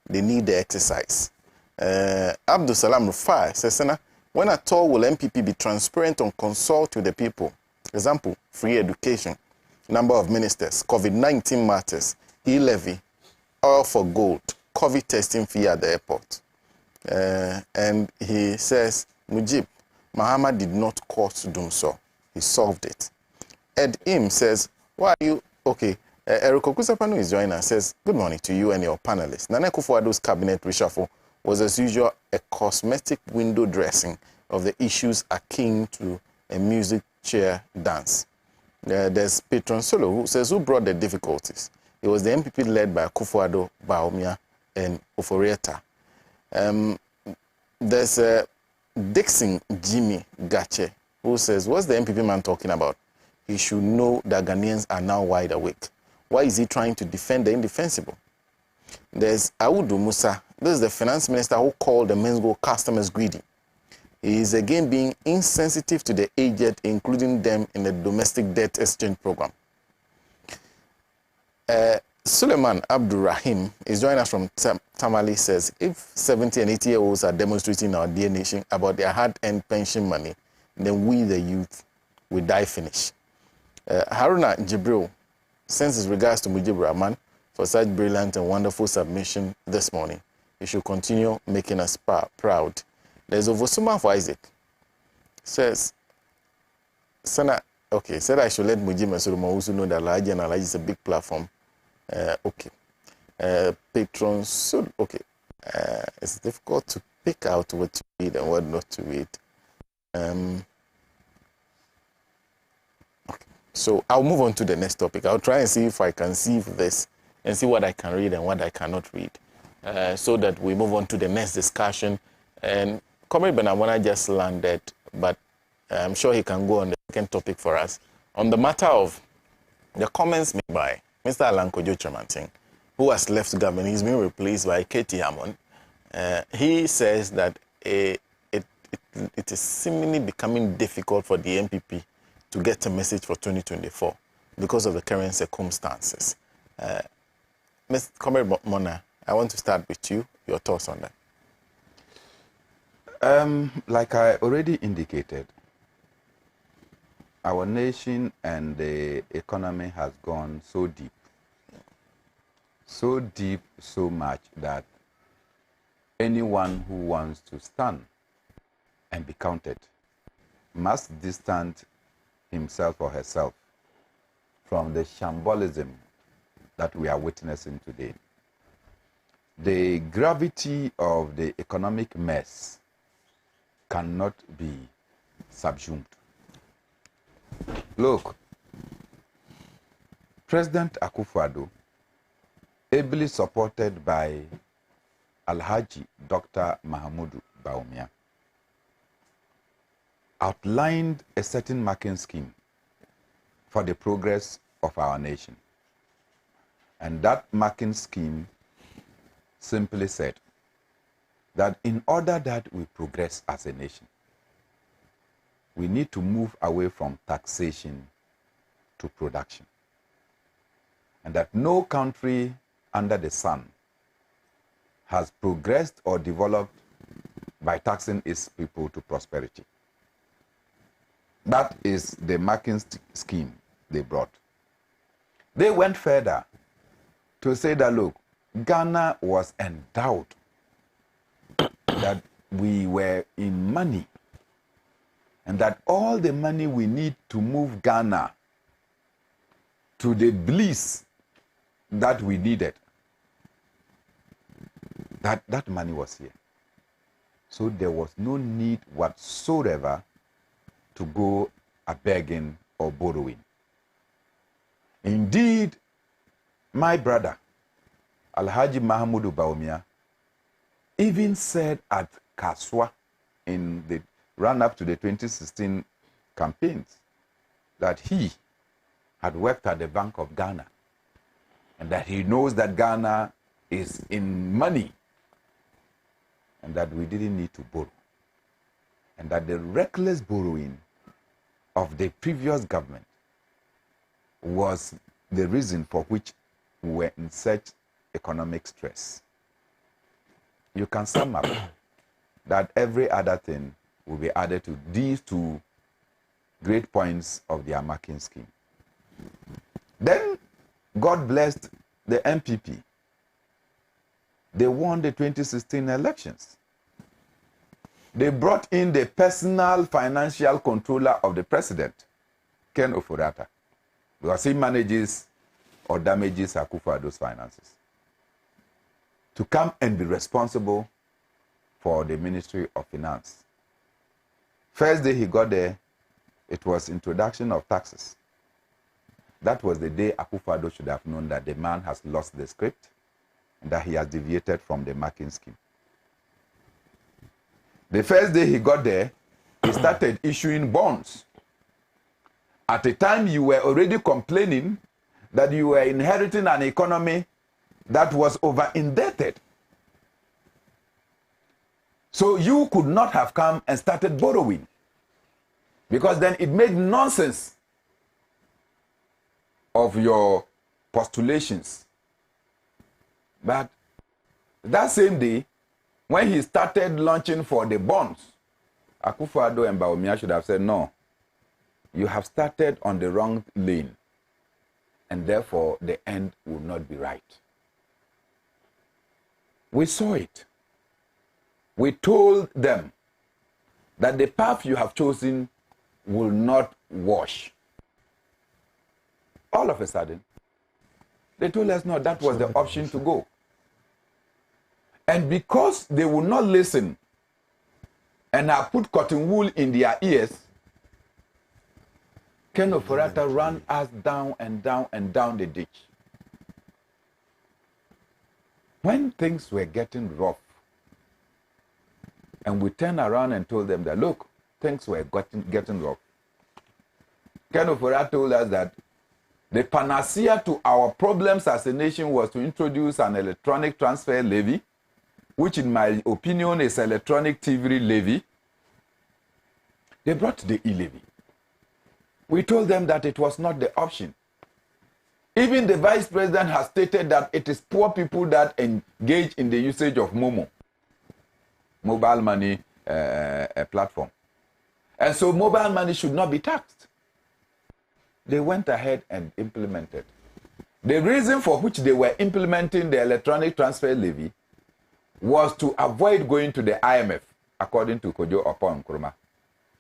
They need the exercise. Abdul Salam Rufai says, Sena, when at all will MPP be transparent on consult with the people? Example, free education, number of ministers, COVID-19 matters, e-levy, oil for gold, COVID testing fee at the airport. And he says, Mujeeb, Mahama did not cause doom so. He solved it. Ed Im says, why are you... Okay, Eric Okusapanu is joining us, says, good morning to you and your panelists. Nana Akufo-Addo's cabinet reshuffle was, as usual, a cosmetic window dressing of the issues akin to a music chair dance. There's Patron Solo, who says, who brought the difficulties? It was the MPP led by Akufo-Addo, Bawumia, and Oforieta. There's Dixon Jimmy Gache, who says, what's the MPP man talking about? He should know that Ghanaians are now wide awake. Why is he trying to defend the indefensible? There's Audu Musa. This is the finance minister who called the men's go customers greedy. He is again being insensitive to the aged, including them in the domestic debt exchange program. Suleiman Abdurrahim is joining us from Tamale. Says, if 70 and 80-year-olds are demonstrating in our dear nation about their hard-earned pension money, then we, the youth, will die finish. Haruna Jibril sends his regards to Mujeeb Rahman for such brilliant and wonderful submission this morning. He should continue making us proud. There's Ofosu for Isaac. Says, Sena, okay, said I should let Mujeeb also know that Alhaji and Alhaji is a big platform. Okay. Patrons should, okay. It's difficult to pick out what to read and what not to read. Okay. So I'll move on to the next topic. I'll try and see if I can see this and see what I can read and what I cannot read, so that we move on to the next discussion. And Comrade Benamona just landed, but I'm sure he can go on the second topic for us. On the matter of the comments made by Mr. Alan Kojo Chamanting, who has left government, he's been replaced by Katie Hammond. He says that it is seemingly becoming difficult for the MPP to get a message for 2024 because of the current circumstances. Ms. Comrade Mornah, I want to start with you. Your thoughts on that? Like I already indicated, our nation and the economy has gone so deep, so much that anyone who wants to stand and be counted must distance himself or herself from the shambolism that we are witnessing today. The gravity of the economic mess cannot be subsumed. Look, President Akufo-Addo, ably supported by Alhaji Dr. Mahamudu Bawumia, outlined a certain marking scheme for the progress of our nation. And that marking scheme simply said that in order that we progress as a nation, we need to move away from taxation to production. And that no country under the sun has progressed or developed by taxing its people to prosperity. That is the marking scheme they brought. They went further to say that, look, Ghana was endowed, that we were in money, and that all the money we need to move Ghana to the bliss that we needed, that money was here. So there was no need whatsoever to go a begging or borrowing. Indeed, my brother, Alhaji Mahamudu Bawumia, even said at Kaswa in the run-up to the 2016 campaigns that he had worked at the Bank of Ghana and that he knows that Ghana is in money and that we didn't need to borrow, and that the reckless borrowing of the previous government was the reason for which we were in such economic stress. You can sum up that every other thing will be added to these two great points of their marking scheme. Then God blessed the MPP. They won the 2016 elections. They brought in the personal financial controller of the president, Ken Ofori-Atta, because he manages or damages Akufo-Addo's finances, to come and be responsible for the Ministry of Finance. First day he got there, it was introduction of taxes. That was the day Akufo-Addo should have known that the man has lost the script and that he has deviated from the marking scheme. The first day he got there, he started issuing bonds. At the time you were already complaining that you were inheriting an economy that was over-indebted. So you could not have come and started borrowing, because then it made nonsense of your postulations. But that same day, when he started launching for the bonds, Akufo-Addo and Bawumia should have said, no, you have started on the wrong lane, and therefore the end will not be right. We saw it. We told them that the path you have chosen will not wash. All of a sudden, they told us, no, that was the option to go. And because they would not listen and have put cotton wool in their ears, Ken Ofori-Atta ran us down and down and down the ditch. When things were getting rough, and we turned around and told them that, look, things were getting rough, Ken Ofori-Atta told us that the panacea to our problems as a nation was to introduce an electronic transfer levy, which in my opinion is electronic TV levy. They brought the e-levy. We told them that it was not the option. Even the vice president has stated that it is poor people that engage in the usage of Momo, mobile money platform. And so mobile money should not be taxed. They went ahead and implemented. The reason for which they were implementing the electronic transfer levy was to avoid going to the IMF, according to Kojo Oppong Nkrumah,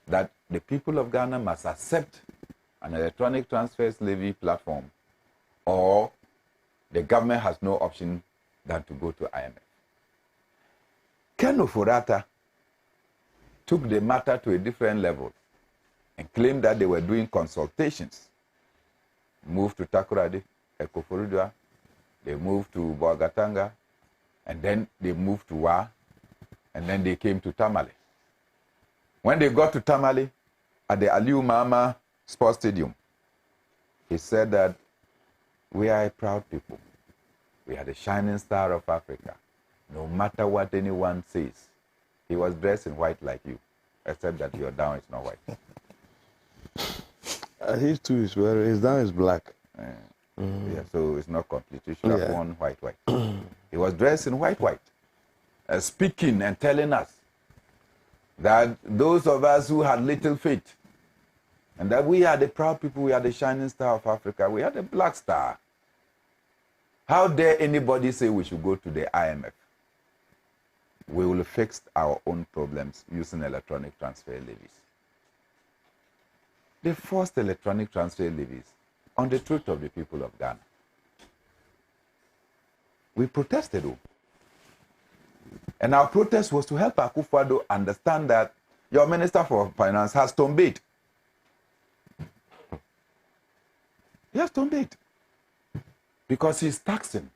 that the people of Ghana must accept an electronic transfers levy platform, or the government has no option than to go to IMF. Ken Ofori-Atta took the matter to a different level and claimed that they were doing consultations. Moved to Takoradi, Ekoforudua, they moved to Boagatanga, and then they moved to Wa, and then they came to Tamale. When they got to Tamale, at the Aliu Mama Sports Stadium, he said that we are a proud people. We are the shining star of Africa. No matter what anyone says. He was dressed in white like you, except that your down is not white. His too is wearing, his down is black. Yeah, so it's not complete. You should have worn white. He was dressed in white, speaking and telling us that those of us who had little faith, and that we are the proud people, we are the shining star of Africa, we are the black star. How dare anybody say we should go to the IMF? We will fix our own problems using electronic transfer levies. They forced electronic transfer levies on the truth of the people of Ghana. We protested, though. And our protest was to help Akufo-Addo understand that your Minister for Finance has tombate. He has tombate. Because he's taxing.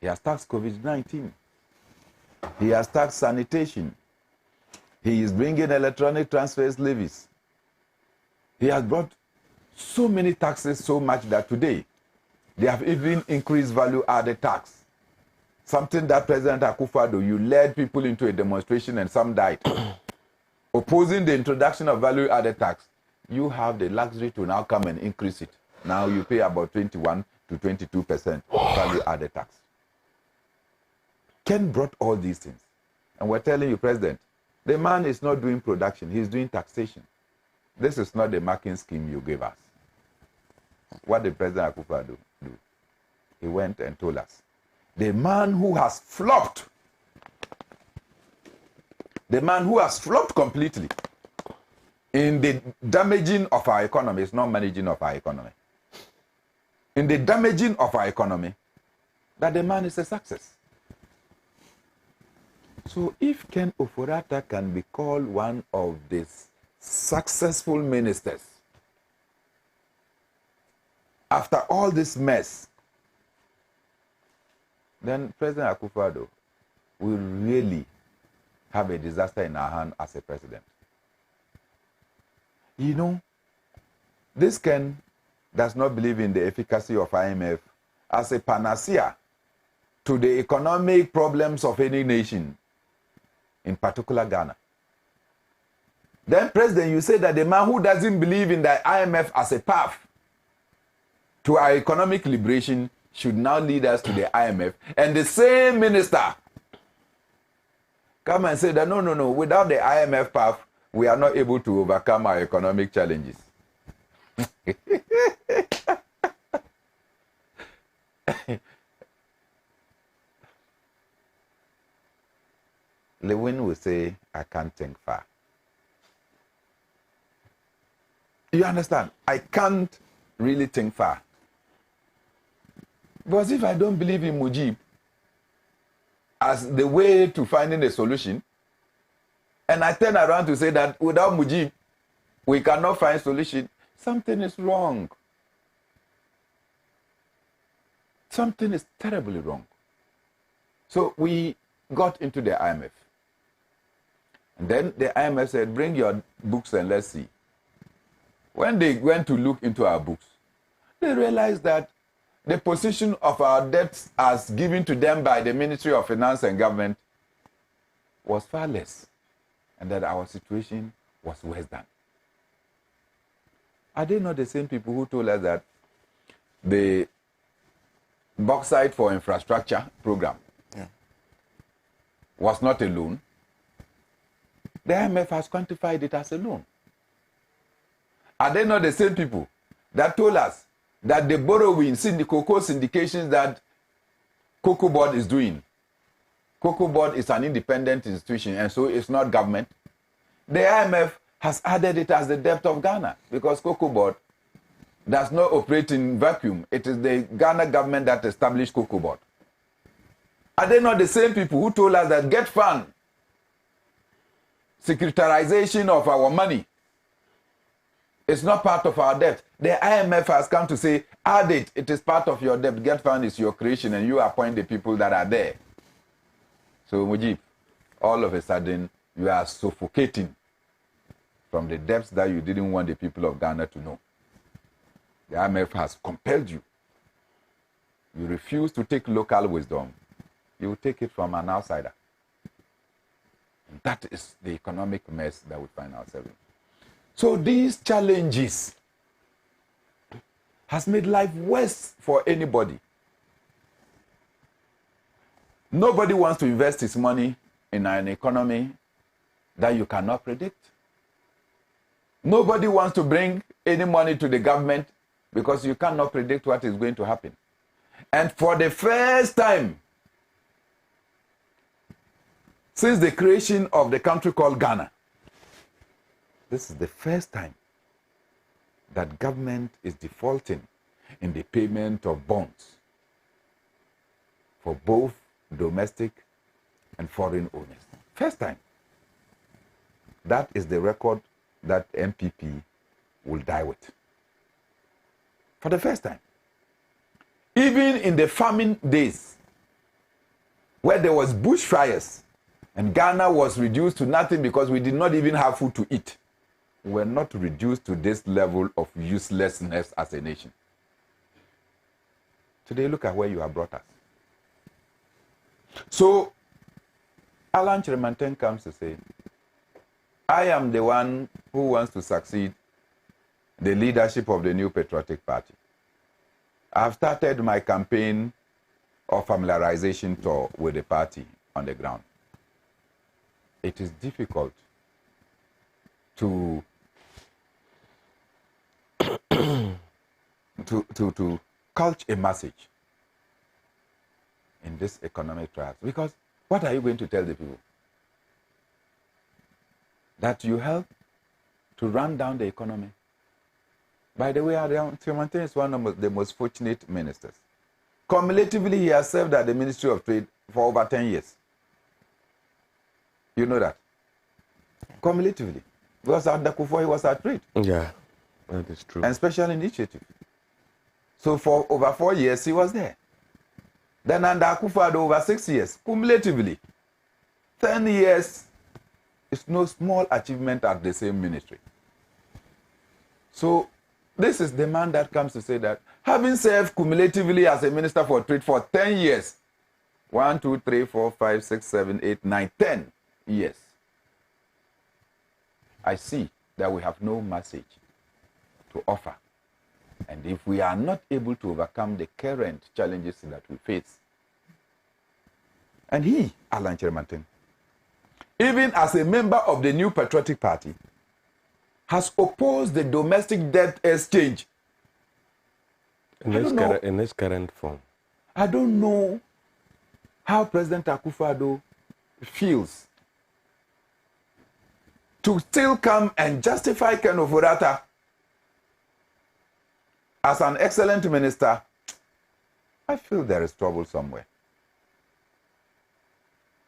He has taxed COVID-19. He has taxed sanitation. He is bringing electronic transfers levies. He has brought so many taxes, so much that today they have even increased value-added tax. Something that President Akufo-Addo, you led people into a demonstration and some died. Opposing the introduction of value-added tax, you have the luxury to now come and increase it. Now you pay about 21 to 22% value-added tax. Ken brought all these things. And we're telling you, President, the man is not doing production, he's doing taxation. This is not the marking scheme you gave us. What did President Akufo-Addo do? He went and told us, the man who has flopped, completely in the damaging of our economy, is not managing of our economy. In the damaging of our economy, that the man is a success. So if Ken Ofori-Atta can be called one of the successful ministers, after all this mess, then President Akufo-Addo will really have a disaster in our hand as a president. You know, this Ken does not believe in the efficacy of IMF as a panacea to the economic problems of any nation. in particular Ghana. Then, President, you say that the man who doesn't believe in the IMF as a path to our economic liberation should now lead us to the IMF. And the same minister come and say that, no, without the IMF path, we are not able to overcome our economic challenges. Lewin will say, I can't think far. You understand? I can't really think far. Because if I don't believe in Mujeeb as the way to finding a solution, and I turn around to say that without Mujeeb, we cannot find solution, something is wrong. Something is terribly wrong. So we got into the IMF. And then the IMF said, bring your books and let's see. When they went to look into our books, they realized that the position of our debts as given to them by the Ministry of Finance and Government was far less, and that our situation was worse than. Are they not the same people who told us that the bauxite for infrastructure program was not a loan? The IMF has quantified it as a loan. Are they not the same people that told us that the borrowing, cocoa syndications that Cocoa Board is doing, Cocoa Board is an independent institution and so it's not government? The IMF has added it as the debt of Ghana because Cocoa Board does not operate in vacuum. It is the Ghana government that established Cocoa Board. Are they not the same people who told us that get fund, securitarization of our money, it's not part of our debt? The IMF has come to say, add it, it is part of your debt. Get fund is your creation and you appoint the people that are there. So Mujeeb, all of a sudden, you are suffocating from the depths that you didn't want the people of Ghana to know. The IMF has compelled you. You refuse to take local wisdom. You will take it from an outsider. And that is the economic mess that we find ourselves in. So these challenges has made life worse for anybody. Nobody wants to invest his money in an economy that you cannot predict. Nobody wants to bring any money to the government because you cannot predict what is going to happen. And for the first time since the creation of the country called Ghana, this is the first time that government is defaulting in the payment of bonds for both domestic and foreign owners. First time. That is the record that MPP will die with. For the first time. Even in the famine days, where there was bushfires, and Ghana was reduced to nothing because we did not even have food to eat, we were not reduced to this level of uselessness as a nation. Today, look at where you have brought us. So, Alan Chirimanten comes to say, I am the one who wants to succeed the leadership of the new patriotic party. I've started my campaign of familiarization tour with the party on the ground. It is difficult to couch a message in this economic trials. Because what are you going to tell the people? That you help to run down the economy. By the way, Chirimanten is one of the most fortunate ministers. Cumulatively, he has served at the Ministry of Trade for over 10 years. You know that? Cumulatively. Because under Kufuor, he was at trade. Yeah, that is true. And special initiative. So for over 4 years, he was there. Then under Kufuor, over 6 years, cumulatively. 10 years is no small achievement at the same ministry. So this is the man that comes to say that, having served cumulatively as a minister for trade for 10 years, 1, 2, 3, 4, 5, 6, 7, 8, 9, 10, years, I see that we have no message to offer. And if we are not able to overcome the current challenges that we face, and he, Alhaji Alhaji, even as a member of the New Patriotic Party, has opposed the domestic debt exchange. In its current form. I don't know how President Akufo-Addo feels to still come and justify Ken Ofori-Atta as an excellent minister. I feel there is trouble somewhere.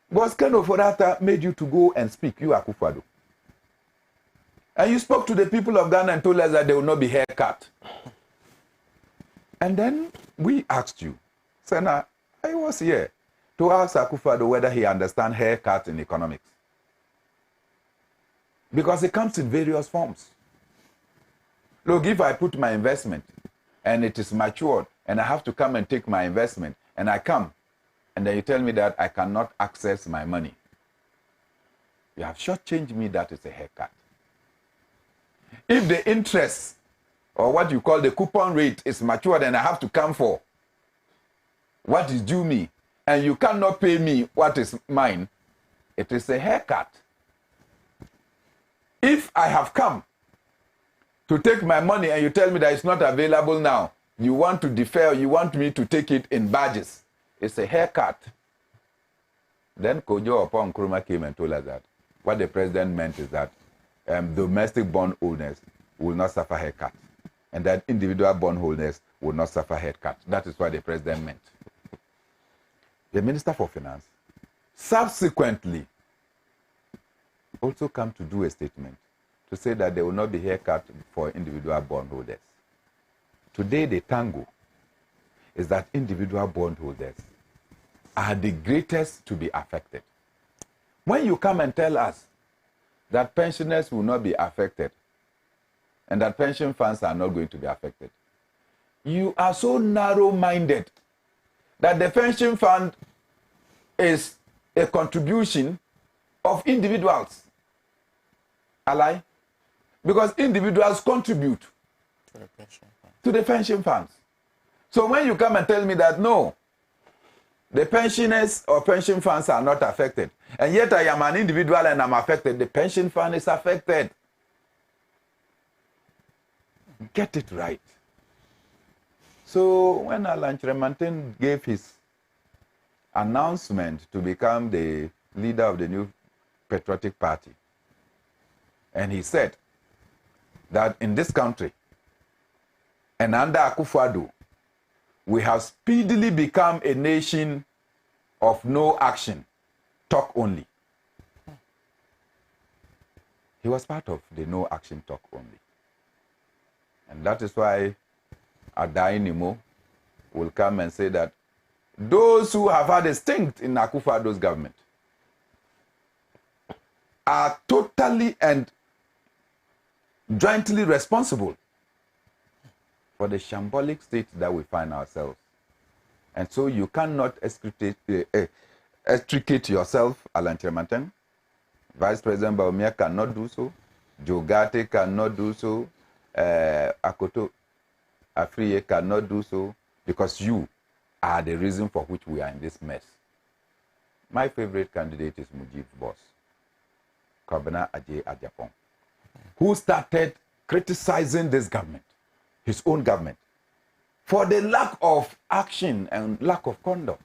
Because Ken Ofori-Atta made you to go and speak, you Akufo-Addo. And you spoke to the people of Ghana and told us that there will not be haircut. And then we asked you, Sena, I was here to ask Akufo-Addo whether he understands haircut in economics. Because it comes in various forms. Look, if I put my investment and it is matured and I have to come and take my investment and I come and then you tell me that I cannot access my money, you have shortchanged me, that is a haircut. If the interest or what you call the coupon rate is matured and I have to come for what is due me and you cannot pay me what is mine, it is a haircut. If I have come to take my money and you tell me that it's not available now, you want to defer, you want me to take it in badges, it's a haircut. Then Kojo Oppong Nkrumah came and told us that what the president meant is that domestic bond owners will not suffer haircut, and that individual bond holders will not suffer haircut. That is what the president meant. The Minister for Finance subsequently also come to do a statement to say that there will not be haircut for individual bondholders. Today, the tango is that individual bondholders are the greatest to be affected. When you come and tell us that pensioners will not be affected and that pension funds are not going to be affected, you are so narrow-minded that the pension fund is a contribution of individuals. Ally? Because individuals contribute to the pension funds. So when you come and tell me that no, the pensioners or pension funds are not affected, and yet I am an individual and I'm affected, the pension fund is affected. Get it right. So when Alhaji Alhaji gave his announcement to become the leader of the New Patriotic Party, and he said that in this country, and under Akufo-Addo, we have speedily become a nation of no action, talk only. He was part of the no action, talk only. And that is why Adai Nimo will come and say that those who have had a stint in Akufo-Addo's government are totally and jointly responsible for the shambolic state that we find ourselves. And so you cannot extricate yourself, Alhaji Alhaji. Vice President Bawumia cannot do so. Jogate cannot do so. Akoto Afriye cannot do so, because you are the reason for which we are in this mess. My favorite candidate is Mujeeb's boss, Convener Ajapong, who started criticizing this government, his own government, for the lack of action and lack of conduct.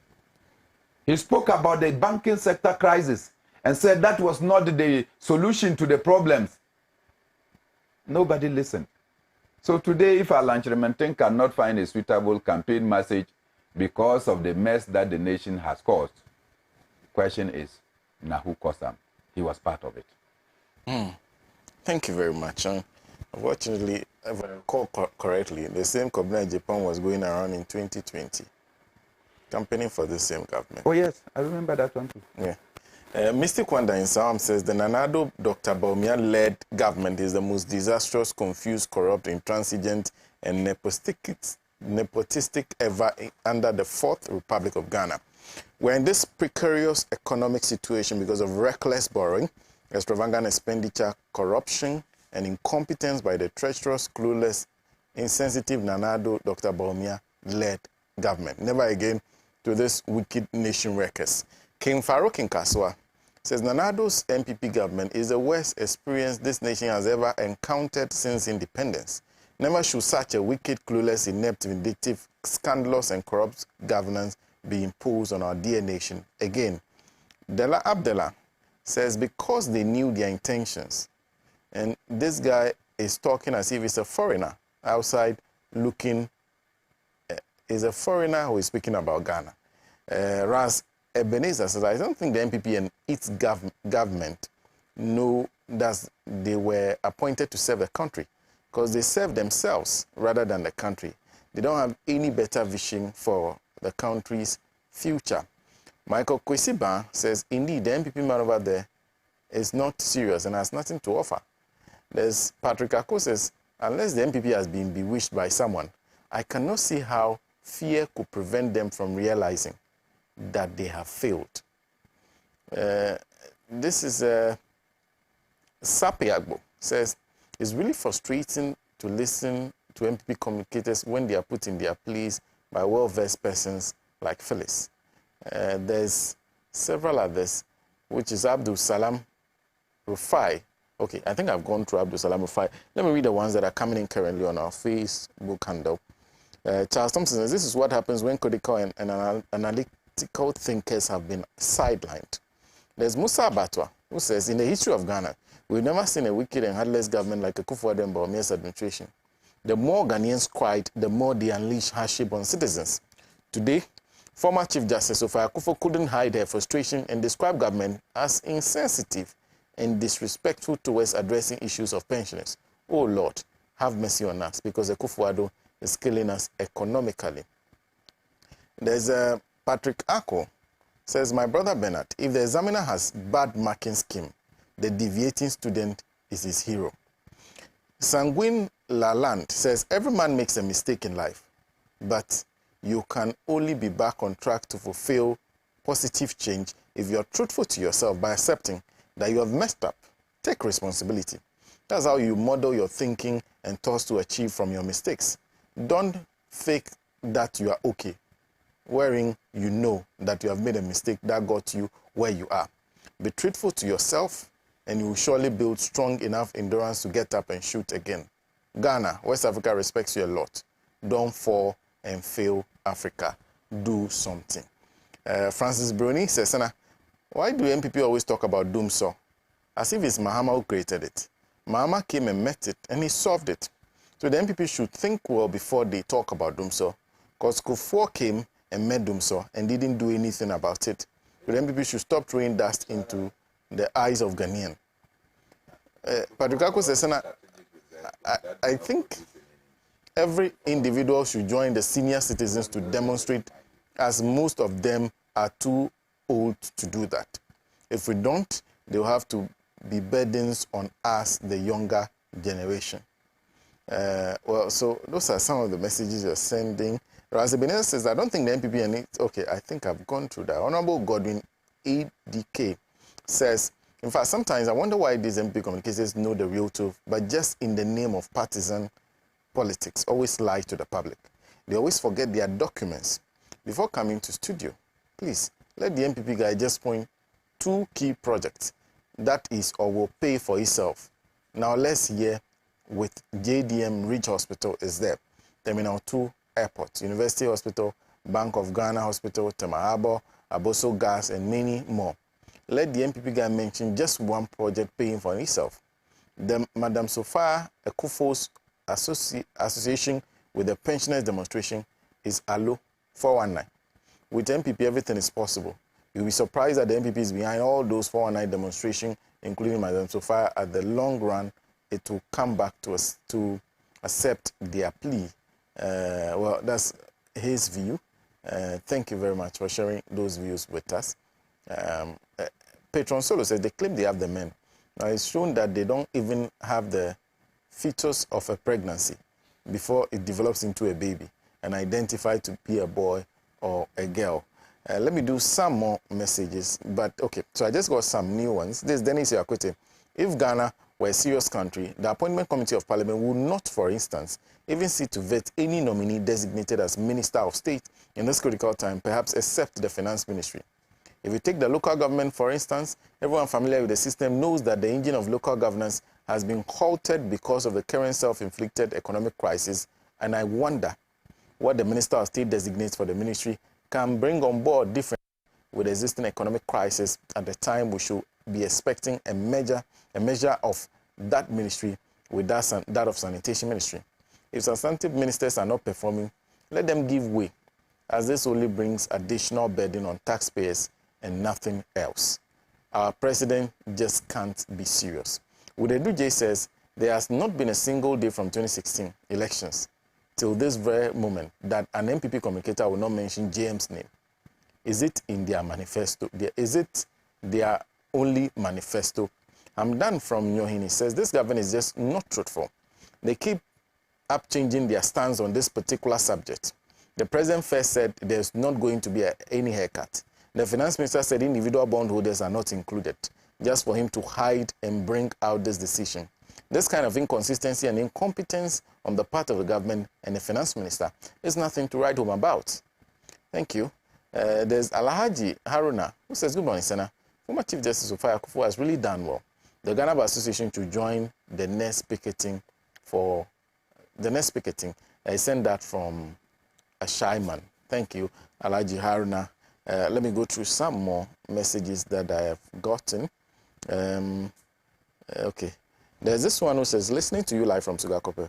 He spoke about the banking sector crisis and said that was not the solution to the problems. Nobody listened. So today, if Alhaji Alhaji cannot find a suitable campaign message because of the mess that the nation has caused, question is, now who caused them? He was part of it. Thank you very much. Unfortunately, if I recall correctly, the same Convener Japan was going around in 2020, campaigning for the same government. Oh yes, I remember that one too. Yeah. Mr. Kwanda in Sam says the Nanado Dr. Bawumia-led government is the most disastrous, confused, corrupt, intransigent, and nepotistic ever under the Fourth Republic of Ghana. We're in this precarious economic situation because of reckless borrowing, extravagant expenditure, corruption, and incompetence by the treacherous, clueless, insensitive Nanado Dr. Bawumia-led government. Never again to this wicked nation wreckers. King Farouk in Kaswa says Nanado's MPP government is the worst experience this nation has ever encountered since independence. Never should such a wicked, clueless, inept, vindictive, scandalous, and corrupt governance be imposed on our dear nation again. Dela Abdallah says because they knew their intentions, and this guy is talking as if he's a foreigner outside looking, is a foreigner who is speaking about Ghana. Ras Ebenezer says, I don't think the MPP and its government know that they were appointed to serve the country because they serve themselves rather than the country. They don't have any better vision for the country's future. Michael Kwesiba says, indeed, the MPP man over there is not serious and has nothing to offer. There's Patrick Ako says, unless the MPP has been bewitched by someone, I cannot see how fear could prevent them from realizing that they have failed. This is Sapi Agbo says, it's really frustrating to listen to MPP communicators when they are put in their place by well-versed persons like Felix. There's several others, which is Abdul Salam Rufai. Okay, I think I've gone through Abdul Salam Rufai. Let me read the ones that are coming in currently on our Facebook handle. Charles Thompson says, this is what happens when critical and analytical thinkers have been sidelined. There's Musa Abatwa, who says, in the history of Ghana, we've never seen a wicked and heartless government like a Kufuor and Bawumia's administration. The more Ghanaians cried, the more they unleashed hardship on citizens. Today, former Chief Justice Ofosu Akufo couldn't hide her frustration and describe government as insensitive and disrespectful towards addressing issues of pensioners. Oh Lord, have mercy on us because the Kufuor is killing us economically. There's Patrick Ako says, my brother Bernard, if the examiner has bad marking scheme, the deviating student is his hero. Sanguine Laland says, every man makes a mistake in life, but you can only be back on track to fulfill positive change if you're truthful to yourself by accepting that you have messed up. Take responsibility. That's how you model your thinking and thoughts to achieve from your mistakes. Don't fake that you are okay, wherein you know that you have made a mistake that got you where you are. Be truthful to yourself, and you will surely build strong enough endurance to get up and shoot again. Ghana, West Africa respects you a lot. Don't fall and fail Africa. Do something. Francis Bruni says, Sena, why do MPP always talk about doomsaw? As if it's Mahama who created it. Mahama came and met it, and he solved it. So the MPP should think well before they talk about doomsaw, because Kufuor came and met doomsaw and didn't do anything about it. So the MPP should stop throwing dust into the eyes of Ghanaian. Patrick Ako says, Sena, I think every individual should join the senior citizens to demonstrate, as most of them are too old to do that. If we don't, they'll have to be burdens on us, the younger generation. Well, so those are some of the messages you're sending. Razibenez says, I don't think the MPP and it. Okay, I think I've gone through that. Honorable Godwin ADK says, in fact, sometimes I wonder why these MP communicators know the real truth, but just in the name of partisan politics, always lie to the public. They always forget their documents. Before coming to studio, please, let the MPP guy just point 2 key projects that is or will pay for itself. Now let's hear with JDM Ridge Hospital is there. Terminal 2 Airport, University Hospital, Bank of Ghana Hospital, Temahabo, Aboso Gas, and many more. Let the MPP guy mention just one project paying for itself. The Madam Sophia Akufo's association with the pensioners demonstration is ALO 419. With MPP, everything is possible. You'll be surprised that the MPP is behind all those 419 demonstrations, including Madam Sophia. At the long run, it will come back to us to accept their plea. Well, that's his view. Thank you very much for sharing those views with us. Patron Solo says they claim they have the men. Now it's shown that they don't even have the fetus of a pregnancy before it develops into a baby and identified to be a boy or a girl. Let me do some more messages, but okay, so I just got some new ones. This is Dennis Yakwete. If Ghana were a serious country, the Appointment Committee of Parliament would not, for instance, even seek to vet any nominee designated as Minister of State in this critical time, perhaps except the Finance Ministry. If you take the local government, for instance, everyone familiar with the system knows that the engine of local governance has been halted because of the current self-inflicted economic crisis, and I wonder what the Minister of State designates for the ministry can bring on board different with the existing economic crisis at the time we should be expecting a measure of that ministry with that of sanitation ministry. If substantive ministers are not performing, let them give way, as this only brings additional burden on taxpayers and nothing else. Our president just can't be serious. Udedu J says there has not been a single day from 2016 elections till this very moment that an MPP communicator will not mention JM's name. Is it in their manifesto? Is it their only manifesto? I'm done from Nyohini says this government is just not truthful. They keep up changing their stance on this particular subject. The president first said there's not going to be any haircut. The finance minister said individual bondholders are not included, just for him to hide and bring out this decision. This kind of inconsistency and incompetence on the part of the government and the finance minister is nothing to write home about. Thank you. There's Alhaji Haruna, who says, good morning, Sena. Former Chief Justice Ofaya Kufu has really done well. The Ghana Bar Association to join the next picketing I sent that from a shy man. Thank you, Alhaji Haruna. Let me go through some more messages that I have gotten. Okay. There's this one who says, listening to you live from Sugakope.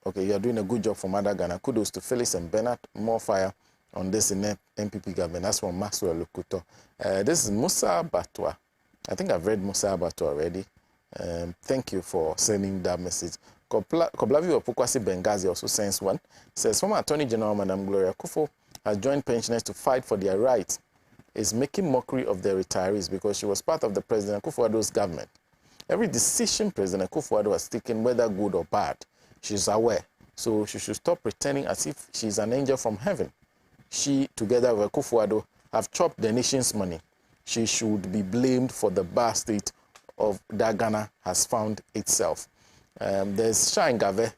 Okay, you are doing a good job for Mother Ghana. Kudos to Felix and Bernard. More fire on this in MPP government. That's from Maxwell Lukuto. This is Musa Batwa. I think I've read Musa Batwa already. Thank you for sending that message. Koblavi Opokwasi Bengazi also sends one. Says, former Attorney General Madam Gloria Kufo has joined pensioners to fight for their rights. Is making mockery of their retirees because she was part of the President Akufo-Addo's government. Every decision President Akufo-Addo has taken, whether good or bad, she's aware. So she should stop pretending as if she's an angel from heaven. She, together with Akufo-Addo, have chopped the nation's money. She should be blamed for the bad state of that Ghana has found itself. There's Shine Gave,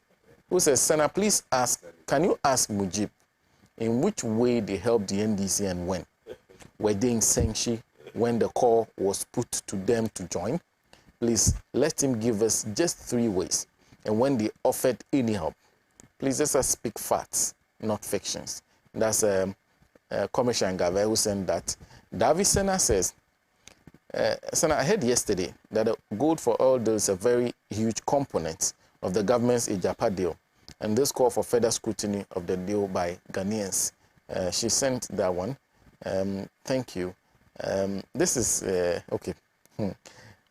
who says, Sena, please can you ask Mujeeb in which way they helped the NDC and when? Were they in Senshi when the call was put to them to join? Please let him give us just 3 ways. And when they offered any help, please let us speak facts, not fictions. That's Commissioner Ngave who sent that. Davi Sena says, Sena, I heard yesterday that the gold for oil deal is a very huge component of the government's Ijapa deal. And this call for further scrutiny of the deal by Ghanaians. She sent that one. Thank you. This is, okay.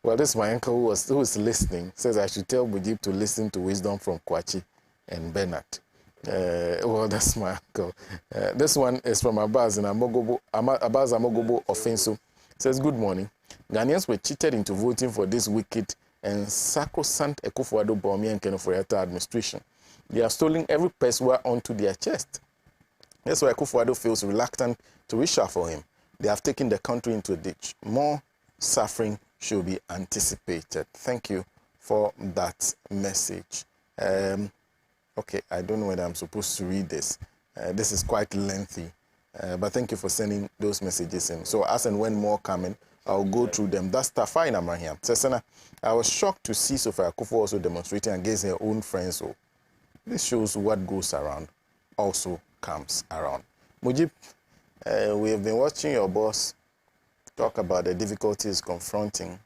Well, this is my uncle who is listening. Says I should tell Mujeeb to listen to wisdom from Kwakye and Bernard. Well, that's my uncle. This one is from Abbas Amogobo Offenso. Says, good morning. Ghanaians were cheated into voting for this wicked and sacrosanct Akufo-Addo Bawumia and Kenoforiata administration. They have stolen every peswa onto their chest. That's why Akufo-Addo feels reluctant to reshuffle him. They have taken the country into a ditch. More suffering should be anticipated. Thank you for that message. Okay, I don't know whether I'm supposed to read this. This is quite lengthy, but thank you for sending those messages in. So as and when more come in, I'll go through them. That's Tafai Namahia. Sena, I was shocked to see Sophia Akufo also demonstrating against her own friends. So this shows what goes around also comes around. Mujeeb, we have been watching your boss talk about the difficulties confronting.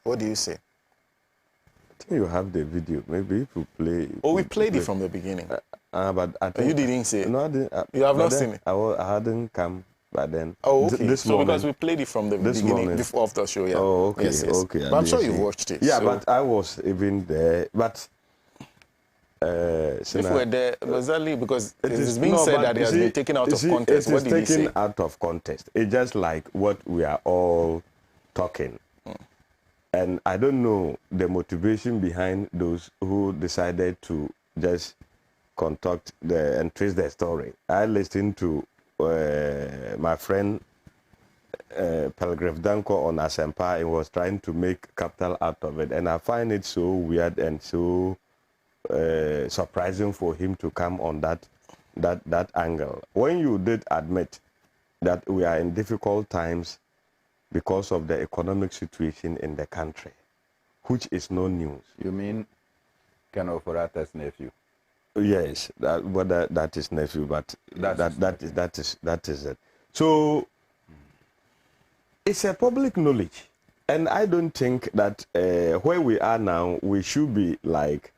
What do you say? I think you have the video. Maybe if you play. Oh, we played it from the beginning. But I think you didn't say it. No, I didn't. You have not seen it. I hadn't come, but then. Oh, okay. This so morning, because we played it from the beginning before the show, yeah. Oh, okay, yes. okay. But I'm sure you've watched it. Yeah, so. but I was even there. But if we're there, exactly because it is being said that it has been taken out of context. What did he say? It is taken out of context. It's just like what we are all talking. And I don't know the motivation behind those who decided to just conduct and trace the story. I listened to my friend Pelgrave Danko on Asempa, he was trying to make capital out of it. And I find it so weird and so surprising for him to come on that angle. When you did admit that we are in difficult times because of the economic situation in the country, which is no news. You mean Ken Oforata's nephew? Yes, that is nephew, but that is it. So it's a public knowledge, and I don't think that where we are now we should be like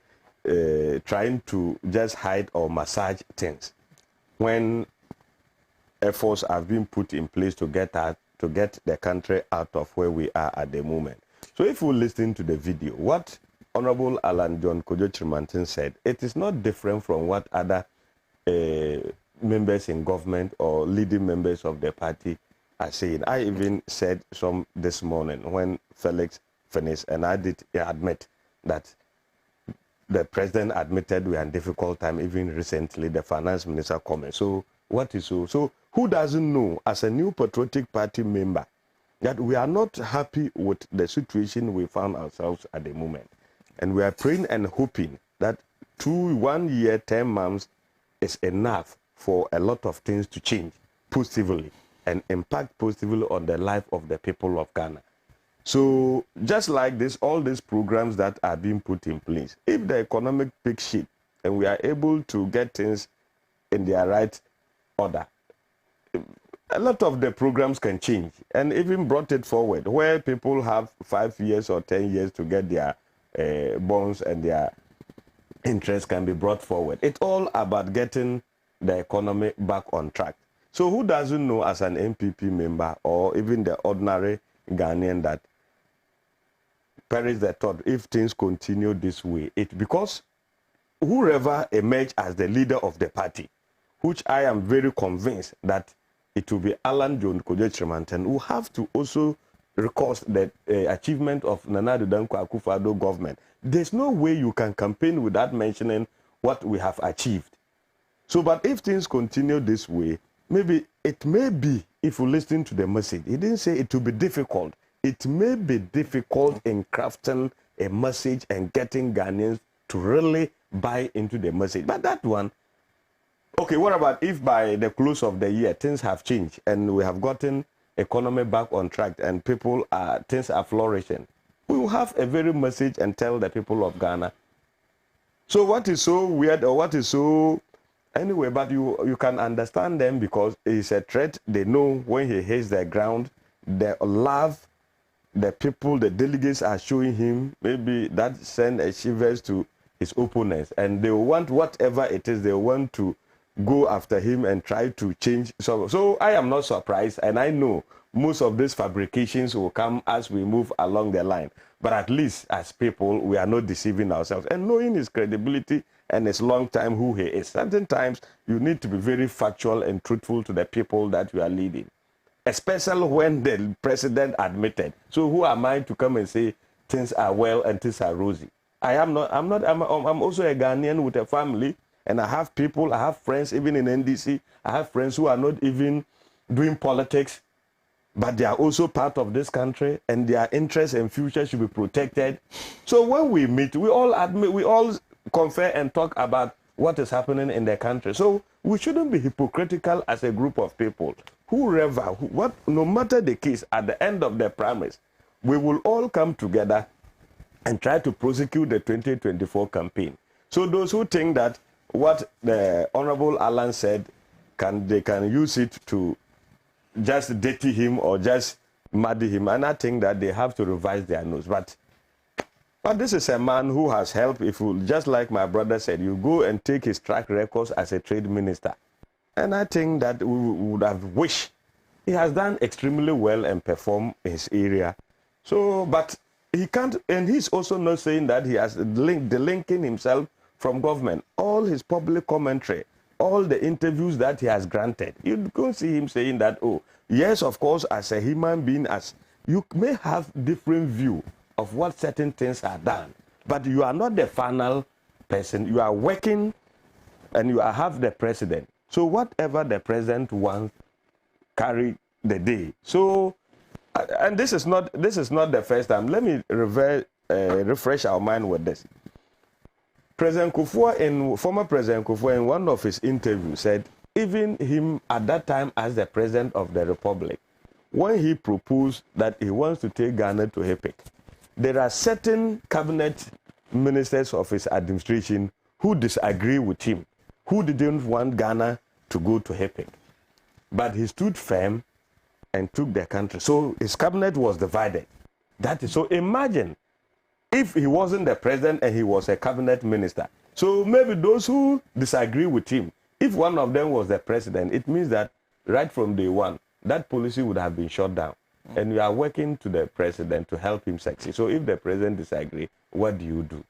trying to just hide or massage things when efforts have been put in place to get the country out of where we are at the moment. So if we listen to the video, what Honorable Alan John Kojo Chimantin said, it is not different from what other members in government or leading members of the party are saying. I even said some this morning when Felix finished, and I did admit that the president admitted we are in difficult time. Even recently, the finance minister commented. So what is so? So who doesn't know, as a new patriotic party member, that we are not happy with the situation we found ourselves at the moment? And we are praying and hoping that 1 year, 10 months is enough for a lot of things to change positively and impact positively on the life of the people of Ghana. So just like this, all these programs that are being put in place, if the economic takes shape and we are able to get things in their right order, a lot of the programs can change, and even brought it forward where people have 5 years or 10 years to get their bonds and their interest can be brought forward. It's all about getting the economy back on track. So who doesn't know, as an MPP member or even the ordinary Ghanaian, that perish the thought, if things continue this way, because whoever emerged as the leader of the party, which I am very convinced that it will be Alan John Kojo Chimantin, who have to also recourse the achievement of Nana Addo Dankwa Akufo-Addo government. There's no way you can campaign without mentioning what we have achieved. So, but if things continue this way, maybe it may be, if you listen to the message, he didn't say it will be difficult. It may be difficult in crafting a message and getting Ghanaians to really buy into the message. But that one, okay, what about if by the close of the year things have changed and we have gotten economy back on track and things are flourishing? We will have a very message and tell the people of Ghana. So what is so weird, or what is so anyway, but you can understand them because it's a threat. They know when he hits the ground, the love the people, the delegates are showing him, maybe that send a shivers to his opponents, and they want whatever it is, they want to go after him and try to change. So I am not surprised, and I know most of these fabrications will come as we move along the line. But at least as people, we are not deceiving ourselves. And knowing his credibility and his long time who he is, certain times you need to be very factual and truthful to the people that you are leading, especially when the president admitted. So who am I to come and say things are well and things are rosy? I'm also a Ghanaian with a family, and I have people, I have friends, even in NDC, I have friends who are not even doing politics, but they are also part of this country, and their interests and future should be protected. So when we meet, we all admit, we all confer and talk about what is happening in the country. So we shouldn't be hypocritical as a group of people. No matter the case, at the end of the premise, we will all come together and try to prosecute the 2024 campaign. So those who think that what the Honorable Alan said, they can use it to just dirty him or just muddy him, and I think that they have to revise their notes. But this is a man who has helped. If you, just like my brother said, you go and take his track records as a trade minister, and I think that we would have wished he has done extremely well and performed in his area. So, but he can't, and he's also not saying that he has delinking himself from government. All his public commentary, all the interviews that he has granted, you don't see him saying that, oh, yes, of course, as a human being, as you may have different view of what certain things are done, but you are not the final person. You are working and you have the president. So whatever the president wants, carry the day. So, and this is not the first time. Let me refresh our mind with this. Former President Kufuor, in one of his interviews, said even him at that time as the president of the republic, when he proposed that he wants to take Ghana to HEPIC, there are certain cabinet ministers of his administration who disagree with him, who didn't want Ghana to go to HEPIC. But he stood firm and took the country. So his cabinet was divided. That is, so imagine if he wasn't the president and he was a cabinet minister. So maybe those who disagree with him, if one of them was the president, it means that right from day one, that policy would have been shut down. And we are working to the president to help him succeed. So if the president disagrees, what do you do?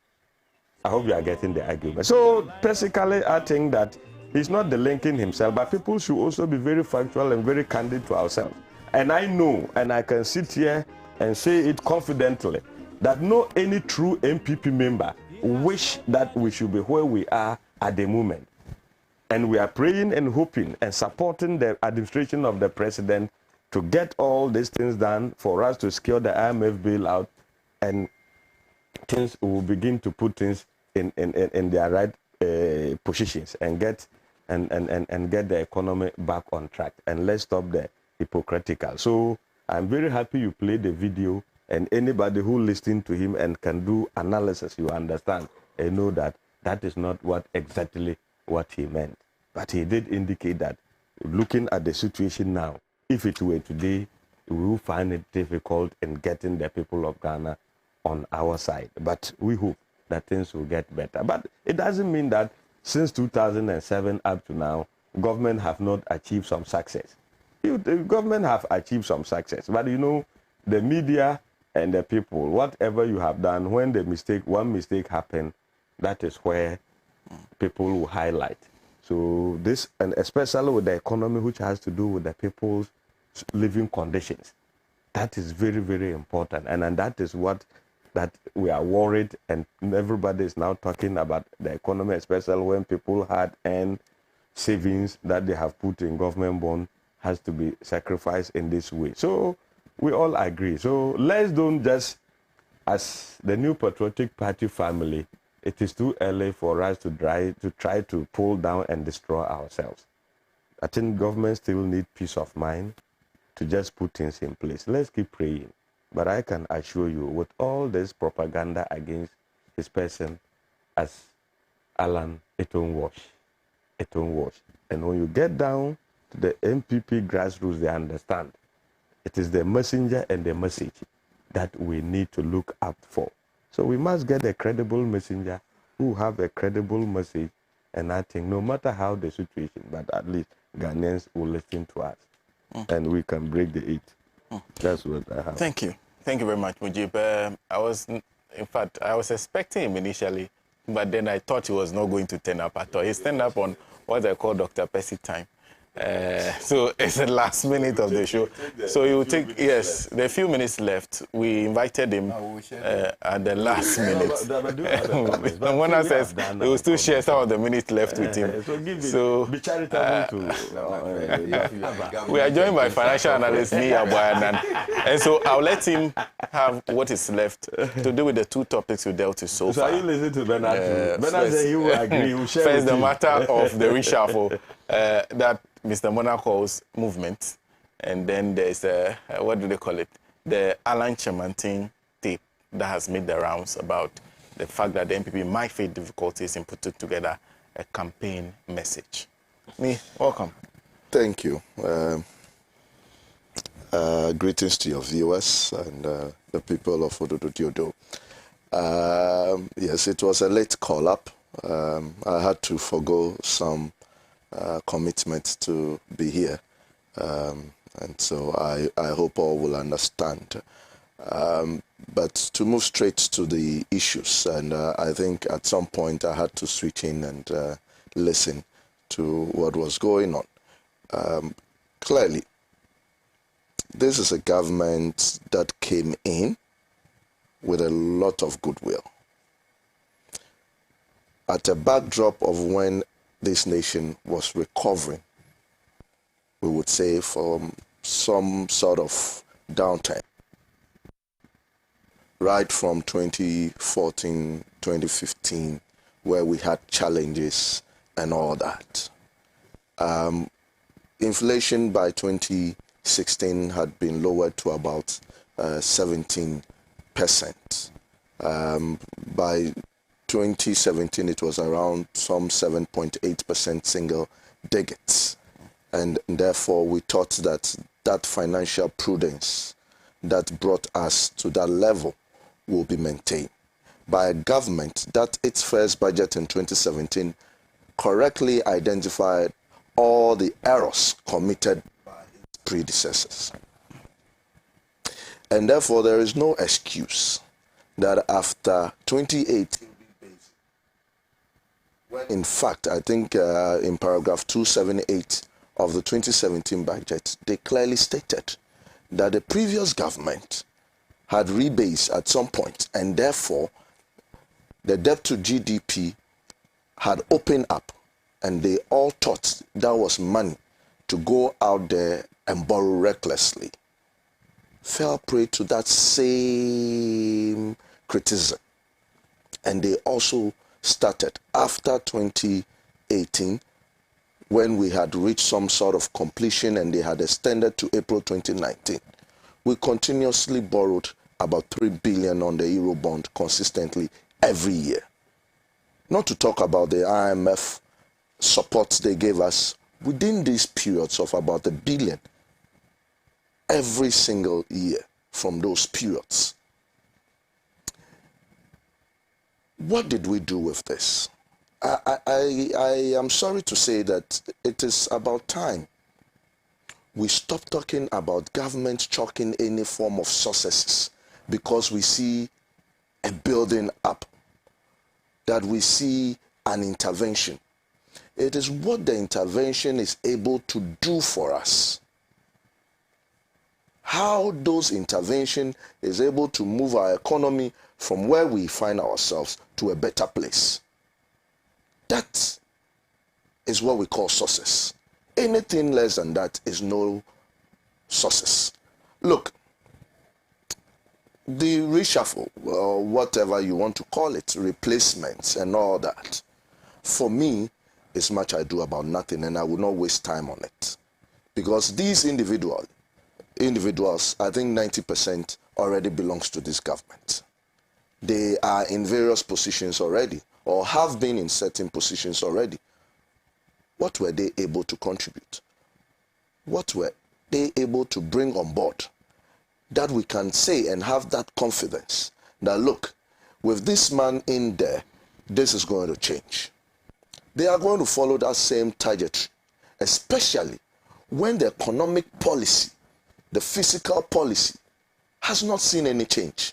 I hope you are getting the argument. So basically, I think that he's not delinking himself, but people should also be very factual and very candid to ourselves. And I know, and I can sit here and say it confidently, that no any true MPP member wish that we should be where we are at the moment. And we are praying and hoping and supporting the administration of the president to get all these things done for us to secure the IMF bailout, and things will begin to put things in their right positions and get the economy back on track. And let's stop the hypocritical. So I'm very happy you played the video, and anybody who listened to him and can do analysis, you understand and know that that is not exactly what he meant. But he did indicate that looking at the situation now, if it were today, we will find it difficult in getting the people of Ghana on our side. But we hope that things will get better. But it doesn't mean that since 2007 up to now, government have not achieved some success. The government have achieved some success. But you know, the media and the people, whatever you have done, when one mistake happened, that is where people will highlight. So this, and especially with the economy, which has to do with the people's living conditions, that is very, very important. And that is what that we are worried, and everybody is now talking about the economy, especially when people had earned savings that they have put in government bond has to be sacrificed in this way. So we all agree. So let's don't just, as the New Patriotic Party family, it is too early for us to try to pull down and destroy ourselves. I think government still need peace of mind to just put things in place. Let's keep praying. But I can assure you, with all this propaganda against his person, as Alan, it won't wash. It won't wash. And when you get down to the MPP grassroots, they understand. It is the messenger and the message that we need to look out for. So we must get a credible messenger who have a credible message, and I think no matter how the situation, but at least Ghanaians will listen to us, and we can break the eight. That's what I have. Thank you. Thank you very much, Mujeeb. I was expecting him initially, but then I thought he was not going to turn up at all. He turned up on what I call Dr. Percy time. So it's the last minute of the show. So he will take, yes, the few minutes left. We invited him at the last minute. And Mornah says he will still share some of the minutes left with him. So be charitable we are joined by financial analyst Nii Yarboi Annan. And so I'll let him have what is left to do with the two topics we dealt with so far. So you listen to Bernard? Bernard said he will agree. He will share first, with the you. matter of the reshuffle that Mr. Mornah calls movement, and then there's what do they call it? The Alan Chemantin tape that has made the rounds about the fact that the MPP might face difficulties in putting together a campaign message. Nii, welcome. Thank you. Greetings to your viewers and the people of Ododo. Yes, it was a late call-up. I had to forgo some commitment to be here, and so I hope all will understand. But to move straight to the issues, and I think at some point I had to switch in and listen to what was going on. Clearly, this is a government that came in with a lot of goodwill. At a backdrop of when this nation was recovering, we would say, from some sort of downturn. Right from 2014, 2015, where we had challenges and all that. Inflation by 2016 had been lowered to about 17%. By 2017, it was around some 7.8% single digits. And therefore, we thought that that financial prudence that brought us to that level will be maintained by a government that its first budget in 2017 correctly identified all the errors committed by its predecessors. And therefore, there is no excuse that after 2018, when in fact, I think in paragraph 278 of the 2017 budget, they clearly stated that the previous government had rebased at some point, and therefore the debt to GDP had opened up, and they all thought that was money to go out there and borrow recklessly. Fell prey to that same criticism. And they also started after 2018, when we had reached some sort of completion and they had extended to April 2019. We continuously borrowed about 3 billion on the Eurobond consistently every year. Not to talk about the IMF support they gave us within these periods of about $1 billion every single year from those periods. What did we do with this? I am sorry to say that it is about time we stop talking about government chalking any form of successes because we see a building up, that we see an intervention. It is what the intervention is able to do for us. How those intervention is able to move our economy from where we find ourselves to a better place. That is what we call success. Anything less than that is no success. Look, the reshuffle, or whatever you want to call it, replacements and all that, for me, is much ado about nothing, and I will not waste time on it. Because these individuals, I think 90% already belongs to this government. They are in various positions already, or have been in certain positions already. What were they able to contribute? What were they able to bring on board that we can say and have that confidence that, look, with this man in there, this is going to change? They are going to follow that same trajectory, especially when the economic policy, the fiscal policy, has not seen any change.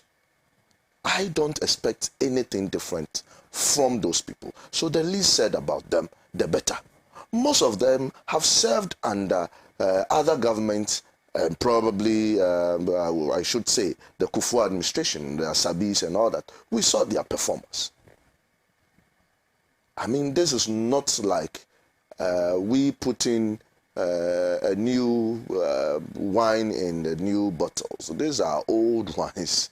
I don't expect anything different from those people. So the least said about them, the better. Most of them have served under other governments, probably, I should say, the Kufuor administration, the Asabis and all that. We saw their performance. I mean, this is not like we putting a new wine in the new bottles. These are old wines.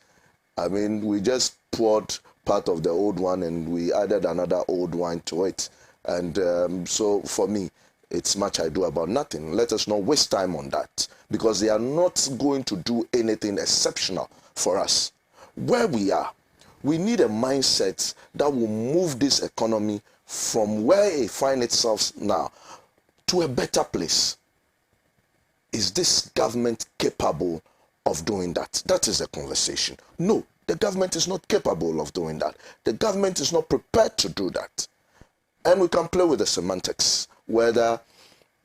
I mean, we just poured part of the old one and we added another old wine to it. And so for me, it's much ado about nothing. Let us not waste time on that, because they are not going to do anything exceptional for us. Where we are, we need a mindset that will move this economy from where it finds itself now to a better place. Is this government capable of doing that? That is the conversation. No, the government is not capable of doing that. The government is not prepared to do that. And we can play with the semantics, whether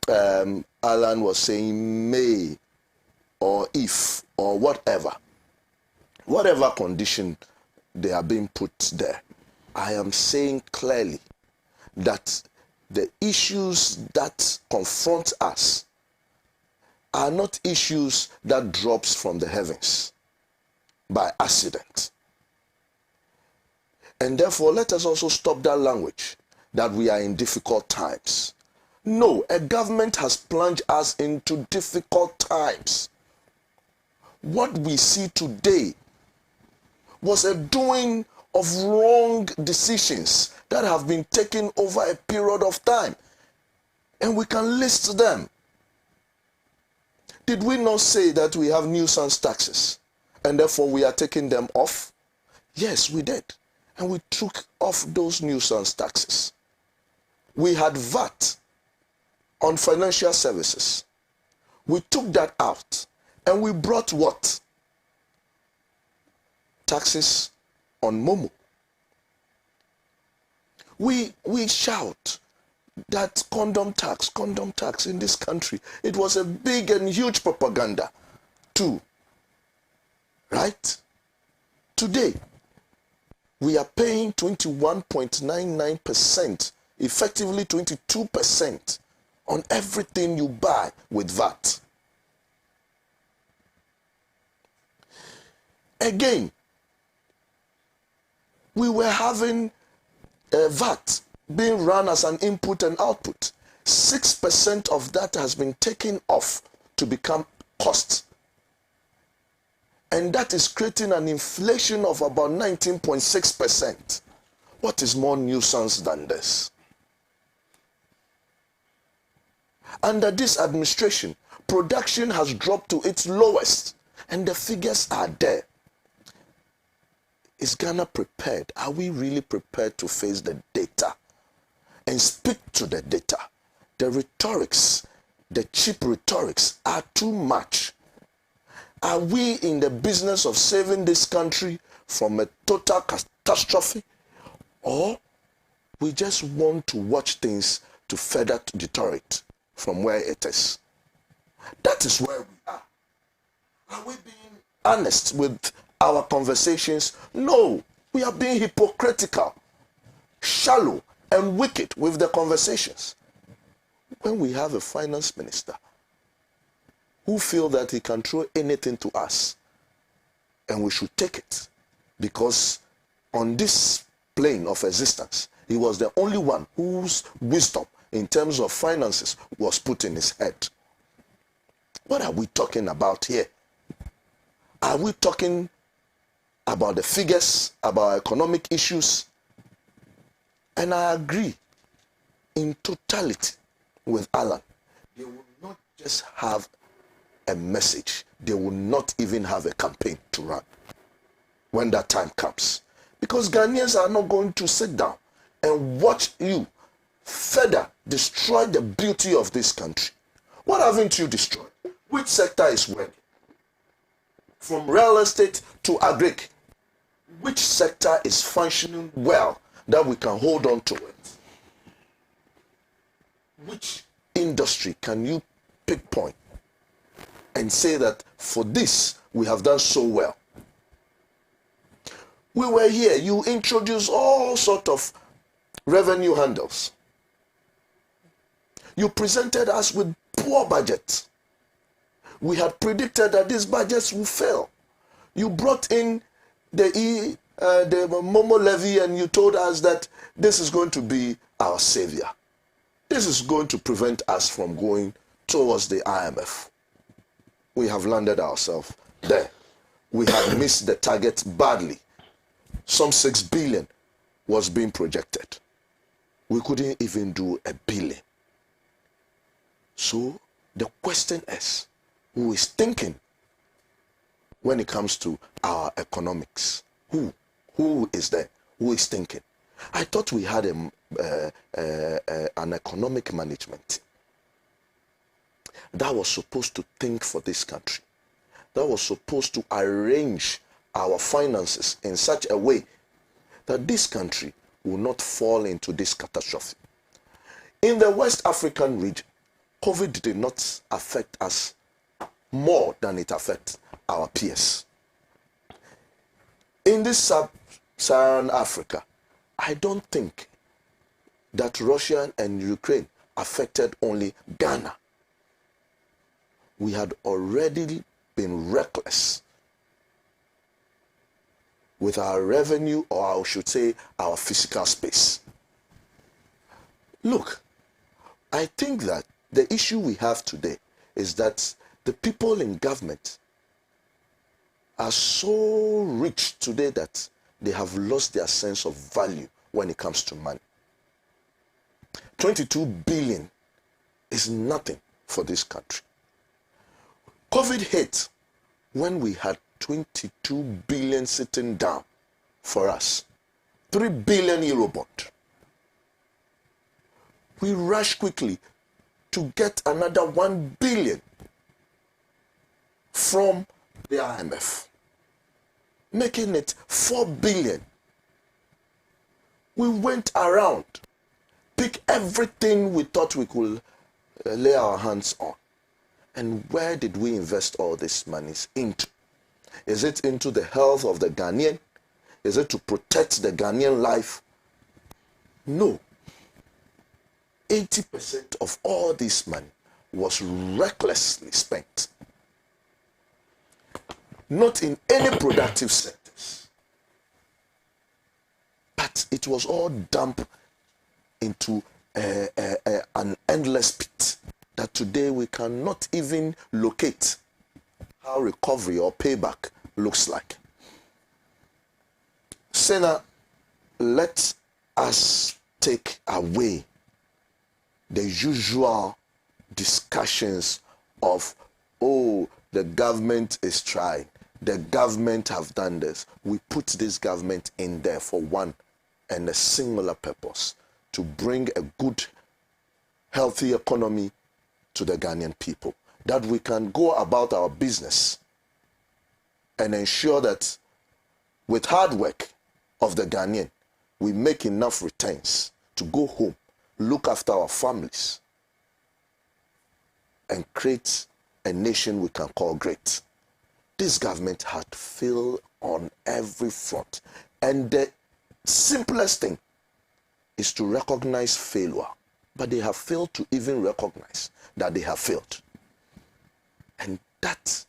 Alan was saying may or if or whatever condition they are being put there. I am saying clearly that the issues that confront us are not issues that drops from the heavens by accident. And therefore, let us also stop that language that we are in difficult times. No, a government has plunged us into difficult times. What we see today was a doing of wrong decisions that have been taken over a period of time. And we can list them. Did we not say that we have nuisance taxes and therefore we are taking them off? Yes, we did. And we took off those nuisance taxes. We had VAT on financial services. We took that out and we brought what? Taxes on Momo. We shout that condom tax in this country. It was a big and huge propaganda too. Right? Today, we are paying 21.99%, effectively 22% on everything you buy with VAT. Again, we were having VAT being run as an input and output. 6% of that has been taken off to become cost. And that is creating an inflation of about 19.6%. What is more nuisance than this? Under this administration, production has dropped to its lowest, and the figures are there. Is Ghana prepared? Are we really prepared to face the data and speak to the data? The rhetorics, the cheap rhetorics are too much. Are we in the business of saving this country from a total catastrophe? Or we just want to watch things to further deteriorate from where it is? That is where we are. Are we being honest with our conversations? No, we are being hypocritical, shallow, and wicked with the conversations. When we have a finance minister who feels that he can throw anything to us, and we should take it, because on this plane of existence, he was the only one whose wisdom in terms of finances was put in his head. What are we talking about here? Are we talking about the figures, about economic issues? And I agree in totality with Alan. They will not just have a message, they will not even have a campaign to run when that time comes. Because Ghanaians are not going to sit down and watch you further destroy the beauty of this country. What haven't you destroyed? Which sector is working? From real estate to agric, which sector is functioning well that we can hold on to it? Which industry can you pinpoint and say that for this we have done so well? We were here, you introduced all sorts of revenue handles. You presented us with poor budgets. We had predicted that these budgets will fail. You brought in the Momo levy and you told us that this is going to be our savior. This is going to prevent us from going towards the IMF. We have landed ourselves there. We have missed the target badly. Some 6 billion was being projected. We couldn't even do 1 billion. So the question is, who is thinking when it comes to our economics? Who is there? Who is thinking? I thought we had an economic management that was supposed to think for this country, that was supposed to arrange our finances in such a way that this country will not fall into this catastrophe. In the West African region, COVID did not affect us more than it affects our peers. In this sub-Saharan Africa, I don't think that Russia and Ukraine affected only Ghana. We had already been reckless with our revenue, or I should say our physical space. Look, I think that the issue we have today is that the people in government are so rich today that they have lost their sense of value when it comes to money. 22 billion is nothing for this country. COVID hit when we had 22 billion sitting down for us. 3 billion Eurobond. We rushed quickly to get another 1 billion from the IMF, making it 4 billion. We went around, pick everything we thought we could lay our hands on. And where did we invest all this money into? Is it into the health of the Ghanaian? Is it to protect the Ghanaian life? No. 80% of all this money was recklessly spent. Not in any productive sectors. But it was all dumped into an endless pit that today we cannot even locate how recovery or payback looks like. Sena, let us take away the usual discussions of, oh, the government is trying, the government have done this. We put this government in there for one and a singular purpose, to bring a good, healthy economy to the Ghanaian people, that we can go about our business and ensure that with hard work of the Ghanaian, we make enough returns to go home, look after our families, and create a nation we can call great. This government had failed on every front. And the simplest thing is to recognize failure. But they have failed to even recognize that they have failed. And that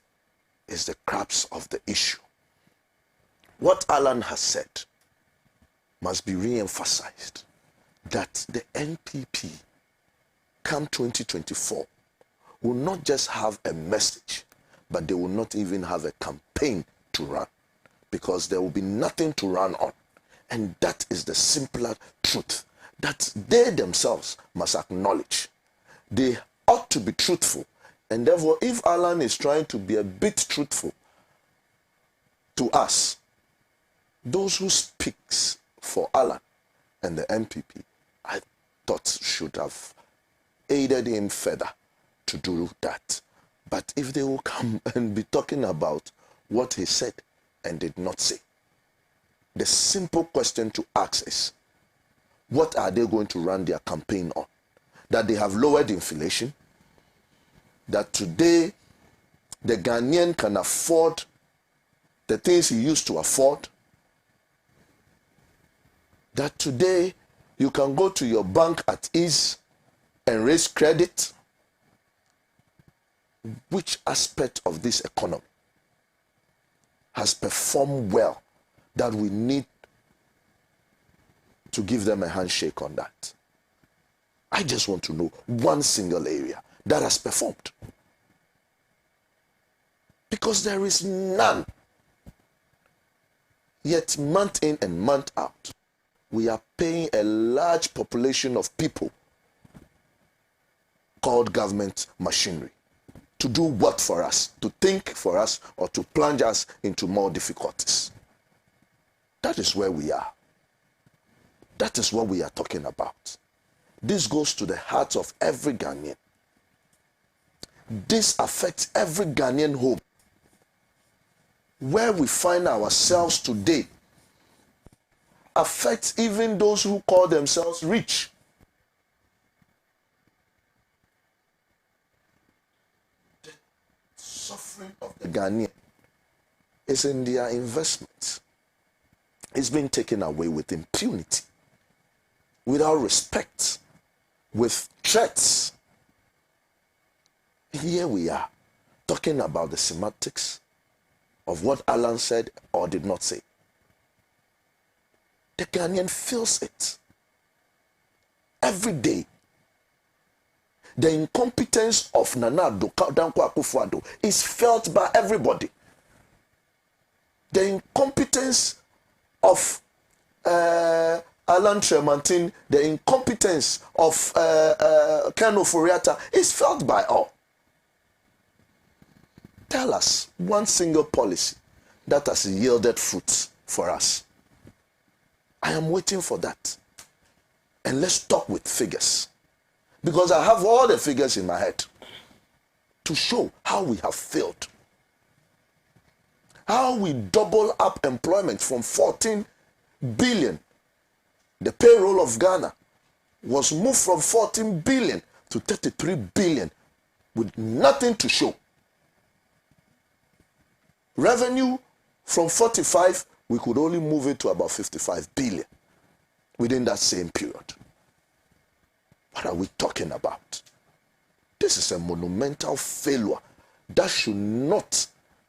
is the crux of the issue. What Alan has said must be re-emphasized, that the NPP, come 2024, will not just have a message, but they will not even have a campaign to run, because there will be nothing to run on. And that is the simpler truth that they themselves must acknowledge. They ought to be truthful. And therefore, if Alan is trying to be a bit truthful to us, those who speaks for Alan and the MPP, I thought should have aided him further to do that. But if they will come and be talking about what he said and did not say, the simple question to ask is, what are they going to run their campaign on? That they have lowered inflation, that today the Ghanaian can afford the things he used to afford, that today you can go to your bank at ease and raise credit. Which aspect of this economy has performed well that we need to give them a handshake on that? I just want to know one single area that has performed. Because there is none. Yet month in and month out, we are paying a large population of people called government machinery to do what for us? To think for us, or to plunge us into more difficulties? That is where we are. That is what we are talking about. This goes to the heart of every Ghanaian. This affects every Ghanaian home. Where we find ourselves today affects even those who call themselves rich. The suffering of the Ghanaian is in their investments. It's been taken away with impunity, without respect, with threats. Here we are, talking about the semantics of what Alan said or did not say. The Ghanaian feels it. every day. The incompetence of Nana Dankwa Akufo-Addo is felt by everybody. The incompetence of Alan Tremantin, the incompetence of Ken Oforiatta is felt by all. Tell us one single policy that has yielded fruits for us. I am waiting for that. And let's talk with figures. Because I have all the figures in my head to show how we have failed. How we double up employment from 14 billion. The payroll of Ghana was moved from 14 billion to 33 billion with nothing to show. Revenue from 45, we could only move it to about 55 billion within that same period. What are we talking about? This is a monumental failure that should not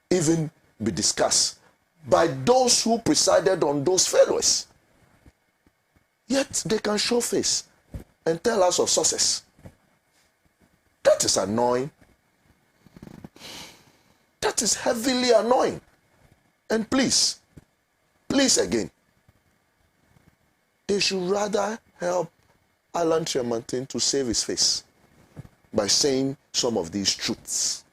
even be discussed by those who presided on those failures. Yet they can show face and tell us of success. That is annoying. That is heavily annoying. And please again, they should rather help Alan Tremantin to save his face by saying some of these truths.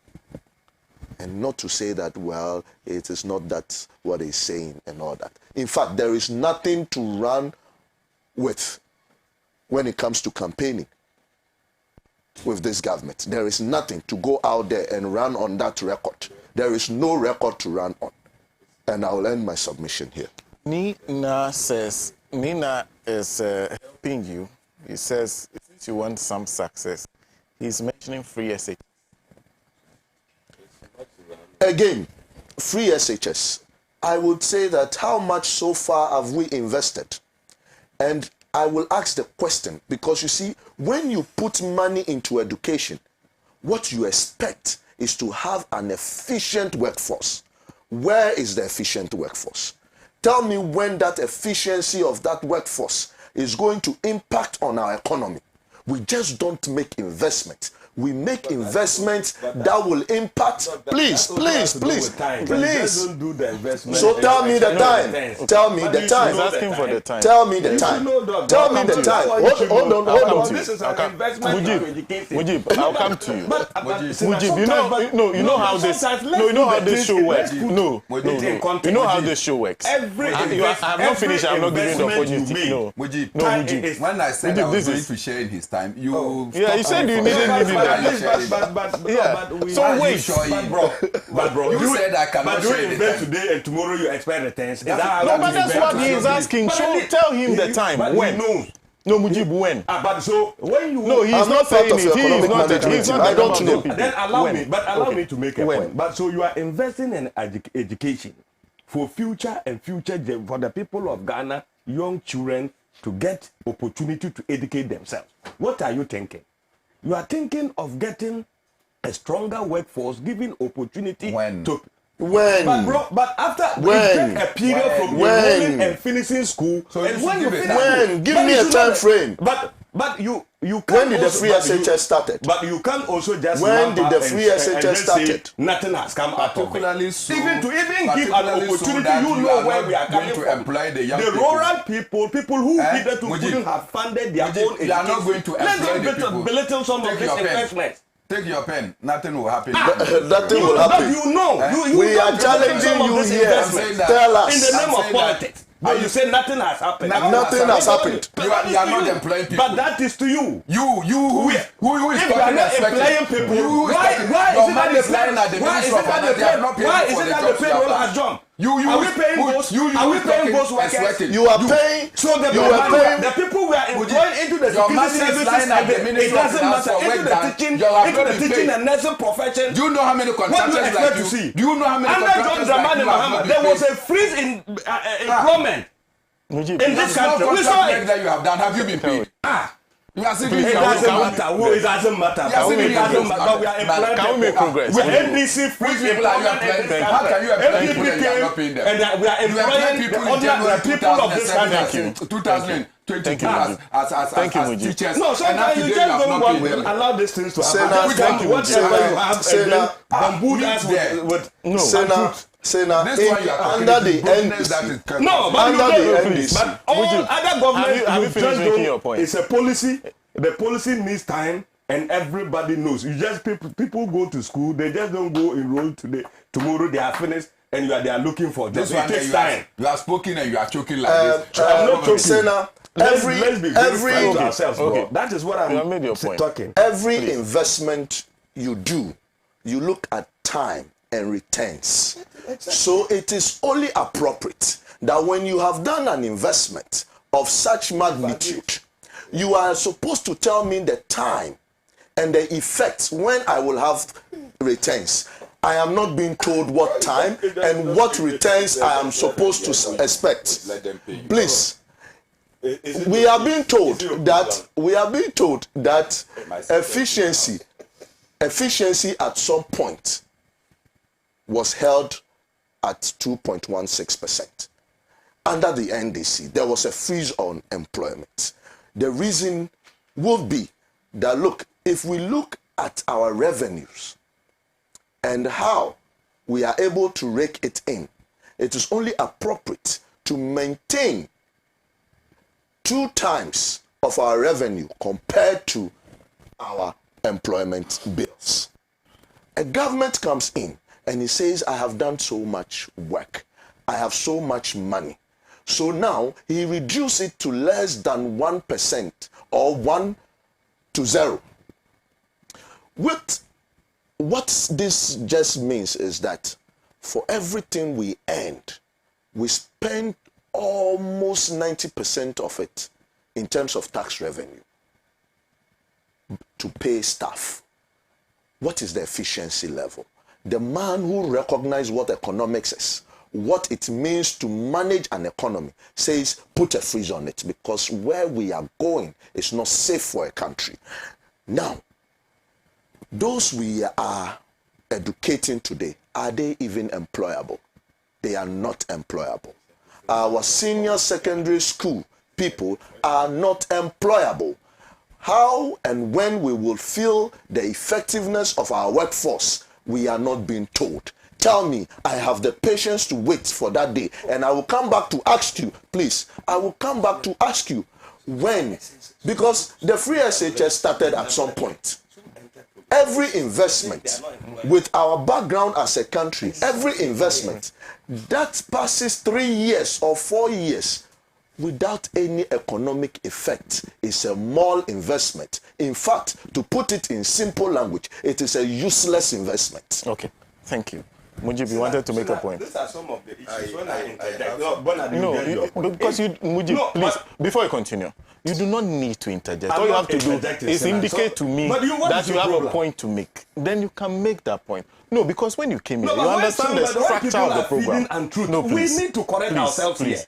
And not to say that, well, it is not that what he's saying and all that. In fact, there is nothing to run with when it comes to campaigning with this government. There is nothing to go out there and run on that record. There is no record to run on. And I will end my submission here. Nina says, Nina is helping you. He says, if you want some success, he's mentioning free SHS. Again, free SHS. I would say that how much so far have we invested? And I will ask the question, because you see, when you put money into education, what you expect is to have an efficient workforce. Where is the efficient workforce? Tell me when that efficiency of that workforce is going to impact on our economy. We just don't make investments. We make investments that will impact. Please. So tell me the time. Tell me the time. He's asking for the time. Tell me the time. Tell me the time. Hold on. This is an investment into education. Mujib, I'll come to you. Mujib, you know how this show works. No. You know how this show works. I'm not finished. I'm not giving the opportunity. No. Mujib. When I said I was going to share in his time, you. Yeah, he said you needed it. So wait, bro. You said I cannot share you invest today and tomorrow you expect returns. No, but that's what he is asking. Tell him the time. When? No, Mujib, when? But so when you no, he's not saying it. He's not. I don't know. Then allow me to make a point. But so you are investing in education for future for the people of Ghana, young children to get opportunity to educate themselves. What are you thinking? You are thinking of getting a stronger workforce, giving opportunity to. When? But after it take a period from enrolling and finishing school, so and when you finish, give me a time frame. But you can. When did the free SHS started? But you can also just. When did the free SHS started? Nothing has come out of it. So, even give an opportunity, so you know where we are coming to from. Employ the young rural people who needed to couldn't have funded their own education. You are not going to employ the people. Belittle some of these investments. Take your pen. Nothing will happen. Nothing will happen. You know. We are challenging you here. Tell us. In the name of politics. But you say nothing has happened. Nothing has happened. You are not employing people. But that is to you. Who is if you are not employing people, why is it that the payroll has jumped? Are we paying those workers? You are paying. So the people we are employing into the security services, it doesn't matter. Into the teaching and nursing profession. Do you know how many contractors like you? Do you know how many contractors like you? There was a freeze in employment in this country. We saw it. That you have done. Have you been paid? You are saying it doesn't matter. It doesn't matter. Can we make progress? We're NDC free people. How can you employ people and you are not paying them? And we are employing the people of this country. 2022 as teachers. No, sometimes you just don't want to allow these things to happen. Whatever you have, Sena, bamboozle us with Sena, under the NDC. No, but under the NDC. But all other governments, have you finished making your point? It's a policy. The policy needs time, and everybody knows. You just people go to school. They just don't go enroll today. Tomorrow they are finished, and they are looking for jobs. It takes time. You are spoken and you are choking like this. I'm not choking. Sena, let's be very frank to ourselves, bro. That is what I'm talking. Every investment you do, you look at time and returns. Exactly. So it is only appropriate that when you have done an investment of such magnitude, you are supposed to tell me the time and the effects when I will have returns. I am not being told what time and what returns I am supposed to expect. Please. We are being told that efficiency at some point was held at 2.16%. Under the NDC, there was a freeze on employment. The reason would be that, look, if we look at our revenues and how we are able to rake it in, it is only appropriate to maintain 2 times of our revenue compared to our employment bills. A government comes in and he says, I have done so much work. I have so much money. So now he reduces it to less than 1% or 1 to 0. What this just means is that for everything we earned, we spend almost 90% of it in terms of tax revenue to pay staff. What is the efficiency level? The man who recognizes what economics is, what it means to manage an economy, says put a freeze on it because where we are going is not safe for a country. Now, those we are educating today, are they even employable? They are not employable. Our senior secondary school people are not employable. How and when we will feel the effectiveness of our workforce, we are not being told. Tell me, I have the patience to wait for that day. And I will come back to ask you, please, I will come back to ask you when. Because the free SHS started at some point. Every investment, with our background as a country, every investment that passes 3 years or 4 years without any economic effect is a small investment. In fact, to put it in simple language, it is a useless investment. Okay, thank you. Mujeeb, you wanted to make a point. These are some of the issues because Mujeeb, please, before you continue, you do not need to interject. All you have to do is indicate to me that you have a point to make. Then you can make that point. No, because when you came here, you understand the structure of the program. No, please. We need to correct ourselves here.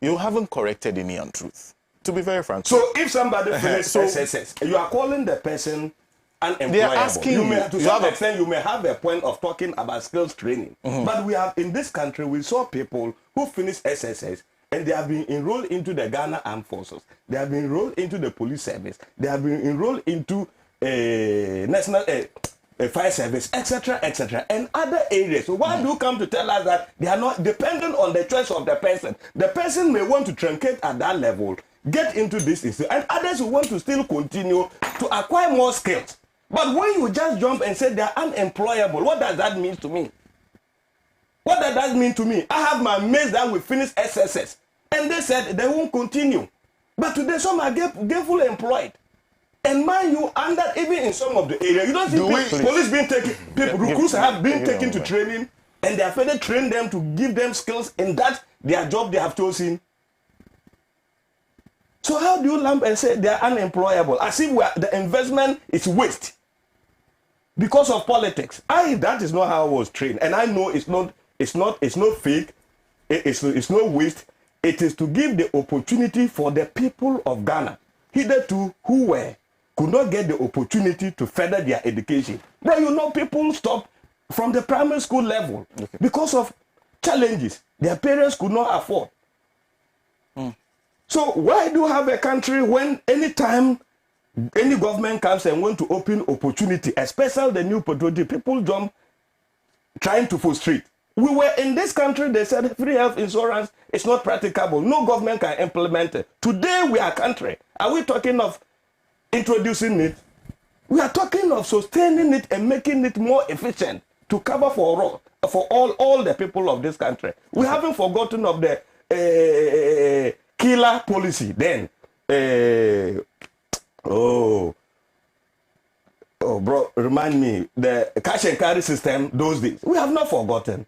You haven't corrected any untruth. To be very frank. So if somebody finishes SSS, you are calling the person unemployable. They are asking you may have a point of talking about skills training. But we have in this country, we saw people who finished SSS and they have been enrolled into the Ghana Armed Forces. They have been enrolled into the police service. They have been enrolled into national fire service, etc., etc., and other areas. So why do you come to tell us that they are not dependent on the choice of the person? The person may want to truncate at that level, get into this issue, and others will want to still continue to acquire more skills. But when you just jump and say they are unemployable, what does that mean to me? What does that mean to me? I have my mates that will finish SSS, and they said they won't continue. But today some are gainfully employed. And mind you, under even in some of the areas, you don't see police being taken, people, recruits have been taken to training, and they have further trained them to give them skills in that their job they have chosen. So how do you lump and say they are unemployable? As if the investment is waste because of politics. That is not how I was trained, and I know it's not fake, it's no waste. It is to give the opportunity for the people of Ghana hitherto who could not get the opportunity to further their education. But you know, people stop from the primary school level because of challenges their parents could not afford. So why do you have a country when anytime any government comes and want to open opportunity, especially the new opportunity, people jump trying to frustrate? We were in this country, they said free health insurance is not practicable. No government can implement it. Today we are a country. Are we talking of introducing it? We are talking of sustaining it and making it more efficient to cover for all the people of this country. We haven't forgotten of the killer policy then. Bro, remind me, the cash and carry system those days. We have not forgotten.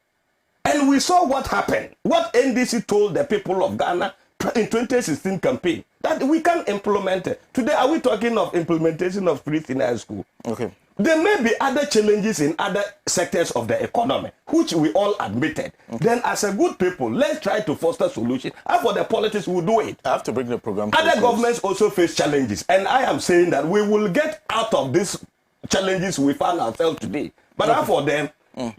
And we saw what happened. What NDC told the people of Ghana in 2016 campaign, that we can implement it. Today, are we talking of implementation of streets in high school? Okay. There may be other challenges in other sectors of the economy, which we all admitted. Then as a good people, let's try to foster solutions. And for the politics, we'll do it. I have to bring the program to Other governments also face challenges. And I am saying that we will get out of these challenges we find ourselves today. But as for them,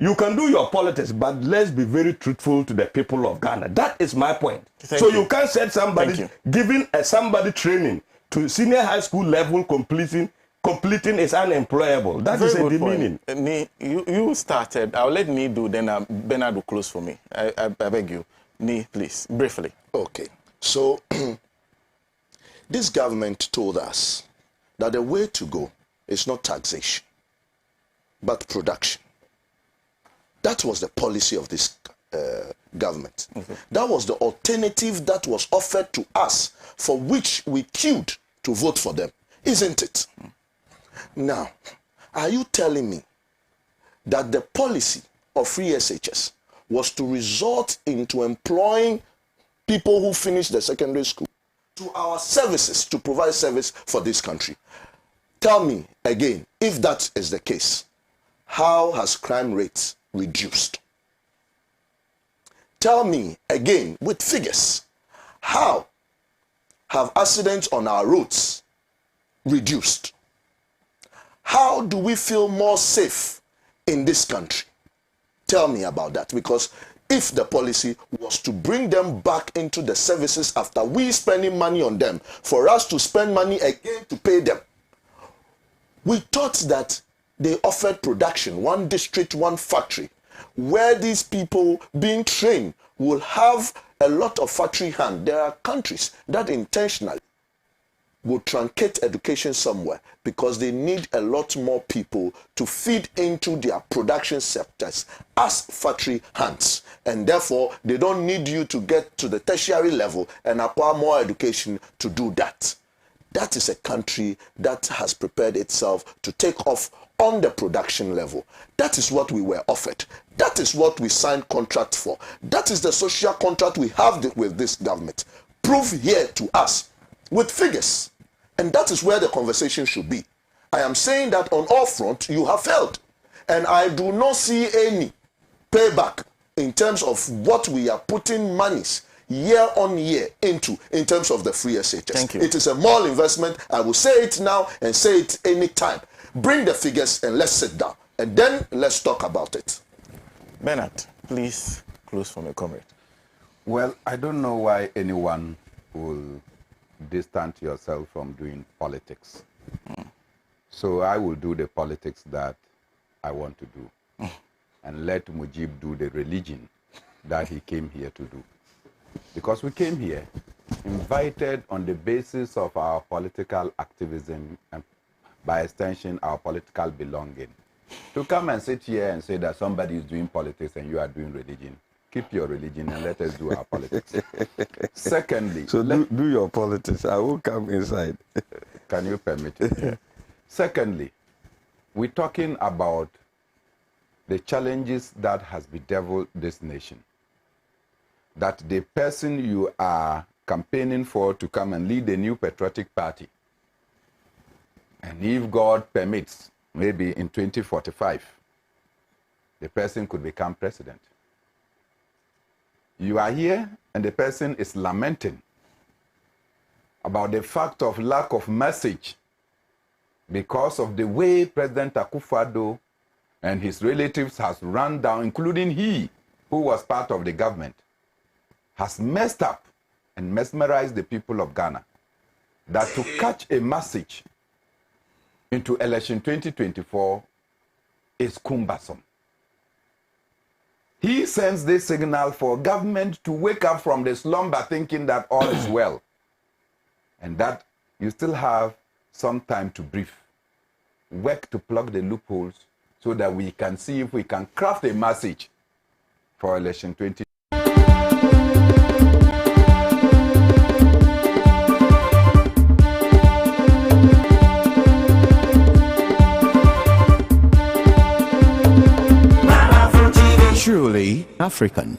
you can do your politics, but let's be very truthful to the people of Ghana. That is my point. You can't set somebody, giving somebody training to senior high school level completing is unemployable. That is a demeaning. Nii, you started. I'll let Nii do, then Bernard will close for me. I beg you. Nii, please, briefly. Okay. So, this government told us that the way to go is not taxation, but production. That was the policy of this government. That was the alternative that was offered to us, for which we queued to vote for them, isn't it? Now, are you telling me that the policy of free SHS was to resort into employing people who finished the secondary school to our services to provide service for this country? Tell me again, if that is the case, how has crime rates reduced? Tell me again with figures, how have accidents on our roads reduced? How do we feel more safe in this country? Tell me about that, because if the policy was to bring them back into the services after we spending money on them, for us to spend money again to pay them, we thought that they offered production, one district, one factory, where these people being trained will have a lot of factory hand. There are countries that intentionally will truncate education somewhere because they need a lot more people to feed into their production sectors as factory hands. And therefore, they don't need you to get to the tertiary level and acquire more education to do that. That is a country that has prepared itself to take off on the production level. That is what we were offered. That is what we signed contract for. That is the social contract we have with this government. Prove here to us with figures. And that is where the conversation should be. I am saying that on all fronts, you have failed. And I do not see any payback in terms of what we are putting monies year on year into in terms of the free SHS. Thank you. It is a moral investment. I will say it now and say it anytime. Bring the figures and let's sit down. And then let's talk about it. Bernard, please close for me, comrade. Well, I don't know why anyone will distance yourself from doing politics. So I will do the politics that I want to do. And let Mujeeb do the religion that he came here to do. Because we came here invited on the basis of our political activism and by extension our political belonging. To come and sit here and say that somebody is doing politics and you are doing religion, keep your religion and let us do our politics. Secondly... So do your politics. I will come inside. Can you permit it? Secondly, we're talking about the challenges that has bedeviled this nation. That the person you are campaigning for to come and lead a new patriotic party, and if God permits, maybe in 2045, the person could become president. You are here and the person is lamenting about the fact of lack of message because of the way President Akufo-Addo and his relatives has run down, including he, who was part of the government, has messed up and mesmerized the people of Ghana, that to catch a message into election 2024 is cumbersome. He sends this signal for government to wake up from the slumber thinking that all is well, and that you still have some time to brief. Work to plug the loopholes so that we can see if we can craft a message for election 20. Truly African.